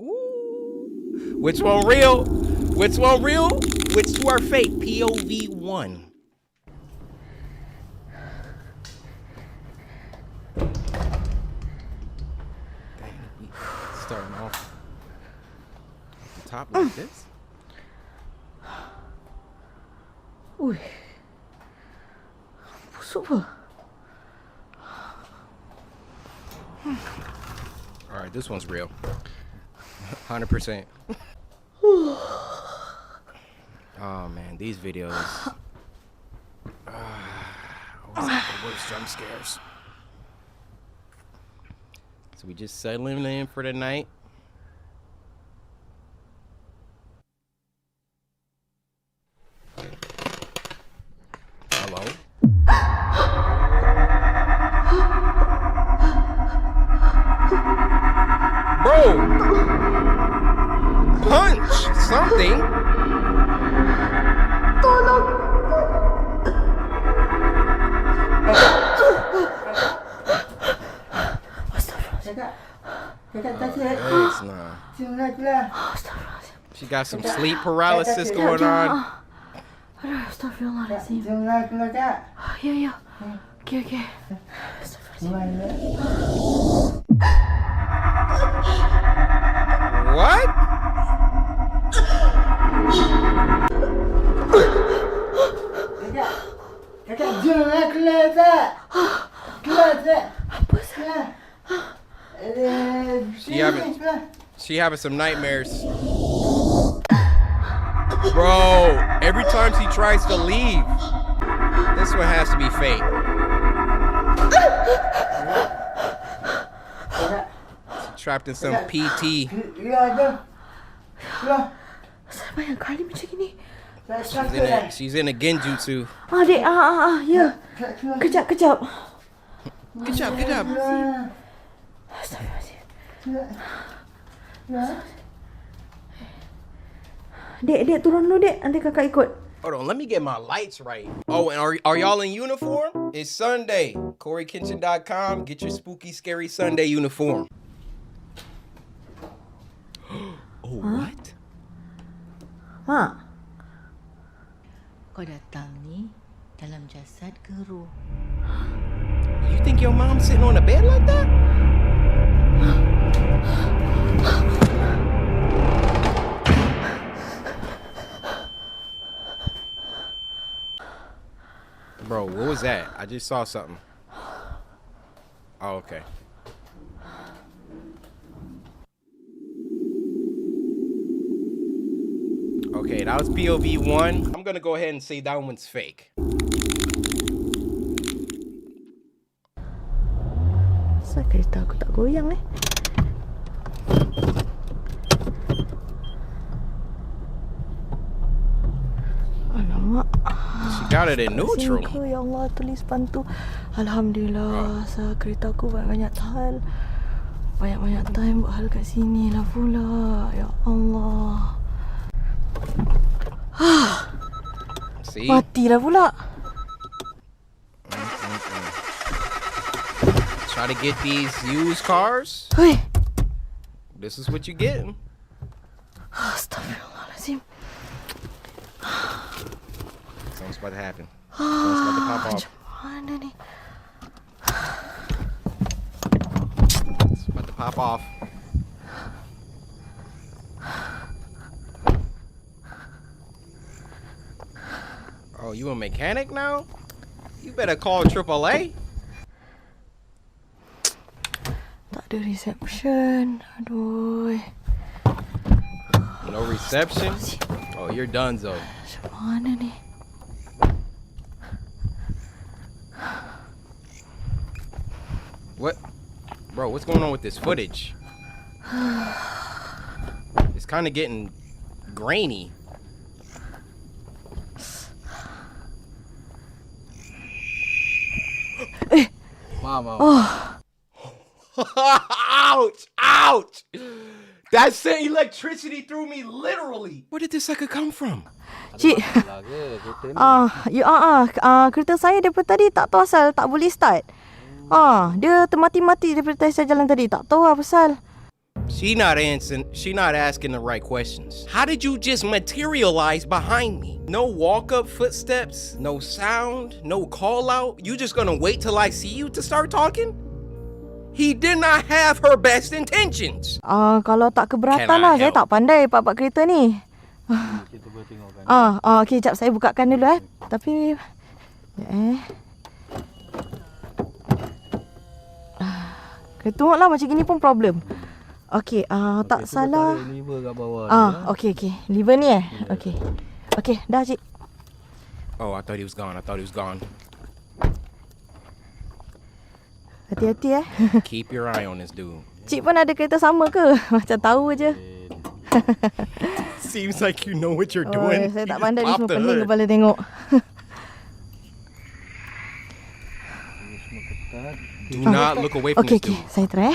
Ooh. Which one real? Which one real? Which 2 are fake? POV 1. Starting off at the top like this. Wih, busuk apa? All right, this one's real. 100%. Oh man, these videos always have the worst jump scares. So we just settling in for the night. something. Thanks, nah. She got some sleep paralysis going on. Astagfirullahaladzim. Ya. Okay. What? Kakak, jangan keluar tak? Keluar tak? Apa sah? She having some nightmares. Bro, every time she tries to leave, this one has to be fake. She's trapped in some PT. Banyak kali macam gini. She's in a genjutsu. Dek, ya. Kejap. Kejap. Dek, turun dulu, Dek. Nanti kakak ikut. Hold on, let me get my lights right. Oh, and are y'all in uniform? It's Sunday. Coryxkenshin.com. Get your spooky, scary Sunday uniform. Oh, what? Kau datang ni dalam jasad ke roh? You think your mom's sitting on a bed like that? Bro, what was that? I just saw something. Oh, okay. Okay, that was POV 1. I'm gonna go ahead and say that one's fake. Saya kereta aku tak goyang Alamak. She got it in neutral. Ya Allah, tulis bantu. Alhamdulillah, kereta aku banyak hal. Banyak time buat hal kat sini lah pula. Ya Allah. See? Matilah pula. Try to get these used cars. Hey. This is what you getting. Astagfirullahaladzim. Something's about to happen. Something's about to pop off. Mana ni? It's about to pop off. Oh, you a mechanic now? You better call AAA. Tak ada reception. Aduh. No reception? Oh, you're done, Zoe. Mana ni? What? Bro, what's going on with this footage? It's kind of getting grainy. Mama. Ouch! Ouch! That sent electricity through me, literally. Where did this sucker come from? Cik. Kereta saya daripada tadi tak tahu asal tak boleh start. Dia termati-mati daripada saya jalan tadi. Tak tahu apa pasal. She not asking the right questions. How did you just materialize behind me? No walk-up footsteps, no sound, no call-out. You just gonna wait till I see you to start talking? He did not have her best intentions. Kalau tak keberatan lah, saya tak pandai pak kereta ni. Okay, jap saya bukakan dulu Tapi tengoklah macam gini pun problem. Okay, tak salah. Liver kat bawah. Okay. Liver ni Okay, dah cik. Oh, I thought he was gone. Hati-hati Keep your eye on this dude. Cik pun ada kereta sama ke? Macam tahu je. Seems like you know what you're doing. Saya tak pandai ni semua pening kepala tengok. Do not look away from this dude. Okay, saya try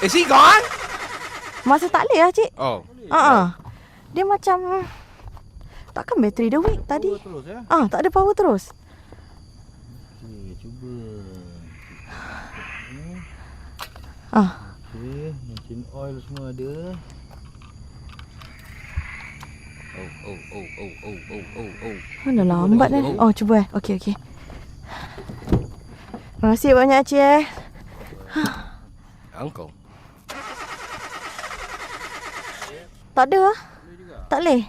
Is he gone? Masa tak boleh lah, cik. Oh. Dia macam... Takkan bateri dia weak tadi? Tak ada power terus. Okay, cuba. Okay, engine oil semua ada. Mana lambat dah. Oh, cuba Okey. Terima kasih banyak, cik. Uncle. Tak ada lah. Tak boleh.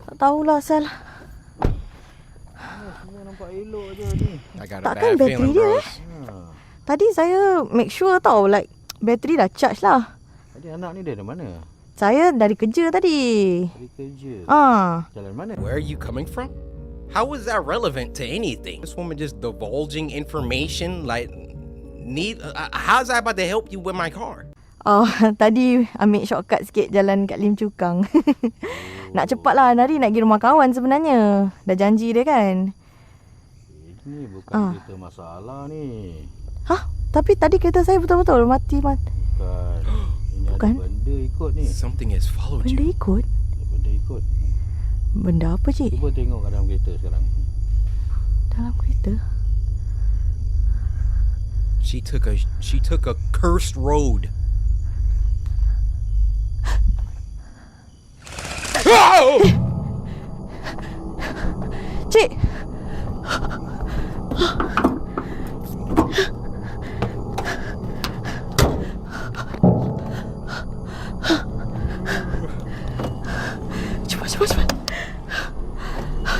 Tak tahulah asal. Semua nampak elok je ni. Takkan bateri dia Tadi saya make sure tau, like bateri dah charge lah. Tadi anak ni dari mana? Saya dari kerja tadi. Dari kerja? Jalan mana? Where are you coming from? How is that relevant to anything? This woman just divulging information like how's that about to help you with my car? Tadi ambil shortcut sikit jalan kat Lim Chu Kang. Nak cepat lah, hari nak pergi rumah kawan sebenarnya. Dah janji dia kan. Ini bukan kereta masalah ni. Tapi tadi kereta saya betul-betul mati. Bukan. Ini ada benda ikut ni. Something has followed Benda you. ikut? Benda ikut. Benda apa, cik? Cuba tengok kat dalam kereta sekarang. Dalam kereta? She took a cursed road. Cik. Cepat.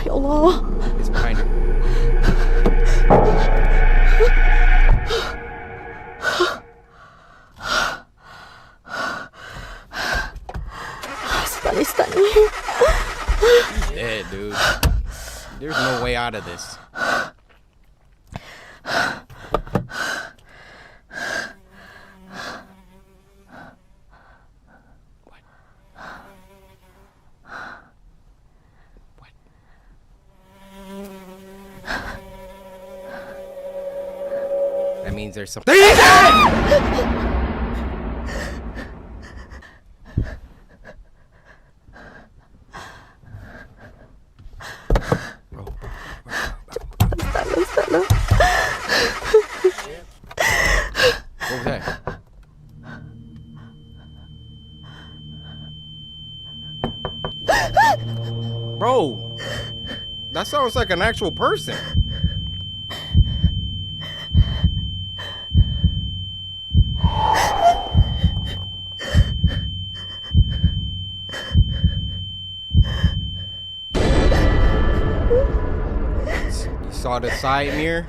Ya Allah. It's behind her. Start ni. He's dead, dude. There's no way out of this. That means there's something. What was that? Bro, that sounds like an actual person. You saw the side mirror?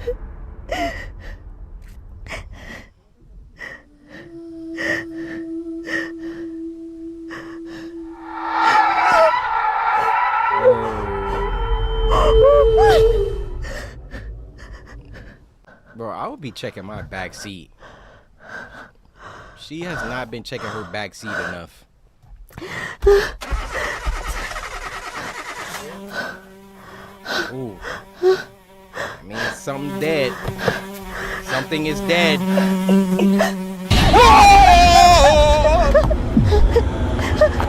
Bro, I would be checking my back seat. She has not been checking her back seat enough. Ooh. I mean, something dead. Something is dead.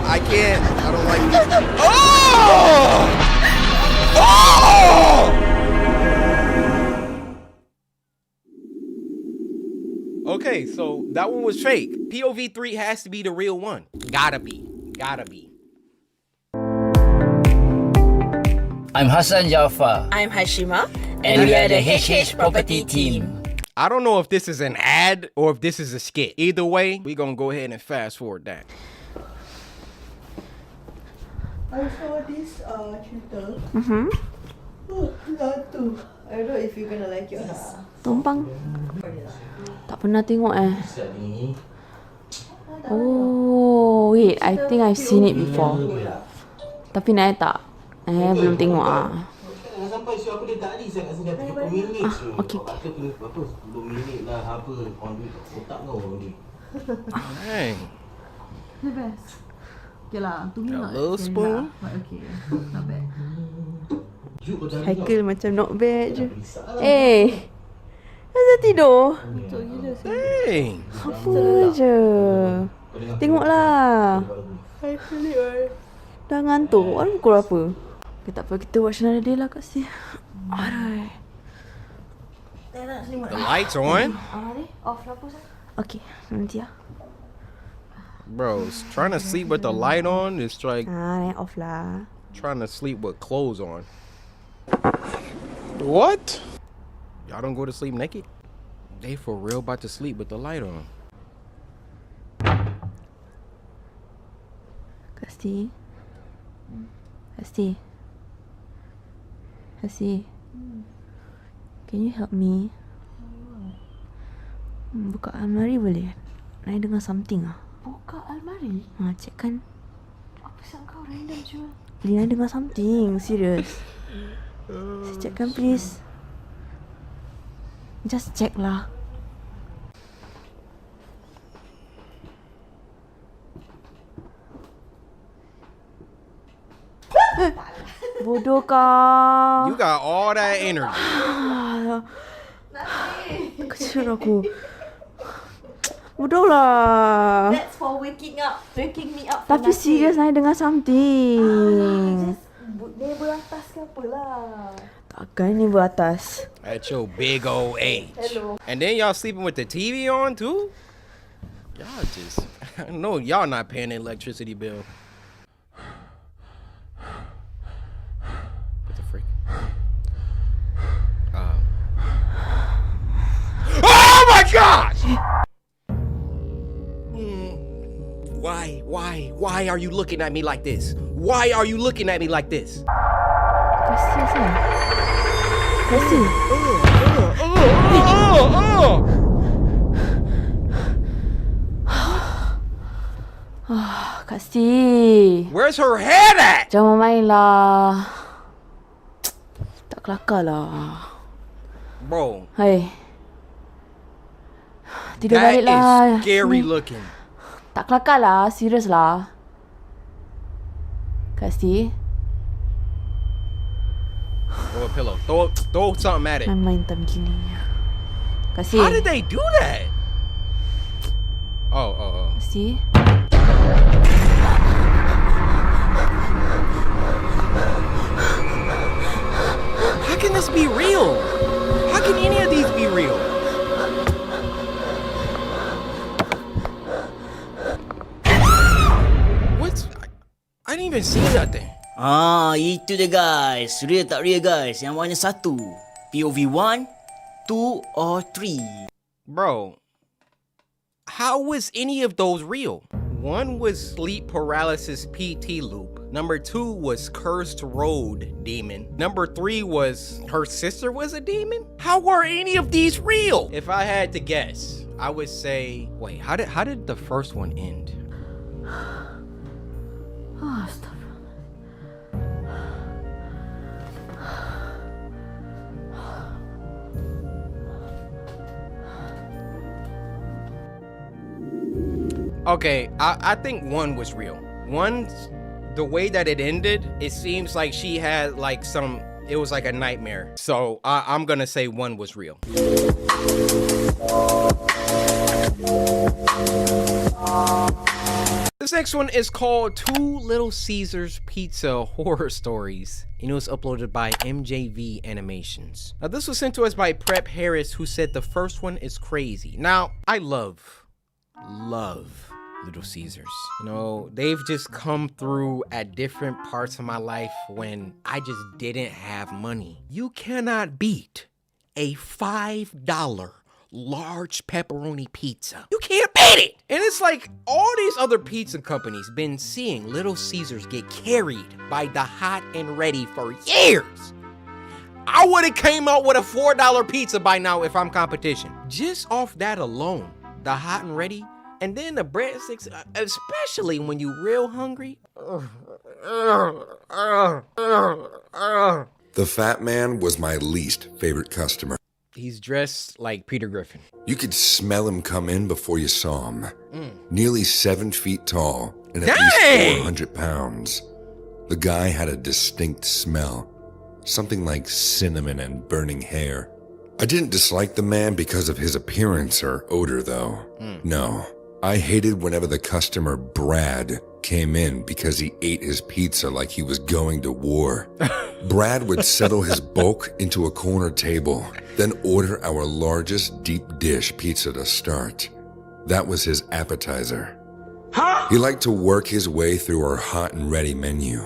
I can't. I don't like this. Okay, so that one was fake. POV 3 has to be the real one. Gotta be. I'm Hassan Jafar. I'm Hashima. And we are the HH Property Team. I don't know if this is an ad or if this is a skit. Either way, we're gonna go ahead and fast forward that. I saw this Twitter. Satu. I don't know if you're gonna like it or not. Tumpang. Tak pernah tengok Oh, wait. I think I've seen it before. Tapi Naya tak. Belum tengok Sampai show aku dia tak ada saya kat sini 30 minit je. Okay. Patut kena 10 minit lah apa on otak kau ni. Dang. The best. Okay lah, to me A not little scary spoon? lah, but okay, not bad. Haikal macam not bad je. Dah tidur? Dang. Apa je? Tengoklah. Dah ngantuk. Orang pukul berapa? Okay, tak apa, kita watch another day lah kat sini. Aduh. The lights on? Off lah pun. Okay, nanti lah. Bro, trying to sleep with the light on is like off lah. trying to sleep with clothes on. What? Y'all don't go to sleep naked? They for real about to sleep with the light on. Kasti. Can you help me? Buka almari boleh? Nak dengar something ah. Buka almari? Cek kan. Apa sih kau random je? Lina dengar something. Serious. Check kan please. Just check lah. Bodoh kau. You got all that energy. Kecil aku. Bodoh lah. That's for waking me up. Tapi serius nak dengar something. Dia beratas ke apa lah? Takkan ni beratas. At your big old age. Hello. And then y'all sleeping with the TV on too? Y'all just, I know y'all not paying the electricity bill. What the freak? Oh my gosh! Why are you looking at me like this? Why are you looking at me like this? Kasih sayang. Kasih. Kasih. Where's her head at? Jangan main lah. Tak kelakar lah. Bro. Hai. Tidur That balik lah. is scary looking. Tak kelakar lah. Serius lah. Kasih. Throw a pillow. Throw something at it. Main time gini. Kasih. How did they do that? Oh. Kasih. How can this be real? How can any of these be real? What's... I didn't even see nothing. Itu dia guys. Real tak real guys? Yang warna satu. POV 1, 2 or 3. Bro, how was any of those real? One was sleep paralysis PT loop. Number 2 was cursed road demon. Number 3 was her sister was a demon? How are any of these real? If I had to guess, I would say, wait, how did the first one end? Oh, stop. Okay, I think 1 was real. 1, the way that it ended, it seems like she had like it was like a nightmare. So I'm gonna say 1 was real. This next one is called 2 Little Caesars Pizza Horror Stories. And it was uploaded by MJV Animations. Now this was sent to us by Prep Harris, who said the first one is crazy. Now, I love Little Caesars. You know, they've just come through at different parts of my life when I just didn't have money. You cannot beat a $5 large pepperoni pizza. You can't beat it! And it's like all these other pizza companies been seeing Little Caesars get carried by the hot and ready for years. I would have came out with a $4 pizza by now if I'm competition. Just off that alone, the hot and ready, and then the breadsticks, especially when you real hungry. The fat man was my least favorite customer. He's dressed like Peter Griffin. You could smell him come in before you saw him. Nearly 7 feet tall and at least 400 pounds. The guy had a distinct smell. Something like cinnamon and burning hair. I didn't dislike the man because of his appearance or odor, though. No, I hated whenever the customer Brad came in because he ate his pizza like he was going to war. Brad would settle his bulk into a corner table, then order our largest deep dish pizza to start. That was his appetizer. He liked to work his way through our hot and ready menu.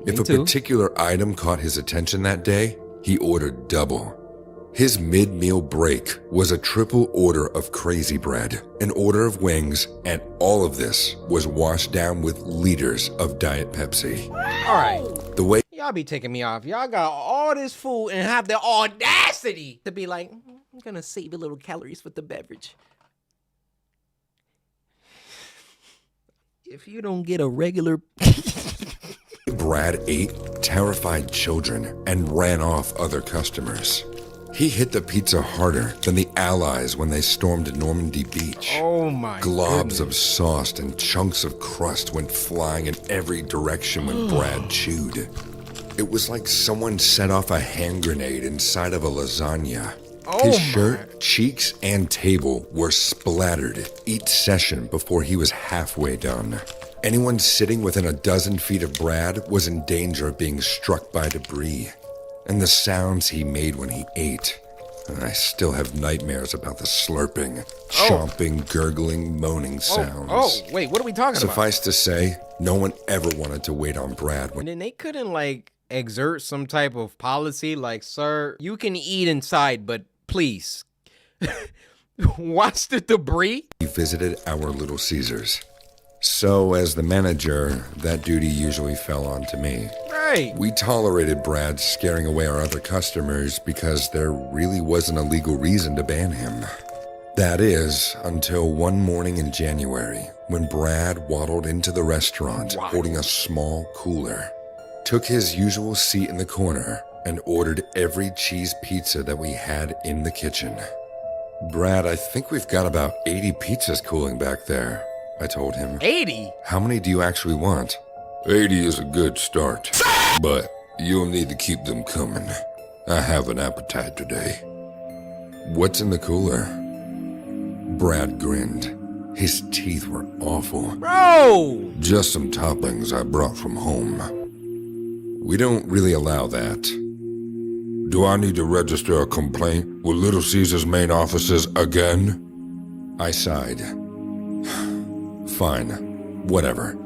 If a particular item caught his attention that day, he ordered double. His mid-meal break was a triple order of crazy bread, an order of wings, and all of this was washed down with liters of Diet Pepsi. All right. The way Y'all be taking me off. Y'all got all this food and have the audacity to be like, I'm gonna save a little calories with the beverage. If you don't get a regular... Brad ate terrified children and ran off other customers. He hit the pizza harder than the Allies when they stormed Normandy Beach. Oh my Globs of sauce and chunks of crust went flying in every direction when Brad chewed. It was like someone set off a hand grenade inside of a lasagna. His shirt, cheeks, and table were splattered each session before he was halfway done. Anyone sitting within a dozen feet of Brad was in danger of being struck by debris. And the sounds he made when he ate. I still have nightmares about the slurping, chomping, gurgling, moaning sounds. Wait, what are we talking about? Suffice to say, no one ever wanted to wait on Brad. And then they couldn't, like, exert some type of policy, like, sir, you can eat inside, but please, watch the debris. He visited our Little Caesars. So, as the manager, that duty usually fell onto me. Right. We tolerated Brad scaring away our other customers because there really wasn't a legal reason to ban him. That is, until one morning in January, when Brad waddled into the restaurant holding a small cooler, took his usual seat in the corner, and ordered every cheese pizza that we had in the kitchen. Brad, I think we've got about 80 pizzas cooling back there, I told him. 80? How many do you actually want? 80 is a good start, but you'll need to keep them coming. I have an appetite today. What's in the cooler? Brad grinned. His teeth were awful. Bro! Just some toppings I brought from home. We don't really allow that. Do I need to register a complaint with Little Caesars main offices again? I sighed. Fine, whatever.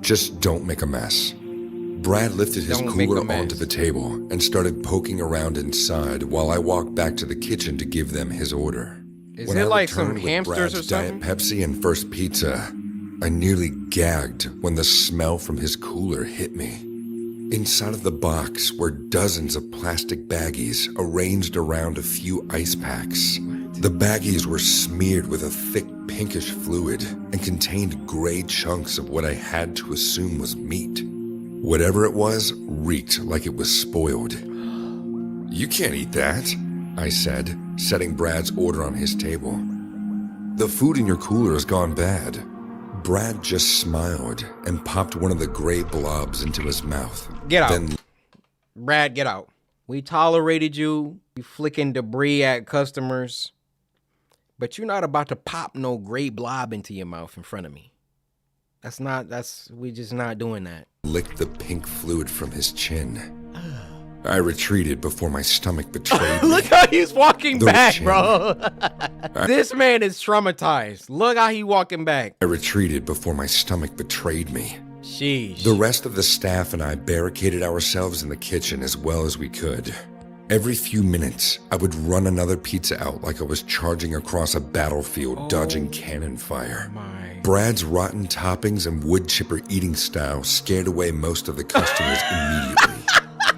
Just don't make a mess. Brad lifted his cooler onto the table and started poking around inside while I walked back to the kitchen to give them his order. Is When it I like some returned with hamsters Brad's or something? Diet Pepsi and first pizza, I nearly gagged when the smell from his cooler hit me. Inside of the box were dozens of plastic baggies arranged around a few ice packs. The baggies were smeared with a thick pinkish fluid and contained gray chunks of what I had to assume was meat. Whatever it was reeked like it was spoiled. You can't eat that, I said, setting Brad's order on his table. The food in your cooler has gone bad. Brad just smiled and popped one of the gray blobs into his mouth. Get out. Then Brad, get out. We tolerated you. You flicking debris at customers. But you're not about to pop no gray blob into your mouth in front of me. We just not doing that. Licked the pink fluid from his chin. I retreated before my stomach betrayed me. Look how he's walking The back, chin. bro. This man is traumatized. Look how he walking back. I retreated before my stomach betrayed me. Sheesh. The rest of the staff and I barricaded ourselves in the kitchen as well as we could. Every few minutes, I would run another pizza out like I was charging across a battlefield, dodging cannon fire. Brad's rotten toppings and wood chipper eating style scared away most of the customers immediately.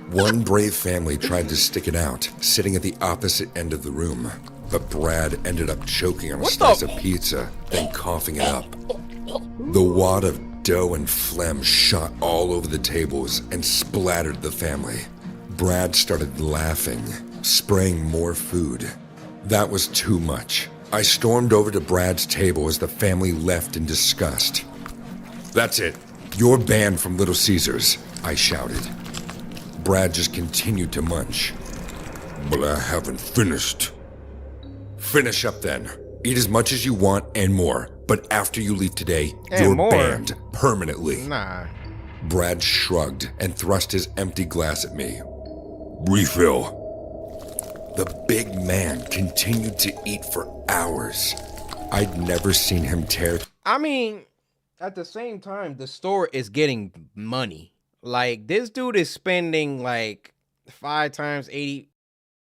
One brave family tried to stick it out, sitting at the opposite end of the room. But Brad ended up choking on a slice of pizza, then coughing it up. The wad of dough and phlegm shot all over the tables and splattered the family. Brad started laughing, spraying more food. That was too much. I stormed over to Brad's table as the family left in disgust. That's it. You're banned from Little Caesars, I shouted. Brad just continued to munch. But I haven't finished. Finish up then. Eat as much as you want and more. But after you leave today, And you're more? banned permanently. Nah. Brad shrugged and thrust his empty glass at me. Refill. The big man continued to eat for hours. I'd never seen him tear. I mean, at the same time, the store is getting money. Like, this dude is spending like 5 times 80,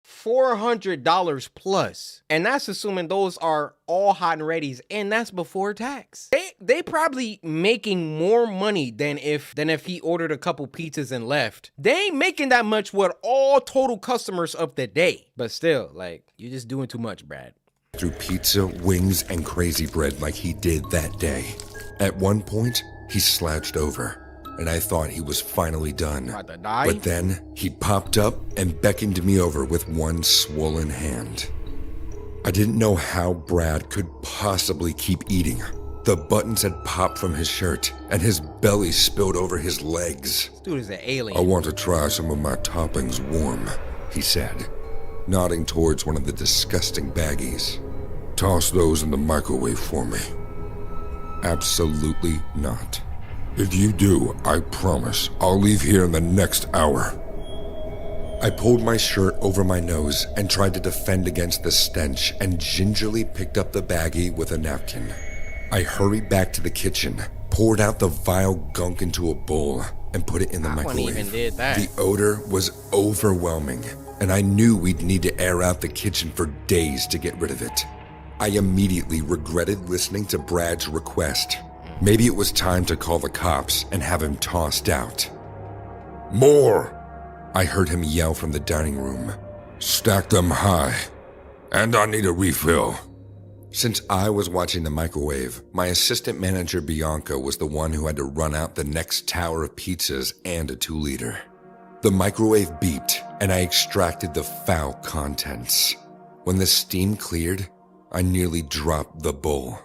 $400 plus. And that's assuming those are all hot and readies, and that's before tax. They probably making more money than if he ordered a couple pizzas and left. They ain't making that much with all total customers of the day. But still, like, you're just doing too much, Brad. Through pizza, wings, and crazy bread like he did that day. At one point, he slouched over, and I thought he was finally done. About to die? But then he popped up and beckoned me over with one swollen hand. I didn't know how Brad could possibly keep eating. The buttons had popped from his shirt, and his belly spilled over his legs. This dude is an alien. I want to try some of my toppings warm, he said, nodding towards one of the disgusting baggies. Toss those in the microwave for me. Absolutely not. If you do, I promise I'll leave here in the next hour. I pulled my shirt over my nose and tried to defend against the stench and gingerly picked up the baggie with a napkin. I hurried back to the kitchen, poured out the vile gunk into a bowl, and put it in the microwave. Even did that. The odor was overwhelming, and I knew we'd need to air out the kitchen for days to get rid of it. I immediately regretted listening to Brad's request. Maybe it was time to call the cops and have him tossed out. More! I heard him yell from the dining room. Stack them high. And I need a refill. Since I was watching the microwave, my assistant manager Bianca was the one who had to run out the next tower of pizzas and a 2-liter. The microwave beeped, and I extracted the foul contents. When the steam cleared, I nearly dropped the bowl.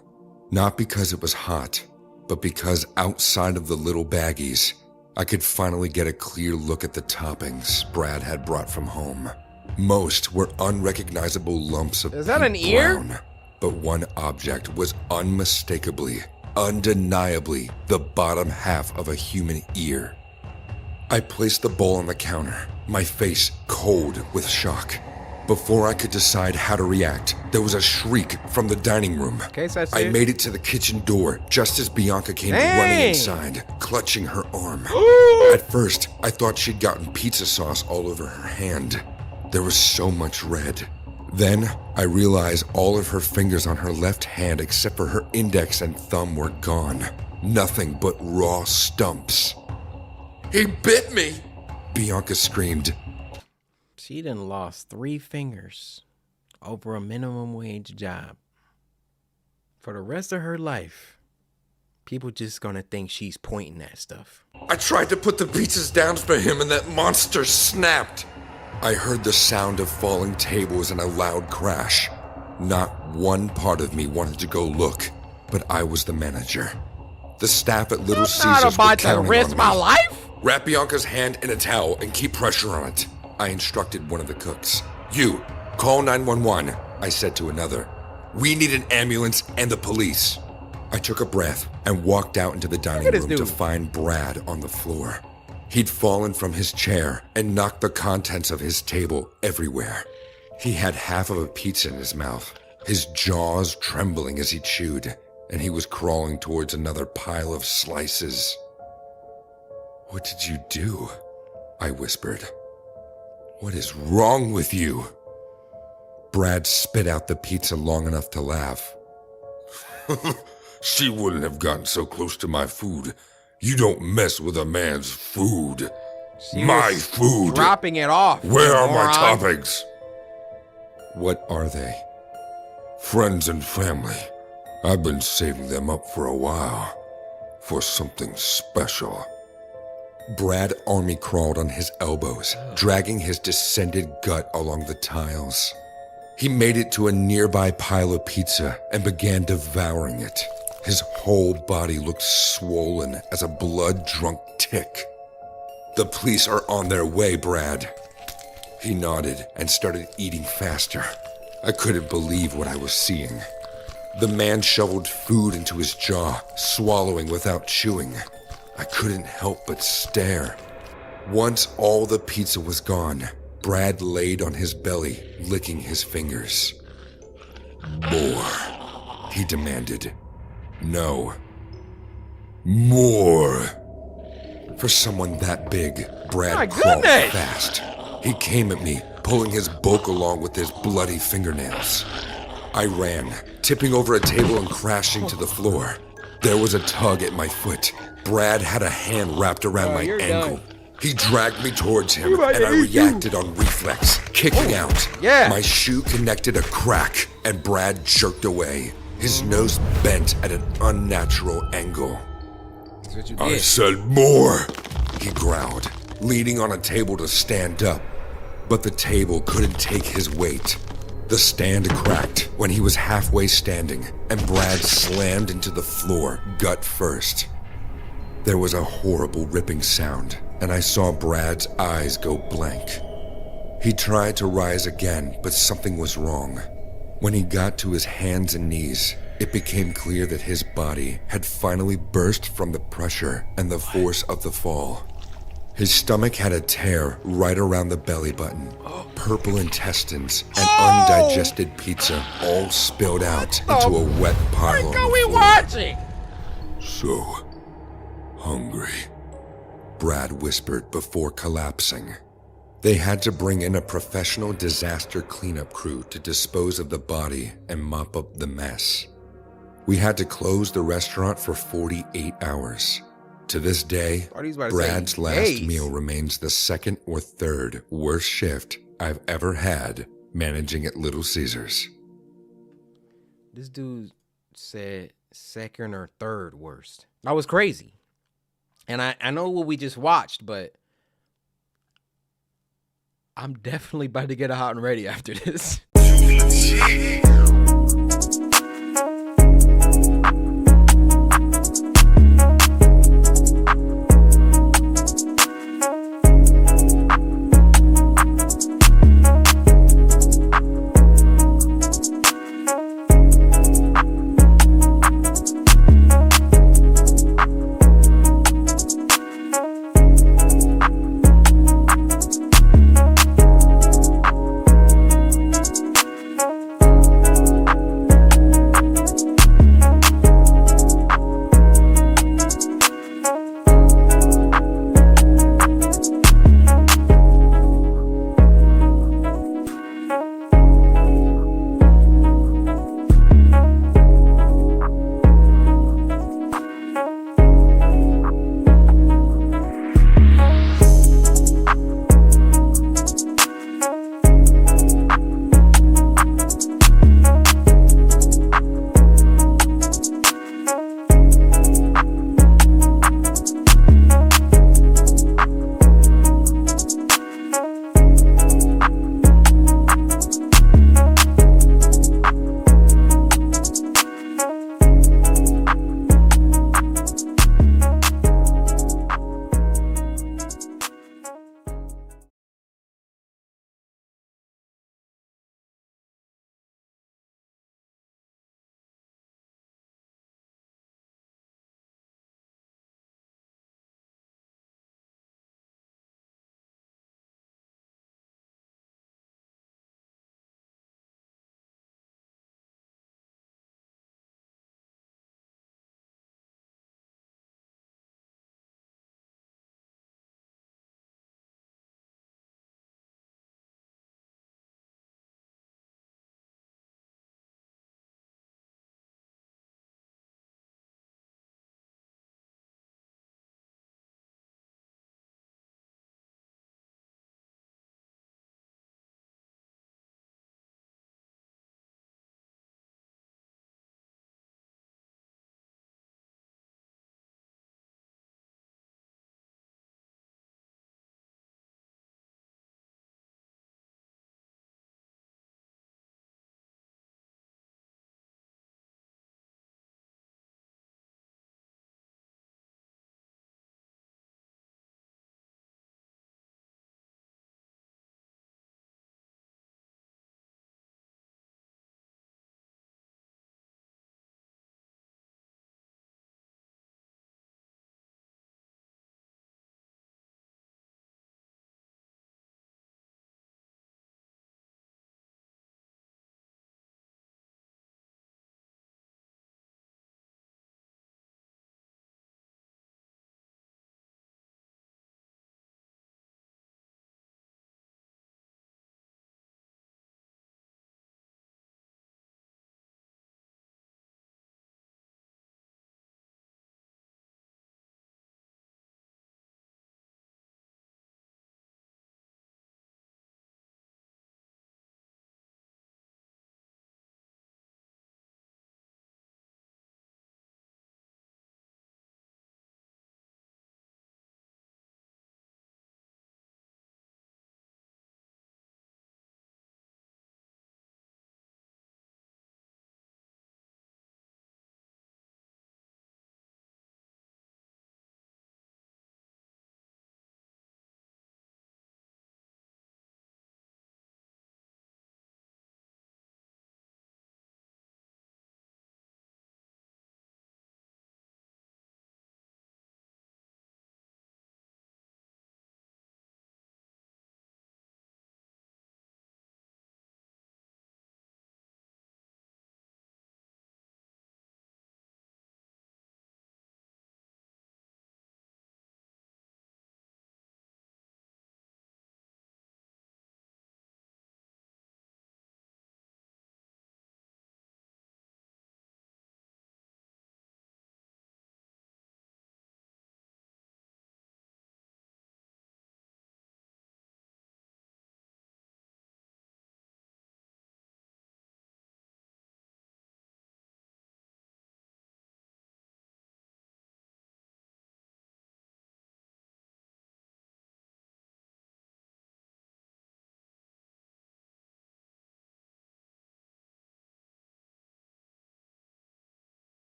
Not because it was hot, but because outside of the little baggies, I could finally get a clear look at the toppings Brad had brought from home. Most were unrecognizable lumps of Is that an pink ear? brown, but one object was unmistakably, undeniably the bottom half of a human ear. I placed the bowl on the counter, my face cold with shock. Before I could decide how to react, there was a shriek from the dining room. Okay, so that's I it. made it to the kitchen door just as Bianca came Dang. running inside, clutching her arm. At first, I thought she'd gotten pizza sauce all over her hand. There was so much red. Then, I realized all of her fingers on her left hand except for her index and thumb were gone. Nothing but raw stumps. He bit me! Bianca screamed. She done lost 3 fingers over a minimum wage job. For the rest of her life, people just gonna think she's pointing at stuff. I tried to put the pizzas down for him and that monster snapped. I heard the sound of falling tables and a loud crash. Not one part of me wanted to go look, but I was the manager. The staff at Little Caesars not were about to counting risk on me. my life? Wrap Bianca's hand in a towel and keep pressure on it, I instructed one of the cooks. You, call 911, I said to another. We need an ambulance and the police. I took a breath and walked out into the dining room to find Brad on the floor. He'd fallen from his chair and knocked the contents of his table everywhere. He had half of a pizza in his mouth, his jaws trembling as he chewed, and he was crawling towards another pile of slices. What did you do? I whispered. What is wrong with you? Brad spit out the pizza long enough to laugh. She wouldn't have gotten so close to my food. You don't mess with a man's food. My food. Dropping it off. Where are my moron. toppings? What are they? Friends and family. I've been saving them up for a while. For something special. Brad army crawled on his elbows, dragging his distended gut along the tiles. He made it to a nearby pile of pizza and began devouring it. His whole body looked swollen as a blood-drunk tick. The police are on their way, Brad. He nodded and started eating faster. I couldn't believe what I was seeing. The man shoveled food into his jaw, swallowing without chewing. I couldn't help but stare. Once all the pizza was gone, Brad laid on his belly, licking his fingers. More, he demanded. No. More. For someone that big, Brad crawled fast. He came at me, pulling his bulk along with his bloody fingernails. I ran, tipping over a table and crashing to the floor. There was a tug at my foot. Brad had a hand wrapped around my ankle. He dragged me towards him, and I reacted on reflex, kicking out. My shoe connected a crack, and Brad jerked away, his nose bent at an unnatural angle. I said more, he growled, leaning on a table to stand up. But the table couldn't take his weight. The stand cracked when he was halfway standing, and Brad slammed into the floor, gut first. There was a horrible ripping sound, and I saw Brad's eyes go blank. He tried to rise again, but something was wrong. When he got to his hands and knees, it became clear that his body had finally burst from the pressure and the force of the fall. His stomach had a tear right around the belly button. Purple intestines and undigested pizza all spilled out into a wet pile on the floor. Watching? So hungry, Brad whispered before collapsing. They had to bring in a professional disaster cleanup crew to dispose of the body and mop up the mess. We had to close the restaurant for 48 hours. To this day, Brad's last meal remains the second or third worst shift I've ever had managing at Little Caesars. This dude said second or third worst. That was crazy. And I know what we just watched, but I'm definitely about to get a hot and ready after this.